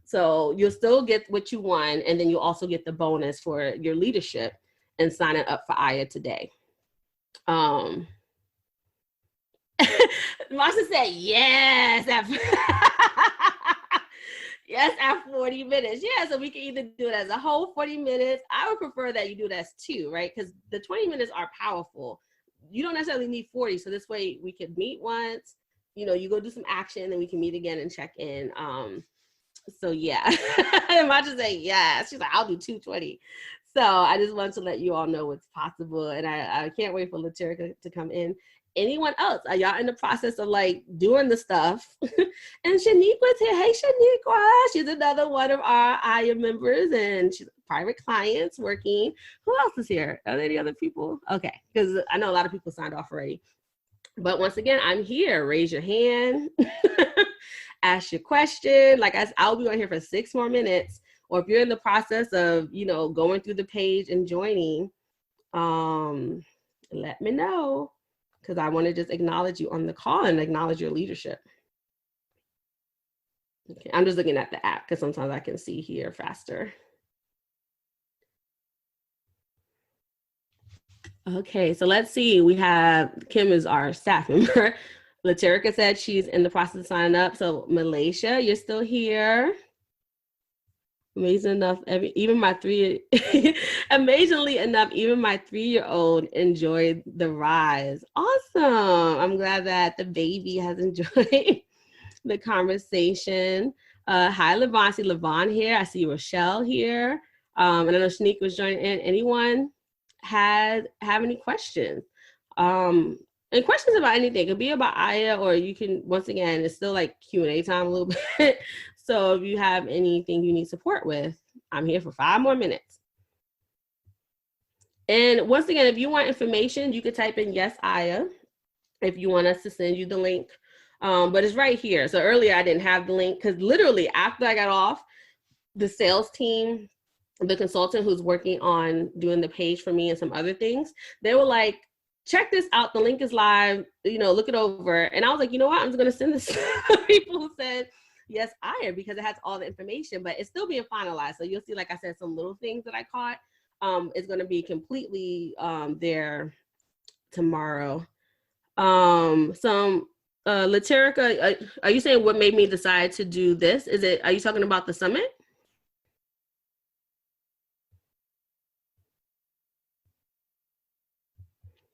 So you'll still get what you won, and then you'll also get the bonus for your leadership and signing up for Aya today. Marsha said, yes. Yes, at 40 minutes. Yeah, so we can either do it as a whole 40 minutes. I would prefer that you do it as 2, right? Because the 20 minutes are powerful. You don't necessarily need 40. So this way we could meet once, you go do some action, and then we can meet again and check in. So yeah, Marsha said, yeah. She's like, I'll do 220. So I just wanted to let you all know what's possible. And I can't wait for Laterica to come in. Anyone else? Are y'all in the process of like doing the stuff? And Shaniqua's here. Hey, Shaniqua. She's another one of our Aya members, and she's private clients working. Who else is here? Are there any other people? Okay, because I know a lot of people signed off already. But once again, I'm here. Raise your hand. Ask your question. Like I'll be on here for 6 more minutes. Or if you're in the process of, going through the page and joining, let me know. Because I want to just acknowledge you on the call and acknowledge your leadership. Okay, I'm just looking at the app because sometimes I can see here faster. Okay, so let's see. We have Kim is our staff member. Laterica said she's in the process of signing up. So Malaysia, you're still here. Amazing enough, amazingly enough, even my 3-year-old enjoyed the RISE. Awesome. I'm glad that the baby has enjoyed the conversation. Hi, Levon. I see Levon here. I see Rochelle here. And I know Shanique was joining in. Anyone have any questions? And questions about anything. It could be about Aya, or you can, once again, it's still like Q&A time a little bit. So if you have anything you need support with, I'm here for 5 more minutes. And once again, if you want information, you could type in yes, Aya, if you want us to send you the link. But it's right here. So earlier I didn't have the link because literally after I got off, the sales team, the consultant who's working on doing the page for me and some other things, they were like, check this out. The link is live, look it over. And I was like, you know what? I'm just going to send this to people who said, yes, Aya, because it has all the information, but it's still being finalized. So you'll see, like I said, some little things that I caught. It's going to be completely there tomorrow. Laterica, are you saying what made me decide to do this? Are you talking about the summit?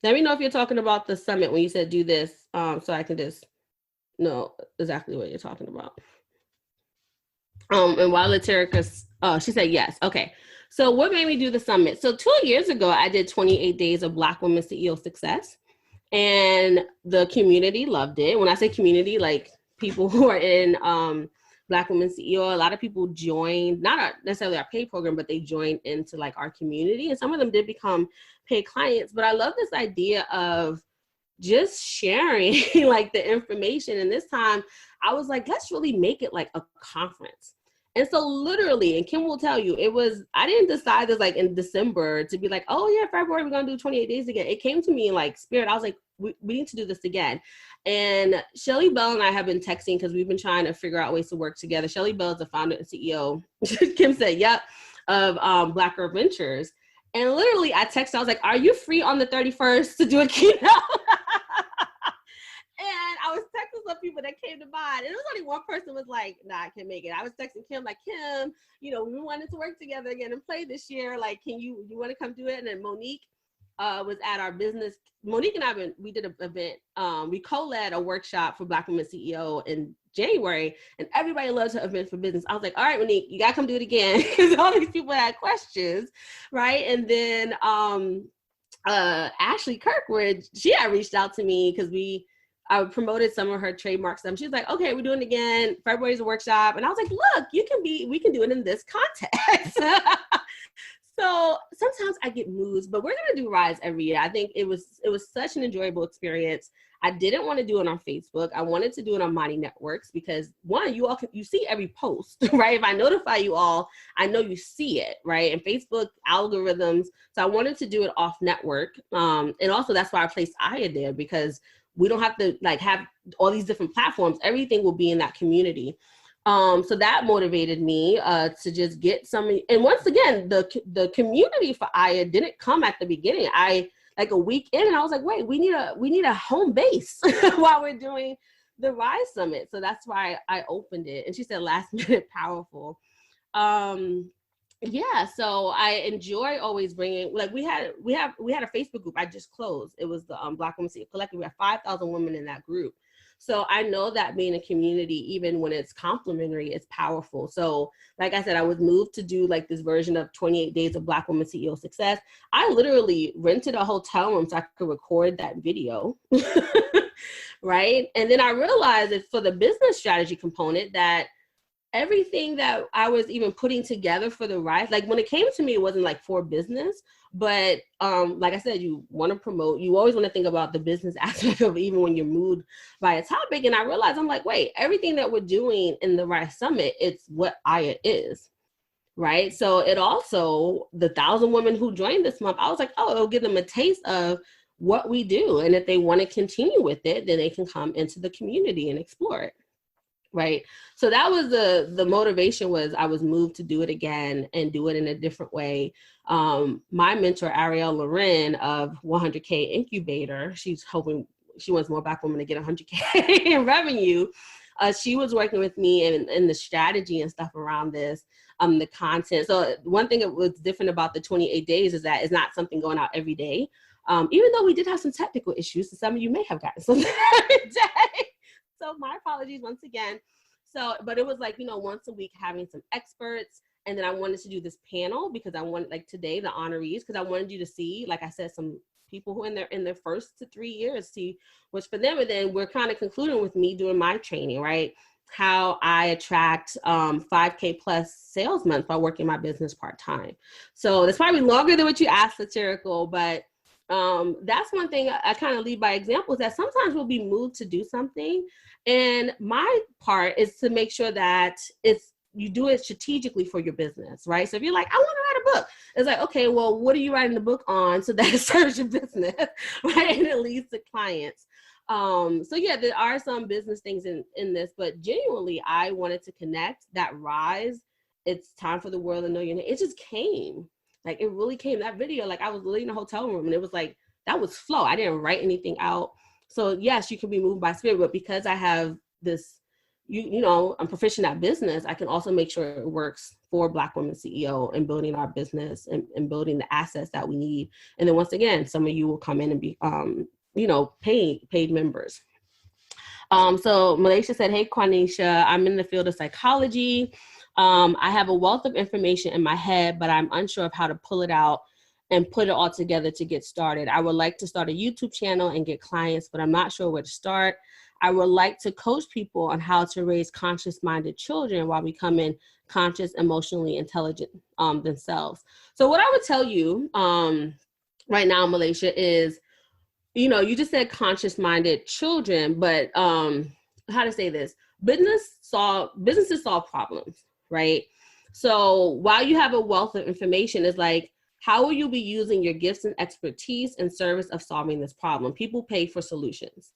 Let me know if you're talking about the summit when you said do this, so I can just know exactly what you're talking about. And while Laterica's, she said yes. Okay. So what made me do the summit? So 2 years ago, I did 28 days of Black women CEO success, and the community loved it. When I say community, like people who are in Black Women CEO, a lot of people joined, not necessarily our paid program, but they joined into like our community, and some of them did become paid clients. But I love this idea of just sharing like the information. And this time I was like, let's really make it like a conference. And so literally, and Kim will tell you, I didn't decide this like in December to be like, oh yeah, February, we're going to do 28 days again. It came to me in like spirit. I was like, we need to do this again. And Shelly Bell and I have been texting because we've been trying to figure out ways to work together. Shelly Bell is the founder and CEO, Kim said, yep, of Black Girl Ventures. And literally I texted, I was like, are you free on the 31st to do a keynote? And I was texting some people that came to mind, and it was only one person was like, nah, I can't make it. I was texting Kim, like, Kim, we wanted to work together again and play this year. Like, you want to come do it? And then Monique was at our business. Monique and I, we did an event. We co-led a workshop for Black Women CEO in January, and everybody loves her event for business. I was like, all right, Monique, you gotta come do it again, because all these people had questions, right? And then Ashley Kirkwood, she had reached out to me because I promoted some of her trademark stuff. She was like, okay, we're doing it again. February's a workshop. And I was like, look, we can do it in this context. So sometimes I get moods, but we're going to do RISE every year. I think it was such an enjoyable experience. I didn't want to do it on Facebook. I wanted to do it on Mighty Networks because, one, you see every post, right? If I notify you all, I know you see it, right? And Facebook algorithms. So I wanted to do it off network. And also that's why I placed Aya there, because we don't have to like have all these different platforms. Everything will be in that community. So that motivated me to just get some. And once again, the community for Aya didn't come at the beginning. Like a week in, and I was like, wait, we need a home base while we're doing the RISE Summit. So that's why I opened it. And she said, last minute powerful. Yeah, so I enjoy always bringing, like we had a Facebook group I just closed. It was the Black Women CEO Collective. We have 5,000 women in that group. So I know that being a community, even when it's complementary, is powerful. So like I said, I was moved to do like this version of 28 Days of Black Women CEO Success. I literally rented a hotel room so I could record that video, right? And then I realized that for the business strategy component, that everything that I was even putting together for the RISE, like when it came to me, it wasn't like for business, but like I said, you want to promote, you always want to think about the business aspect of even when you're moved by a topic. And I realized, I'm like, wait, everything that we're doing in the RISE Summit, it's what Aya is, right? So it also, the 1,000 women who joined this month, I was like, oh, it'll give them a taste of what we do. And if they want to continue with it, then they can come into the community and explore it. Right. So that was the motivation, was I was moved to do it again and do it in a different way. My mentor, Ariel Loren of 100K Incubator, she wants more Black women to get 100K in revenue. She was working with me in the strategy and stuff around this, the content. So one thing that was different about the 28 days is that it's not something going out every day. Even though we did have some technical issues, so some of you may have gotten something every day. So my apologies once again. So, but it was like, once a week having some experts. And then I wanted to do this panel because I wanted, like today, the honorees, because I wanted you to see, like I said, some people who in their first to 3 years, see what's for them. And then we're kind of concluding with me doing my training, right? How I attract 5K plus sales months by working my business part-time. So that's probably longer than what you asked, satirical, but that's one thing I kind of lead by example, is that sometimes we'll be moved to do something. And my part is to make sure that you do it strategically for your business, right? So if you're like, I want to write a book, it's like, okay, well, what are you writing the book on so that it serves your business, right? And it leads to clients. So yeah, there are some business things in this, but genuinely, I wanted to connect that RISE. It's time for the world to know your name. It just came. Like, it really came. That video, like I was literally in a hotel room and it was like, that was flow. I didn't write anything out. So yes, you can be moved by spirit, but because I have this, I'm proficient at business, I can also make sure it works for Black Women CEO and building our business and building the assets that we need. And then once again, some of you will come in and be, paid members. So Malaysia said, hey, Quanisha, I'm in the field of psychology. I have a wealth of information in my head, but I'm unsure of how to pull it out and put it all together to get started. I would like to start a YouTube channel and get clients, but I'm not sure where to start. I would like to coach people on how to raise conscious-minded children while becoming conscious, emotionally intelligent themselves. So what I would tell you right now, Malaysia, is, you just said conscious-minded children, but how to say this? Businesses solve problems, right? So while you have a wealth of information, it's like, how will you be using your gifts and expertise in service of solving this problem? People pay for solutions,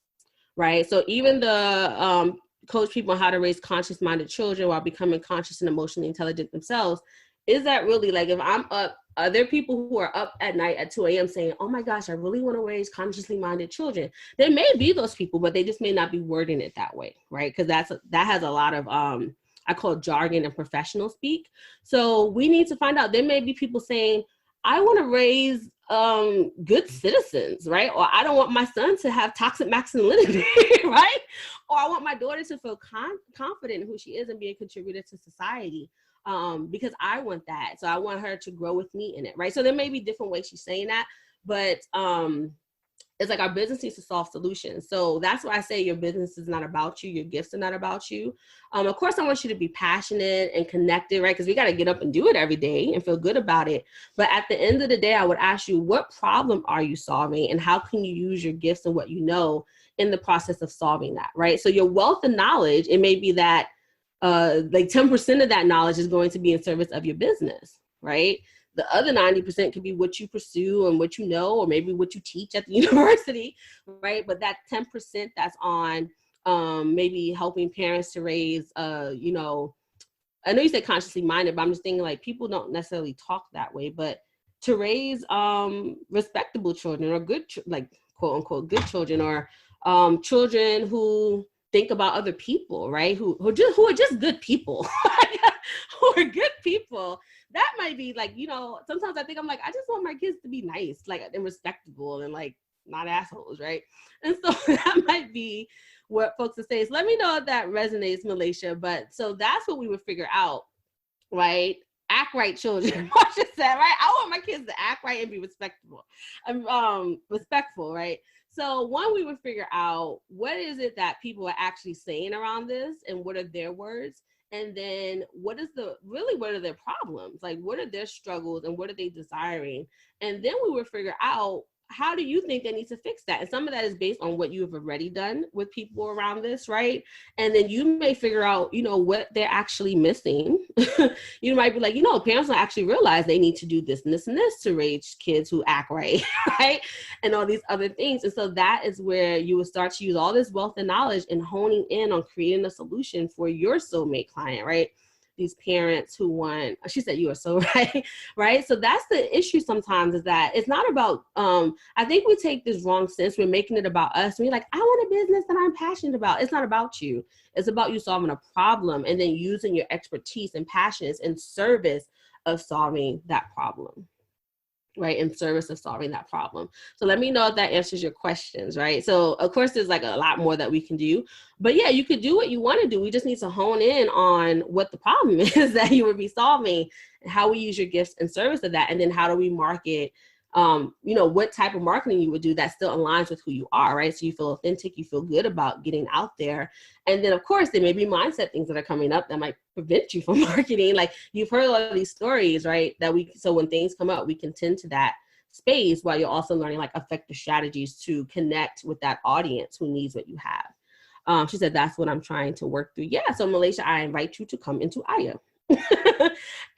right? So even the coach people on how to raise conscious-minded children while becoming conscious and emotionally intelligent themselves, is that really, like, if I'm up, are there people who are up at night at 2 a.m. saying, oh my gosh, I really want to raise consciously minded children? There may be those people, but they just may not be wording it that way, right? Because that has a lot of, I call it jargon and professional speak. So we need to find out. There may be people saying, I want to raise good citizens, right? Or I don't want my son to have toxic masculinity, right? Or I want my daughter to feel confident in who she is and be a contributor to society, because I want that. So I want her to grow with me in it, right? So there may be different ways she's saying that, but it's like our business needs to solve solutions. So that's why I say your business is not about you. Your gifts are not about you. Of course, I want you to be passionate and connected, right? Because we got to get up and do it every day and feel good about it. But at the end of the day, I would ask you, what problem are you solving? And how can you use your gifts and what you know in the process of solving that, right? So your wealth of knowledge, it may be that like 10% of that knowledge is going to be in service of your business, right? The other 90% could be what you pursue and what you know, or maybe what you teach at the university, right? But that 10% that's on maybe helping parents to raise, you know, I know you said consciously minded, but I'm just thinking like people don't necessarily talk that way, but to raise respectable children or good, like quote unquote, good children, or children who think about other people, right? Who are just good people, who are good people. That might be like, you know, sometimes I think I'm like, I just want my kids to be nice, like, and respectable and like not assholes, right? And so that might be what folks would say. So let me know if that resonates, Malaysia. But so that's what we would figure out, right? Act right, children. Marsha said, right? I want my kids to act right and be respectable. Respectful, right? So one, we would figure out what is it that people are actually saying around this and what are their words? And then what are their problems? Like, what are their struggles and what are they desiring? And then we would figure out, how do you think they need to fix that? And some of that is based on what you have already done with people around this, right? And then you may figure out, you know, what they're actually missing. You might be like, you know, parents don't actually realize they need to do this and this and this to raise kids who act right, right? And all these other things. And so that is where you would start to use all this wealth and knowledge and honing in on creating a solution for your soulmate client, right? These parents who want, she said, you are so right, right? So that's the issue sometimes, is that it's not about, I think we take this wrong sense, we're making it about us. We're like, I want a business that I'm passionate about. It's not about you. It's about you solving a problem and then using your expertise and passions in service of solving that problem. Right, in service of solving that problem. So let me know if that answers your questions, right? So of course, there's like a lot more that we can do, but yeah, you could do what you want to do. We just need to hone in on what the problem is that you would be solving, and how we use your gifts in service of that, and then how do we market, you know, what type of marketing you would do that still aligns with who you are, right? So you feel authentic, you feel good about getting out there. And then of course, there may be mindset things that are coming up that might prevent you from marketing. Like, you've heard a lot of these stories, right? So when things come up, we can tend to that space while you're also learning like effective strategies to connect with that audience who needs what you have. She said, that's what I'm trying to work through. Yeah, so Malaysia, I invite you to come into Aya.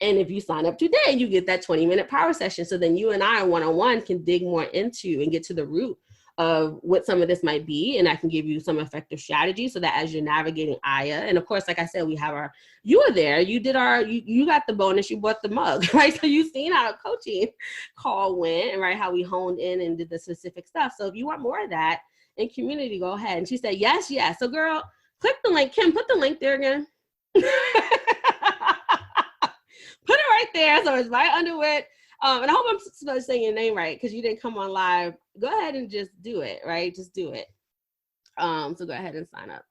And if you sign up today, you get that 20-minute power session. So then you and I one-on-one can dig more into and get to the root of what some of this might be. And I can give you some effective strategies so that as you're navigating Aya, and of course, like I said, we have you were there, you did you got the bonus, you bought the mug, right? So you've seen how a coaching call went, and right, how we honed in and did the specific stuff. So if you want more of that in community, go ahead. And she said, yes. So girl, click the link. Kim, put the link there again. Put it right there, so it's right under it. And I hope I'm saying your name right, because you didn't come on live. Go ahead and just do it, right? Just do it. So go ahead and sign up.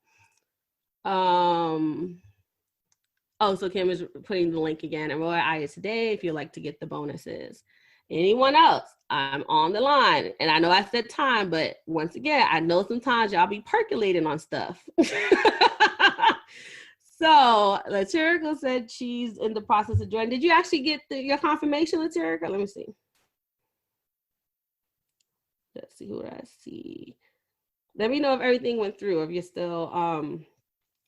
Oh, so Kim is putting the link again. And we're at Aya today if you'd like to get the bonuses. Anyone else? I'm on the line. And I know I said time, but once again, I know sometimes y'all be percolating on stuff. So Latirica said she's in the process of joining. Did you actually get your confirmation, Latirica? Let me see. Let's see who I see. Let me know if everything went through, if you're still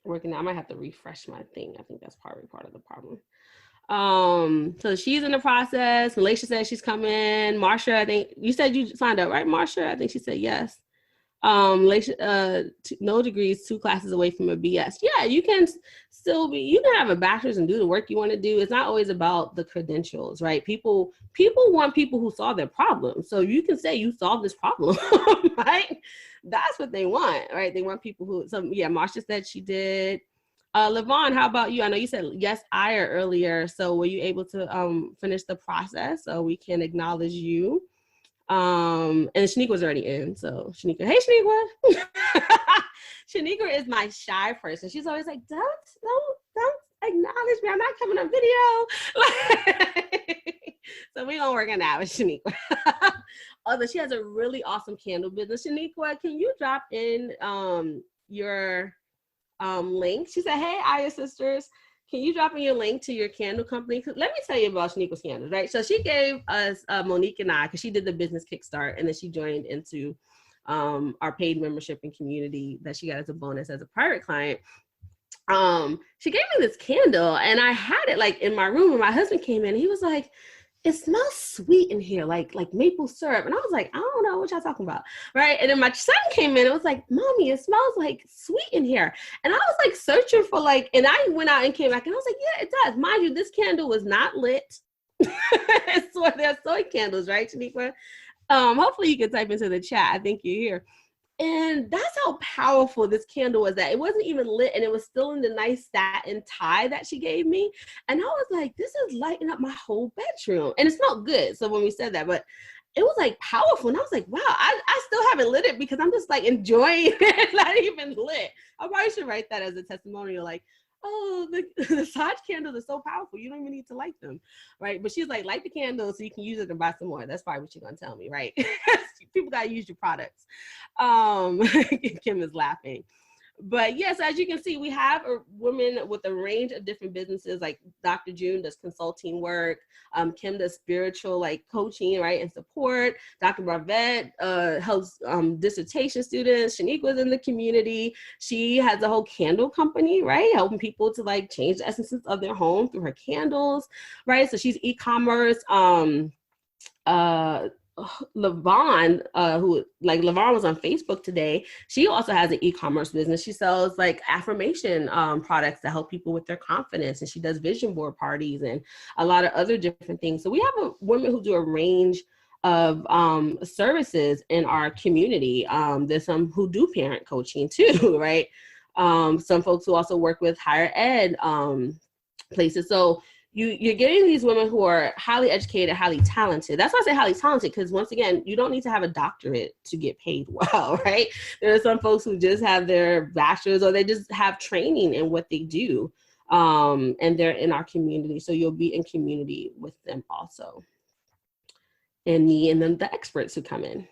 working. I might have to refresh my thing. I think that's probably part of the problem. So she's in the process. Malaysia said she's coming. Marsha, I think you said you signed up, right, Marsha? I think she said yes. No degrees, 2 classes away from a BS. Yeah, you can have a bachelor's and do the work you want to do. It's not always about the credentials, right? People want people who solve their problems. So you can say you solved this problem, right? That's what they want, right? They want people who, Marsha said she did. Lavon, how about you? I know you said yes, Aya earlier. So were you able to finish the process so we can acknowledge you? And Shaniqua was already in. So Shaniqua, hey Shaniqua. Shaniqua is my shy person. She's always like, don't acknowledge me. I'm not coming on video. So we're gonna work on that with Shaniqua. Although she has a really awesome candle business. Shaniqua, can you drop in your link? She said, hey, Aya sisters, can you drop in your link to your candle company? Let me tell you about Shaniqua's candles, right? So she gave us, Monique and I, because she did the business kickstart, and then she joined into our paid membership and community that she got as a bonus as a private client. She gave me this candle, and I had it like in my room, and my husband came in, and he was like, it smells sweet in here, like maple syrup. And I was like, I don't know what y'all talking about, right? And then my son came in and was like, Mommy, it smells like sweet in here. And I was like searching for and I went out and came back and I was like, yeah, it does. Mind you, this candle was not lit. So they're soy candles, right, Shaniqua? Hopefully you can type into the chat. I think you're here. And that's how powerful this candle was, that it wasn't even lit and it was still in the nice satin tie that she gave me. And I was like, this is lighting up my whole bedroom. And it smelled good. So when we said that, but it was like powerful. And I was like, wow, I still haven't lit it because I'm just like enjoying it, not even lit. I probably should write that as a testimonial, like, oh, the Saj candles are so powerful. You don't even need to light them, right? But she's like, light the candles so you can use it and buy some more. That's probably what you're going to tell me, right? People got to use your products. Kim is laughing. But yes, as you can see, we have a woman with a range of different businesses. Like Dr. June does consulting work. Kim does spiritual like coaching, right, and support. Dr. Barvette helps dissertation students. Shaniqua's in the community. She has a whole candle company, right, helping people to like change the essences of their home through her candles, right? So she's e-commerce. Lavon, Lavon was on Facebook today. She also has an e-commerce business. She sells like affirmation products that help people with their confidence, and she does vision board parties and a lot of other different things. So we have women who do a range of services in our community. There's some who do parent coaching too, right? Some folks who also work with higher ed places. So you're getting these women who are highly educated, highly talented. That's why I say highly talented, because once again, you don't need to have a doctorate to get paid well, right? There are some folks who just have their bachelor's or they just have training in what they do, and they're in our community. So you'll be in community with them also. And me and then the experts who come in.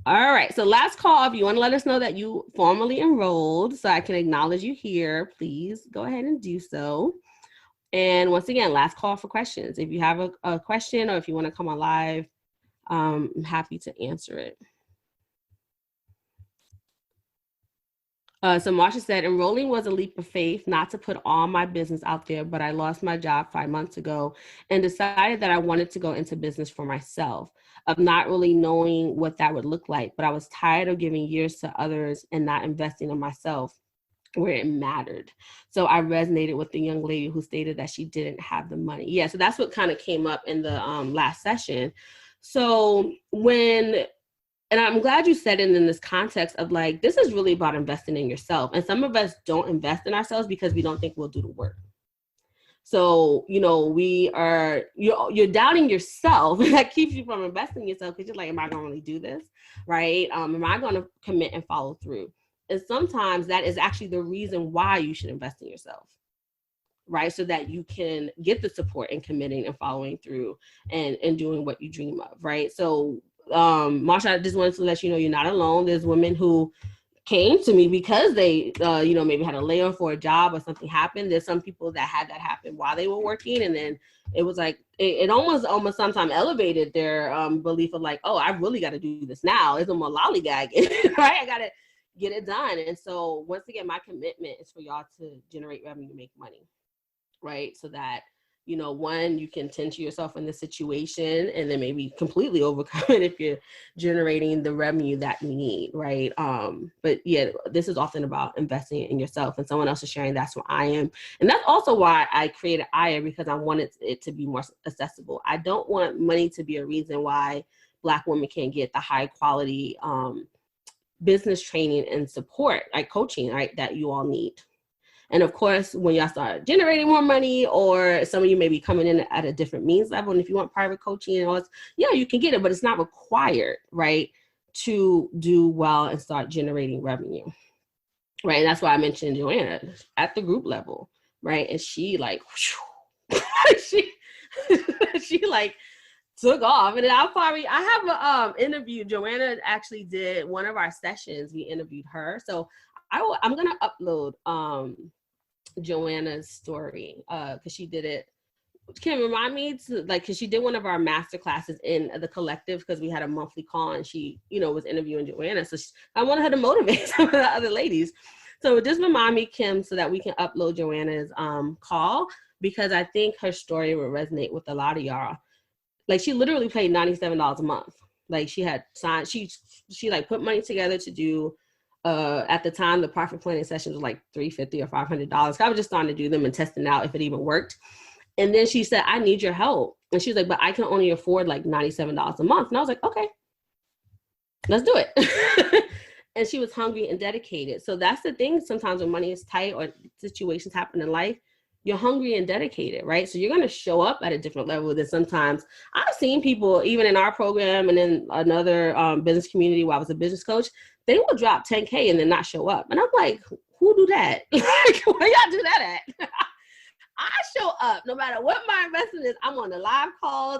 All right, so last call. If you want to let us know that you formally enrolled so I can acknowledge you here, please go ahead and do so. And once again, last call for questions. If you have a question or if you want to come on live, I'm happy to answer it. So Marsha said, enrolling was a leap of faith, not to put all my business out there, but I lost my job 5 months ago and decided that I wanted to go into business for myself, of not really knowing what that would look like. But I was tired of giving years to others and not investing in myself where it mattered. So I resonated with the young lady who stated that she didn't have the money. Yeah, so that's what kind of came up in the last session. So and I'm glad you said it in this context of like, this is really about investing in yourself. And some of us don't invest in ourselves because we don't think we'll do the work. So, you're doubting yourself. That keeps you from investing in yourself because you're like, am I going to really do this? Right? Am I going to commit and follow through? And sometimes that is actually the reason why you should invest in yourself, right? So that you can get the support and committing and following through and doing what you dream of, right? So, Marsha, I just wanted to let you know you're not alone. There's women who came to me because they, maybe had a layoff for a job or something happened. There's some people that had that happen while they were working. And then it was like, it almost sometimes elevated their belief of like, oh, I really got to do this now. It's a lollygagging, right? I got to get it done. And so once again, my commitment is for y'all to generate revenue, make money, right? So that, one, you can tend to yourself in the situation and then maybe completely overcome it if you're generating the revenue that you need, right? But yeah, this is often about investing in yourself, and someone else is sharing that's where I am. And that's also why I created Aya, because I wanted it to be more accessible. I don't want money to be a reason why Black women can't get the high quality business training and support, like coaching, right, that you all need. And of course, when y'all start generating more money, or some of you may be coming in at a different means level, and if you want private coaching and all this, yeah, you can get it, but it's not required, right, to do well and start generating revenue, right? And that's why I mentioned Joanna at the group level, right? And she like, she like took off. And then I have a interview. Joanna actually did one of our sessions. We interviewed her. So I'm going to upload Joanna's story because she did it. Can remind me to like, because she did one of our master classes in the collective, because we had a monthly call, and she, was interviewing Joanna. So I wanted her to motivate some of the other ladies. So just remind me, Kim, so that we can upload Joanna's call, because I think her story will resonate with a lot of y'all. Like, she literally paid $97 a month. Like, she had signed, she like put money together to do, at the time, the profit planning sessions were like $350 or $500. I was just starting to do them and testing out if it even worked. And then she said, I need your help. And she was like, but I can only afford like $97 a month. And I was like, okay, let's do it. And she was hungry and dedicated. So that's the thing. Sometimes when money is tight or situations happen in life, you're hungry and dedicated, right? So you're going to show up at a different level than sometimes. I've seen people, even in our program and in another business community where I was a business coach, they will drop 10K and then not show up. And I'm like, who do that? Like, where y'all do that at? I show up no matter what my investment is. I'm on the live calls.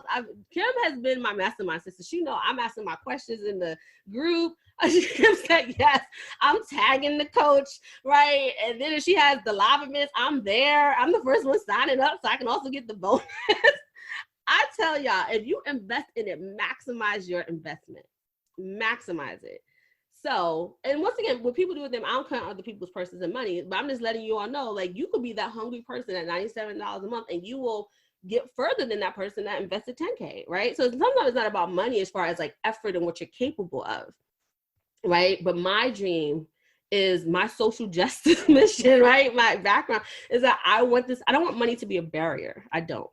Kim has been my mastermind sister. She know I'm asking my questions in the group. Kim said yes. I'm tagging the coach, right? And then if she has the live events, I'm there. I'm the first one signing up, so I can also get the bonus. I tell y'all, if you invest in it, maximize your investment. Maximize it. So, and once again, what people do with them, I don't count other people's purses and money, but I'm just letting you all know, like, you could be that hungry person at $97 a month, and you will get further than that person that invested 10K, right? So sometimes it's not about money as far as like effort and what you're capable of, right? But my dream is my social justice mission, right? My background is that I don't want money to be a barrier. I don't,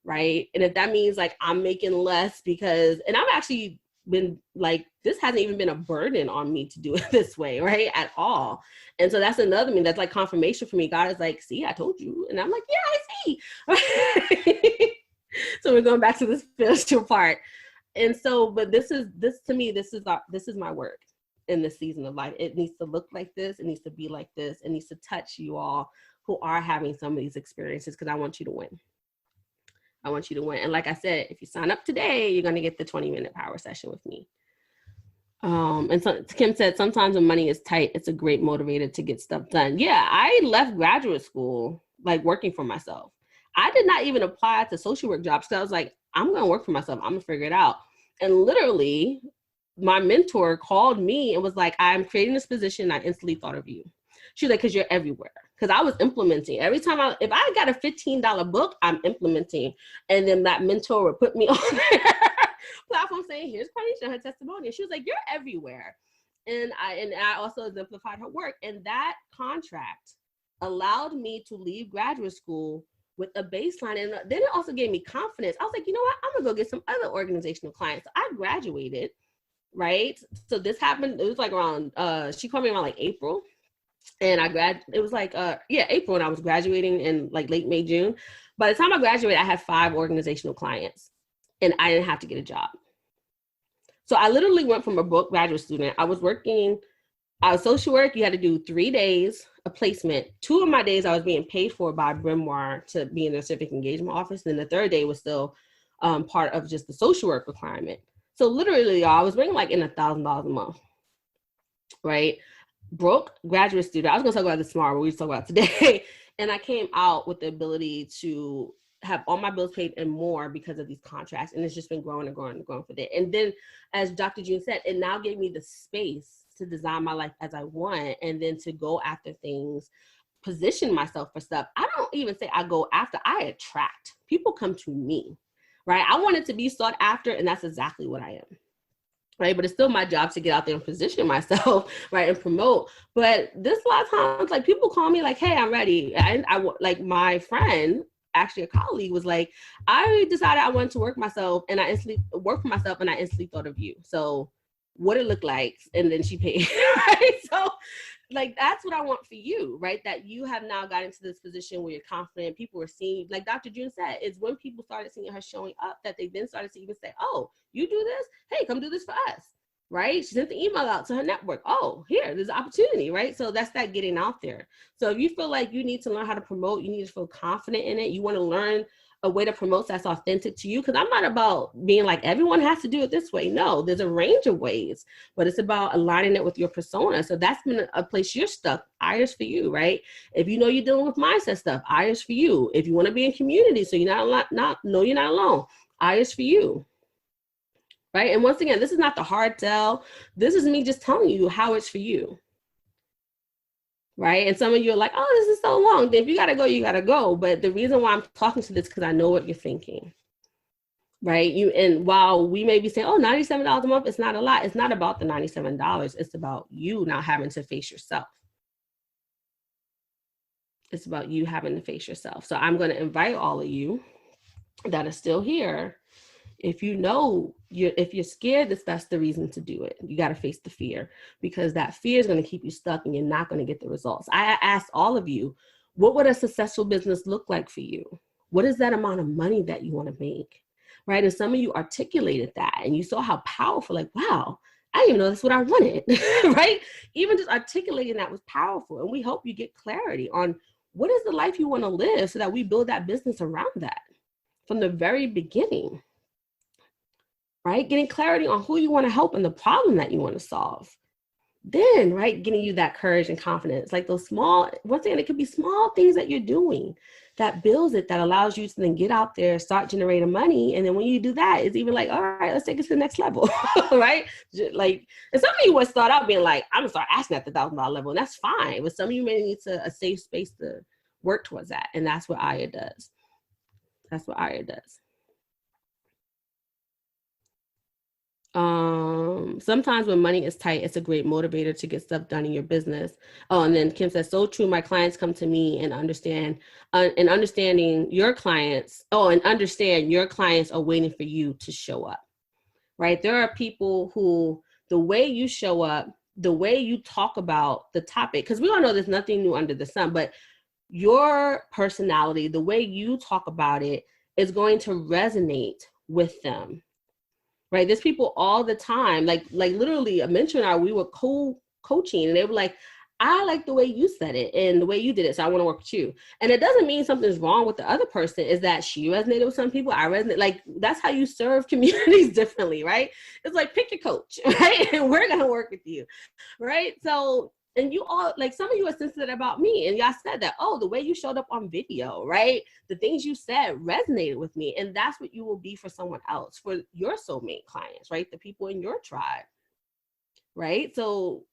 right? And if that means like I'm making less because, and I've actually been like, this hasn't even been a burden on me to do it this way, right? At all. And so that's another thing that's like confirmation for me. God is like, see, I told you. And I'm like, yeah, I see. So we're going back to the spiritual part. And so, but this is my work in this season of life. It needs to look like this. It needs to be like this. It needs to touch you all who are having some of these experiences, because I want you to win. I want you to win. And like I said, if you sign up today, you're going to get the 20-minute power session with me. And so Kim said, sometimes when money is tight, it's a great motivator to get stuff done. Yeah, I left graduate school, like working for myself. I did not even apply to social work jobs, because I was like, I'm going to work for myself. I'm going to figure it out. And literally, my mentor called me and was like, I'm creating this position. I instantly thought of you. She was like, because you're everywhere. Because I was implementing. Every time if I got a $15 book, I'm implementing. And then that mentor would put me on their platform saying, here's Quanisha, her testimony. And she was like, you're everywhere. And I also exemplified her work. And that contract allowed me to leave graduate school with a baseline. And then it also gave me confidence. I was like, you know what? I'm going to go get some other organizational clients. So I graduated, right? So this happened. It was like around, she called me around like April. And it was like, April, and I was graduating in like late May, June. By the time I graduated, I had 5 organizational clients, and I didn't have to get a job. So I literally went from a broke graduate student. I was social work. You had to do 3 days of placement. 2 of my days I was being paid for by Brimoire to be in the civic engagement office. And the 3rd day was still part of just the social work requirement. So literally, I was bringing like in $1,000 a month, right? Broke graduate student. I was going to talk about this tomorrow, but we talk about today. And I came out with the ability to have all my bills paid and more because of these contracts. And it's just been growing and growing and growing for that. And then, as Dr. June said, it now gave me the space to design my life as I want, and then to go after things, position myself for stuff. I don't even say I go after, I attract. People come to me, right? I want it to be sought after, and that's exactly what I am. Right. But it's still my job to get out there and position myself, right, and promote. But this a lot of times, like, people call me like, hey, I'm ready. And I like, my friend, actually a colleague, was like, I decided I wanted to work myself, and I instantly thought of you. So what it looked like, and then she paid. Right. So Like, that's what I want for you, right? That you have now got into this position where you're confident. People are seeing, like Dr. June said, it's when people started seeing her showing up that they then started to even say, oh, you do this? Hey, come do this for us, right? She sent the email out to her network. Oh, here, there's an opportunity, right? So that's that getting out there. So if you feel like you need to learn how to promote, you need to feel confident in it, you want to learn a way to promote that's authentic to you, because I'm not about being like everyone has to do it this way. No, there's a range of ways, but it's about aligning it with your persona. So that's been a place you're stuck. Eyes for you, right? If you know you're dealing with mindset stuff, eyes for you. If you want to be in community, so you're you're not alone, eyes for you, right? And once again, this is not the hard sell. This is me just telling you how it's for you. Right. And some of you are like, oh, this is so long. If you got to go, you got to go. But the reason why I'm talking to this, because I know what you're thinking. Right. And while we may be saying, oh, $97 a month, it's not a lot. It's not about the $97. It's about you not having to face yourself. It's about you having to face yourself. So I'm going to invite all of you that are still here. If you know if you're scared, that's the reason to do it. You got to face the fear, because that fear is going to keep you stuck and you're not going to get the results. I asked all of you, what would a successful business look like for you? What is that amount of money that you want to make? Right. And some of you articulated that and you saw how powerful, like, wow, I didn't even know that's what I wanted. Right. Even just articulating that was powerful. And we hope you get clarity on what is the life you want to live, so that we build that business around that from the very beginning. Right? Getting clarity on who you want to help and the problem that you want to solve. Then, right, getting you that courage and confidence, like those small, once again, it could be small things that you're doing that builds it, that allows you to then get out there, start generating money. And then when you do that, it's even like, all right, let's take it to the next level, right? Like, and some of you would start out being like, I'm gonna start asking at the $1,000 level, and that's fine. But some of you may need a safe space to work towards that. And that's what Aya does. That's what Aya does. Sometimes when money is tight, it's a great motivator to get stuff done in your business. Oh, and then Kim says, so true. My clients come to me and understand your clients. Oh, and understand your clients are waiting for you to show up, right? There are people who, the way you show up, the way you talk about the topic, because we all know there's nothing new under the sun, but your personality, the way you talk about it is going to resonate with them. Right. There's people all the time, like literally a mentor and I, we were coaching and they were like, I like the way you said it and the way you did it. So I want to work with you. And it doesn't mean something's wrong with the other person. Is that she resonated with some people. I resonate. Like, that's how you serve communities differently. Right. It's like, pick your coach. Right. And we're going to work with you. Right. So, and you all, like, some of you are sensitive about me and y'all said that, oh, the way you showed up on video, right? The things you said resonated with me. And that's what you will be for someone else, for your soulmate clients, right? The people in your tribe, right? So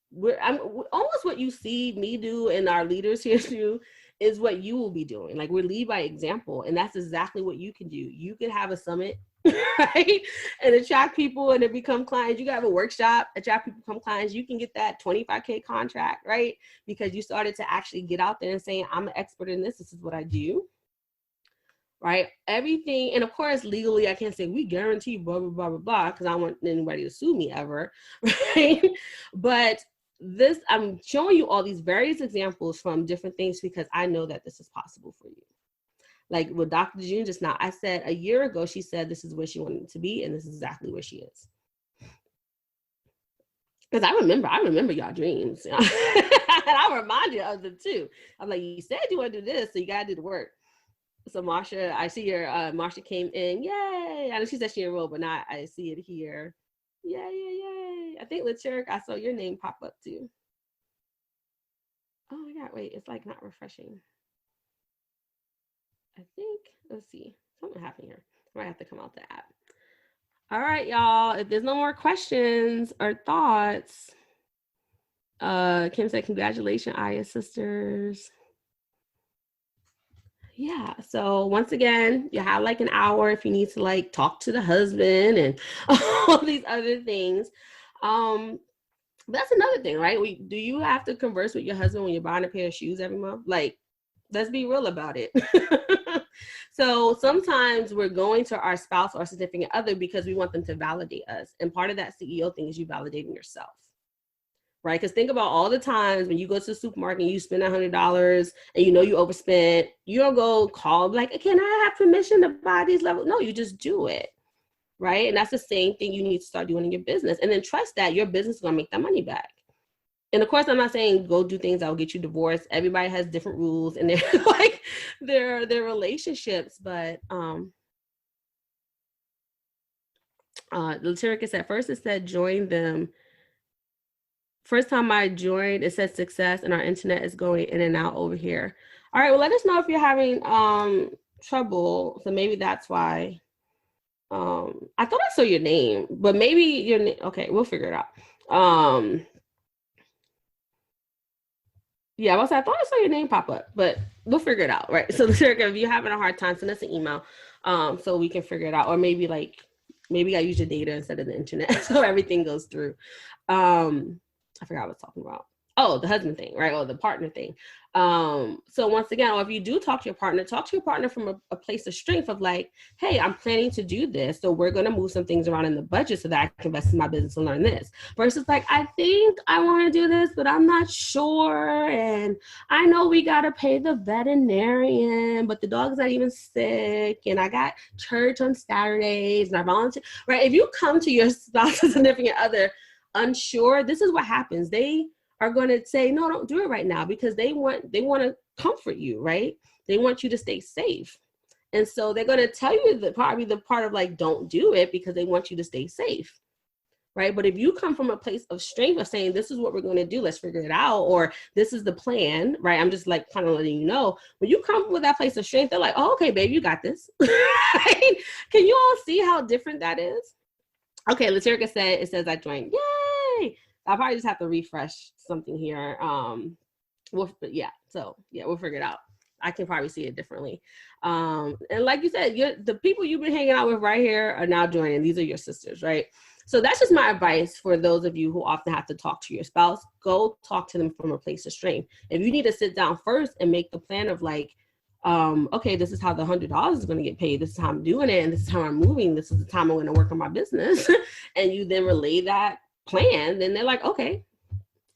I'm almost what you see me do and our leaders here do is what you will be doing. Like, we lead by example. And that's exactly what you can do. You can have a summit, right? And attract people and then become clients. You can have a workshop, attract people, become clients. You can get that $25K contract, right? Because you started to actually get out there and saying, I'm an expert in this. This is what I do, right? Everything. And of course, legally, I can't say we guarantee blah, blah, blah, blah, blah, because I don't want anybody to sue me ever, right? But this, I'm showing you all these various examples from different things because I know that this is possible for you. Like with Dr. June just now, I said a year ago, she said this is where she wanted to be, and this is exactly where she is. Because I remember y'all dreams. And I'll remind you of them too. I'm like, you said you want to do this, so you got to do the work. So Marsha, I see your, Marsha came in, yay. I know she said she enrolled, but not, I see it here. Yay. I think Lacherick, I saw your name pop up too. Oh my God, wait, it's like not refreshing. I think, let's see, something happened here. I might have to come out the app. All right, y'all, if there's no more questions or thoughts, Kim said, congratulations, Aya sisters. Yeah, so once again, you have like an hour if you need to like talk to the husband and all these other things. But that's another thing, right? Do you have to converse with your husband when you're buying a pair of shoes every month? Like, let's be real about it. So sometimes we're going to our spouse or significant other because we want them to validate us. And part of that CEO thing is you validating yourself, right? Because think about all the times when you go to the supermarket and you spend $100 and you know you overspent, you don't go call like, can I have permission to buy these levels? No, you just do it, right? And that's the same thing you need to start doing in your business. And then trust that your business is going to make that money back. And of course, I'm not saying go do things that will get you divorced. Everybody has different rules and they're like their relationships. But Laterica said, first it said join them. First time I joined, it said success and our internet is going in and out over here. All right, well, let us know if you're having trouble. So maybe that's why. I thought I saw your name, but maybe your name. Okay, we'll figure it out. Yeah, I thought I saw your name pop up, but we'll figure it out, right? So, Laterica, if you're having a hard time, send us an email so we can figure it out. Or maybe I use your data instead of the internet so everything goes through. I forgot what I was talking about. Oh, the husband thing, right? Or the partner thing. So once again, or if you do talk to your partner from a place of strength of like, hey, I'm planning to do this. So we're going to move some things around in the budget so that I can invest in my business and learn this. Versus like, I think I want to do this, but I'm not sure. And I know we got to pay the veterinarian, but the dog's not even sick. And I got church on Saturdays and I volunteer, right? If you come to your spouse's significant other unsure, this is what happens. They are going to say, no, don't do it right now, because they want to comfort you, right? They want you to stay safe. And so they're going to tell you that probably the part of like, don't do it because they want you to stay safe, right? But if you come from a place of strength of saying, this is what we're going to do, let's figure it out, or this is the plan, right? I'm just like kind of letting you know, when you come with that place of strength, they're like, oh, okay, babe, you got this. Right? Can you all see how different that is? Okay, Laterica said, it says I joined. Yay! I'll probably just have to refresh something here. We'll figure it out. I can probably see it differently. And like you said, the people you've been hanging out with right here are now joining. These are your sisters, right? So that's just my advice for those of you who often have to talk to your spouse. Go talk to them from a place of strength. If you need to sit down first and make the plan of like, okay, this is how the $100 is going to get paid. This is how I'm doing it. And this is how I'm moving. This is the time I'm going to work on my business. And you then relay that plan, then they're like, okay,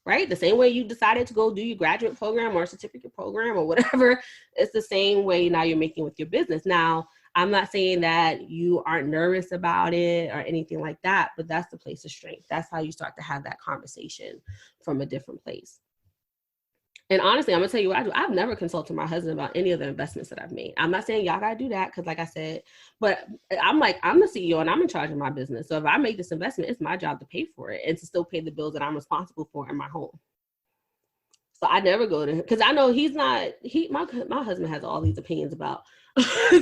right? The same way you decided to go do your graduate program or certificate program or whatever, it's the same way now you're making with your business. Now, I'm not saying that you aren't nervous about it or anything like that, but that's the place of strength. That's how you start to have that conversation from a different place. And honestly, I'm gonna tell you what I do. I've never consulted my husband about any of the investments that I've made. I'm not saying y'all gotta do that, because like I said, but I'm like, I'm the CEO and I'm in charge of my business. So if I make this investment, it's my job to pay for it and to still pay the bills that I'm responsible for in my home. So I never go to him, because I know my husband has all these opinions about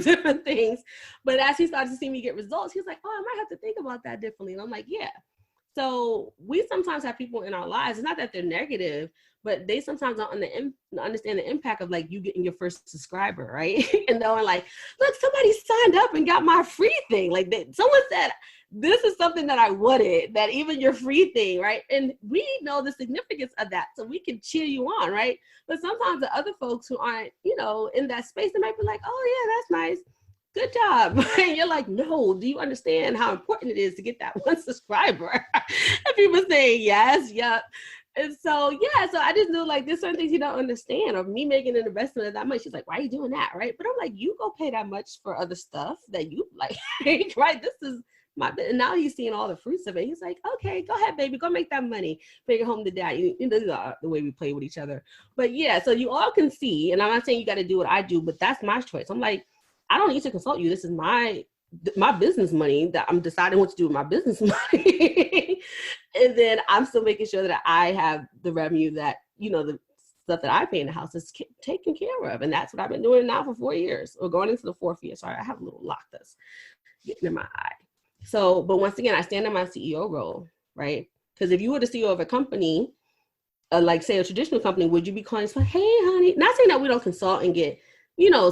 different things. But as he starts to see me get results, he's like, oh, I might have to think about that differently. And I'm like, yeah. So we sometimes have people in our lives, it's not that they're negative, but they sometimes don't understand the impact of like you getting your first subscriber, right? And they're like, look, somebody signed up and got my free thing. Like someone said, this is something that I wanted, that even your free thing, right? And we know the significance of that, so we can cheer you on, right? But sometimes the other folks who aren't, in that space, they might be like, oh yeah, that's nice. Good job. And you're like, no, do you understand how important it is to get that one subscriber? And people say yes, yep. And so, so I just knew like there's certain things you don't understand, or me making an investment of that much. She's like, why are you doing that? Right. But I'm like, you go pay that much for other stuff that you like, right? This is and now he's seeing all the fruits of it. He's like, okay, go ahead, baby, go make that money, bring it home to dad. This is the way we play with each other. But yeah, so you all can see, and I'm not saying you got to do what I do, but that's my choice. I'm like, I don't need to consult you. This is my business money that I'm deciding what to do with my business money. And then I'm still making sure that I have the revenue that, the stuff that I pay in the house is taken care of. And that's what I've been doing now for 4 years, or going into the 4th year. Sorry, I have a little lock that's getting in my eye. So, but once again, I stand in my CEO role, right? Because if you were the CEO of a company, like say a traditional company, would you be calling, hey, honey, not saying that we don't consult and get,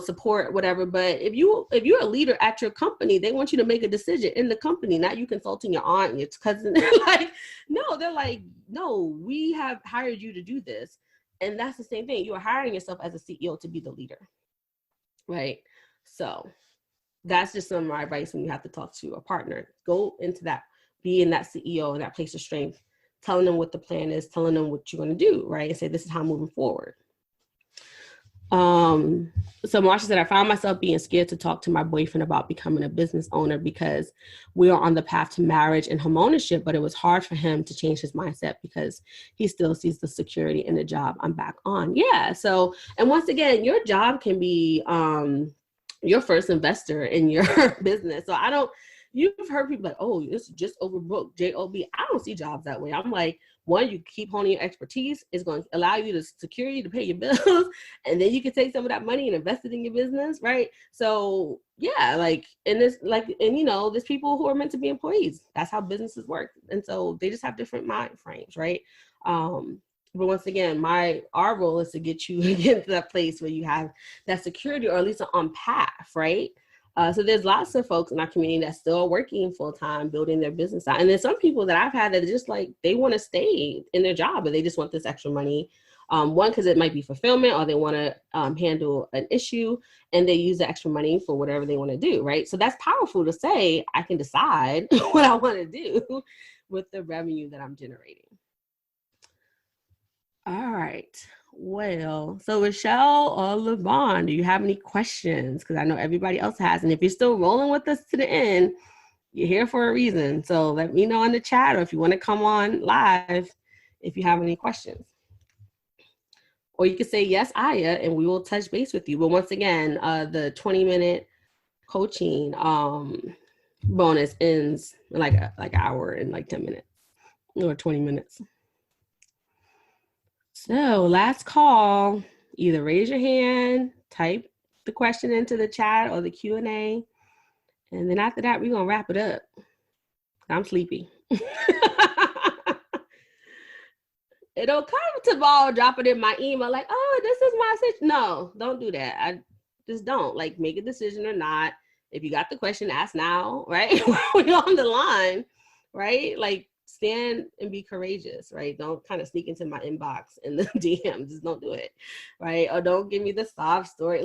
support, whatever. But if you're a leader at your company, they want you to make a decision in the company, not you consulting your aunt and your cousin. They're like, no, we have hired you to do this. And that's the same thing. You are hiring yourself as a CEO to be the leader, right? So that's just some of my advice when you have to talk to a partner. Go into that, be in that CEO and that place of strength telling them what the plan is, telling them what you're going to do, right? And say, this is how I'm moving forward. So Marsha said, I found myself being scared to talk to my boyfriend about becoming a business owner because we are on the path to marriage and homeownership, but it was hard for him to change his mindset because he still sees the security in the job I'm back on. Yeah. So, and once again, your job can be your first investor in your business. So you've heard people like, oh, this is just overbooked, J-O-B. I don't see jobs that way. I'm like, one, you keep honing your expertise. It's going to allow you to secure you to pay your bills. And then you can take some of that money and invest it in your business, right? So yeah, there's people who are meant to be employees. That's how businesses work. And so they just have different mind frames, right? But once again, our role is to get you into that place where you have that security, or at least on path, right? So there's lots of folks in our community that still are working full-time, building their business out. And there's some people that I've had that are just like, they want to stay in their job, but they just want this extra money. One, because it might be fulfillment, or they want to handle an issue, and they use the extra money for whatever they want to do, right? So that's powerful to say, I can decide what I want to do with the revenue that I'm generating. All right. Well, so Rochelle or LaVon, do you have any questions? Because I know everybody else has. And if you're still rolling with us to the end, you're here for a reason. So let me know in the chat, or if you want to come on live, if you have any questions. Or you can say, yes, Aya, and we will touch base with you. But once again, the 20-minute coaching bonus ends in like an hour and 10 minutes or 20 minutes. So last call, either raise your hand, type the question into the chat or the Q&A. And then after that, we're going to wrap it up. I'm sleepy. It'll come tomorrow, drop it in my email like, oh, this is my situation. No, don't do that. I just don't. Make a decision or not. If you got the question, ask now, right? We're on the line, right? Stand and be courageous, right? Don't kind of sneak into my inbox in the DM. Just don't do it, right? Or don't give me the sob story.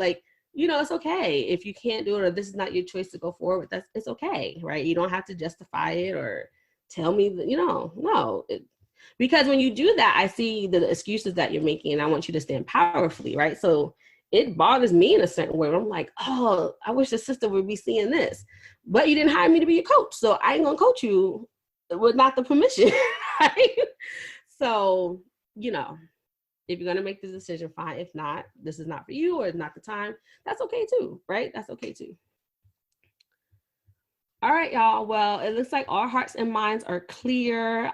It's okay if you can't do it, or this is not your choice to go forward with. It's okay, right? You don't have to justify it or tell me that, no. Because when you do that, I see the excuses that you're making, and I want you to stand powerfully, right? So it bothers me in a certain way. I'm like, oh, I wish the sister would be seeing this, but you didn't hire me to be your coach, so I ain't gonna coach you with not the permission, right? So, if you're going to make the decision, fine. If not, this is not for you, or it's not the time, that's okay too, right? That's okay too. All right, y'all. Well, it looks like our hearts and minds are clear.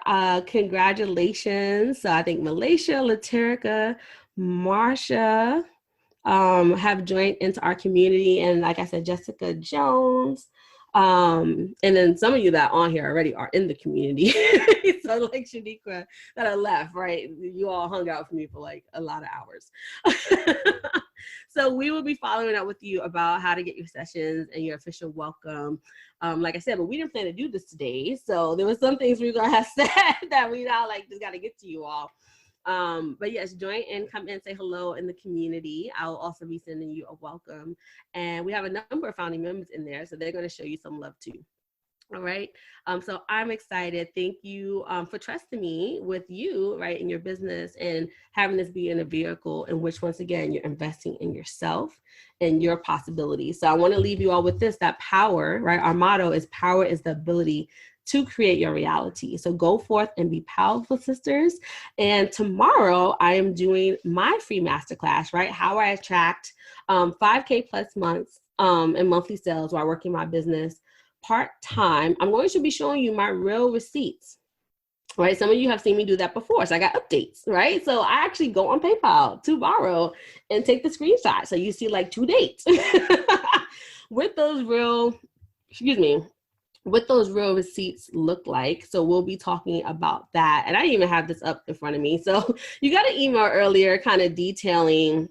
Congratulations. So I think Malaysia, Laterica, Marsha have joined into our community. And like I said, Jessica Jones. And then some of you that are on here already are in the community. So like Shaniqua that are left, right? You all hung out with me for a lot of hours. So we will be following up with you about how to get your sessions and your official welcome. Like I said, but we didn't plan to do this today. So there were some things we were going to have said that we now just got to get to you all. But yes, join and come in, say hello in the community. I'll also be sending you a welcome. And we have a number of founding members in there, so they're going to show you some love too. All right. So I'm excited. Thank you for trusting me with you, right, in your business, and having this be in a vehicle in which, once again, you're investing in yourself and your possibilities. So I want to leave you all with this, that power, right? Our motto is power is the ability to create your reality. So go forth and be powerful, sisters. And tomorrow I am doing my free masterclass, right? How I attract 5K plus months in monthly sales while working my business part-time. I'm going to be showing you my real receipts, right? Some of you have seen me do that before. So I got updates, right? So I actually go on PayPal to borrow and take the screenshot. So you see 2 dates with those real, what those real receipts look like. So we'll be talking about that. And I even have this up in front of me. So you got an email earlier kind of detailing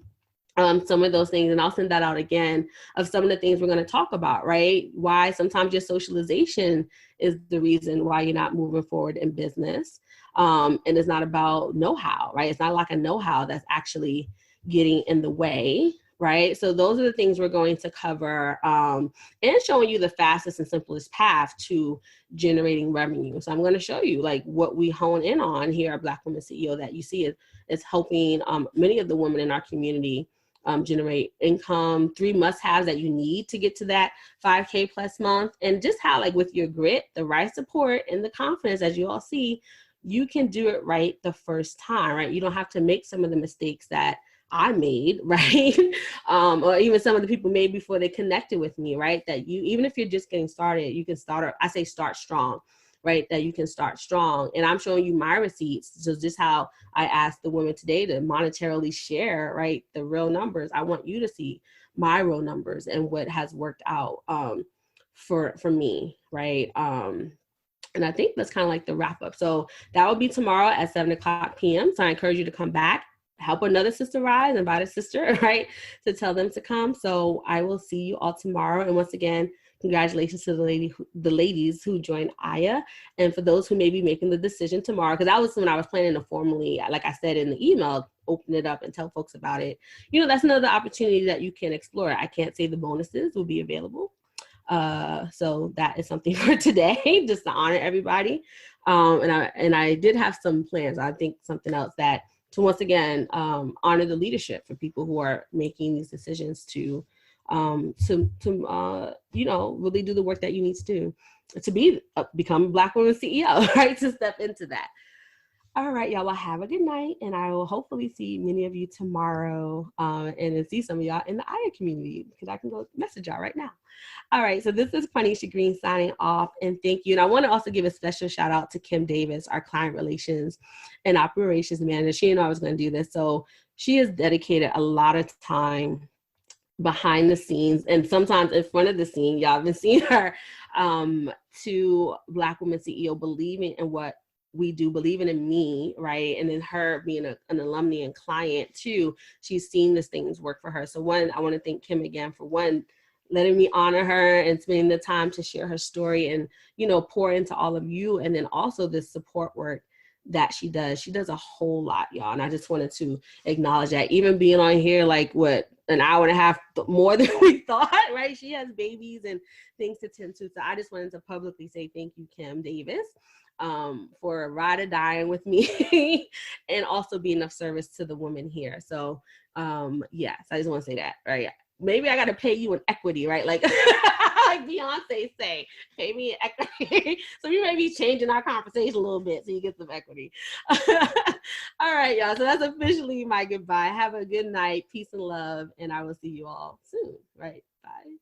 some of those things, and I'll send that out again, of some of the things we're going to talk about, right? Why sometimes your socialization is the reason why you're not moving forward in business. And it's not about know-how, right? It's not like a know-how that's actually getting in the way, right? So those are the things we're going to cover, and showing you the fastest and simplest path to generating revenue. So I'm going to show you like what we hone in on here at Black Women CEO that you see is helping many of the women in our community generate income, 3 must-haves that you need to get to that 5K plus month, and just how like with your grit, the right support, and the confidence, as you all see, you can do it right the first time, right? You don't have to make some of the mistakes that I made, right? Or even some of the people made before they connected with me, right? That you, even if you're just getting started, you can start, I say start strong, right? That you can start strong. And I'm showing you my receipts. So just how I asked the women today to monetarily share, right? The real numbers. I want you to see my real numbers and what has worked out for me, right? And I think that's kind of like the wrap up. So that will be tomorrow at 7:00 p.m. So I encourage you to come back, help another sister rise, invite a sister, right, to tell them to come. So I will see you all tomorrow. And once again, congratulations to the ladies who joined Aya. And for those who may be making the decision tomorrow, because that was when I was planning to formally, like I said in the email, open it up and tell folks about it. You know, that's another opportunity that you can explore. I can't say the bonuses will be available. So that is something for today, just to honor everybody. And I did have some plans. I think something else that to once again honor the leadership for people who are making these decisions to you know, really do the work that you need to do to become a Black woman CEO, right? To step into that. All right, y'all. Well, have a good night, and I will hopefully see many of you tomorrow, and then see some of y'all in the Aya community, because I can go message y'all right now. All right, so this is Quanisha Green signing off, and thank you. And I want to also give a special shout out to Kim Davis, our client relations and operations manager. She didn't know I was going to do this, so she has dedicated a lot of time behind the scenes and sometimes in front of the scene. Y'all have been seeing her to Black Women CEO, believing in what we do, believing in me, right? And then her being an alumni and client too, she's seen these things work for her. So one, I want to thank Kim again for letting me honor her and spending the time to share her story and, you know, pour into all of you. And then also this support work that she does. She does a whole lot, y'all. And I just wanted to acknowledge that, even being on here, like what, an hour and a half more than we thought, right? She has babies and things to tend to. So I just wanted to publicly say thank you, Kim Davis, for ride or dying with me and also being of service to the women here. So yes, I just want to say that, right? Maybe I got to pay you in equity, right? Like, like Beyonce say, pay me in equity. So we may be changing our conversation a little bit so you get some equity. All right, y'all. So that's officially my goodbye. Have a good night. Peace and love. And I will see you all soon. Right. Bye.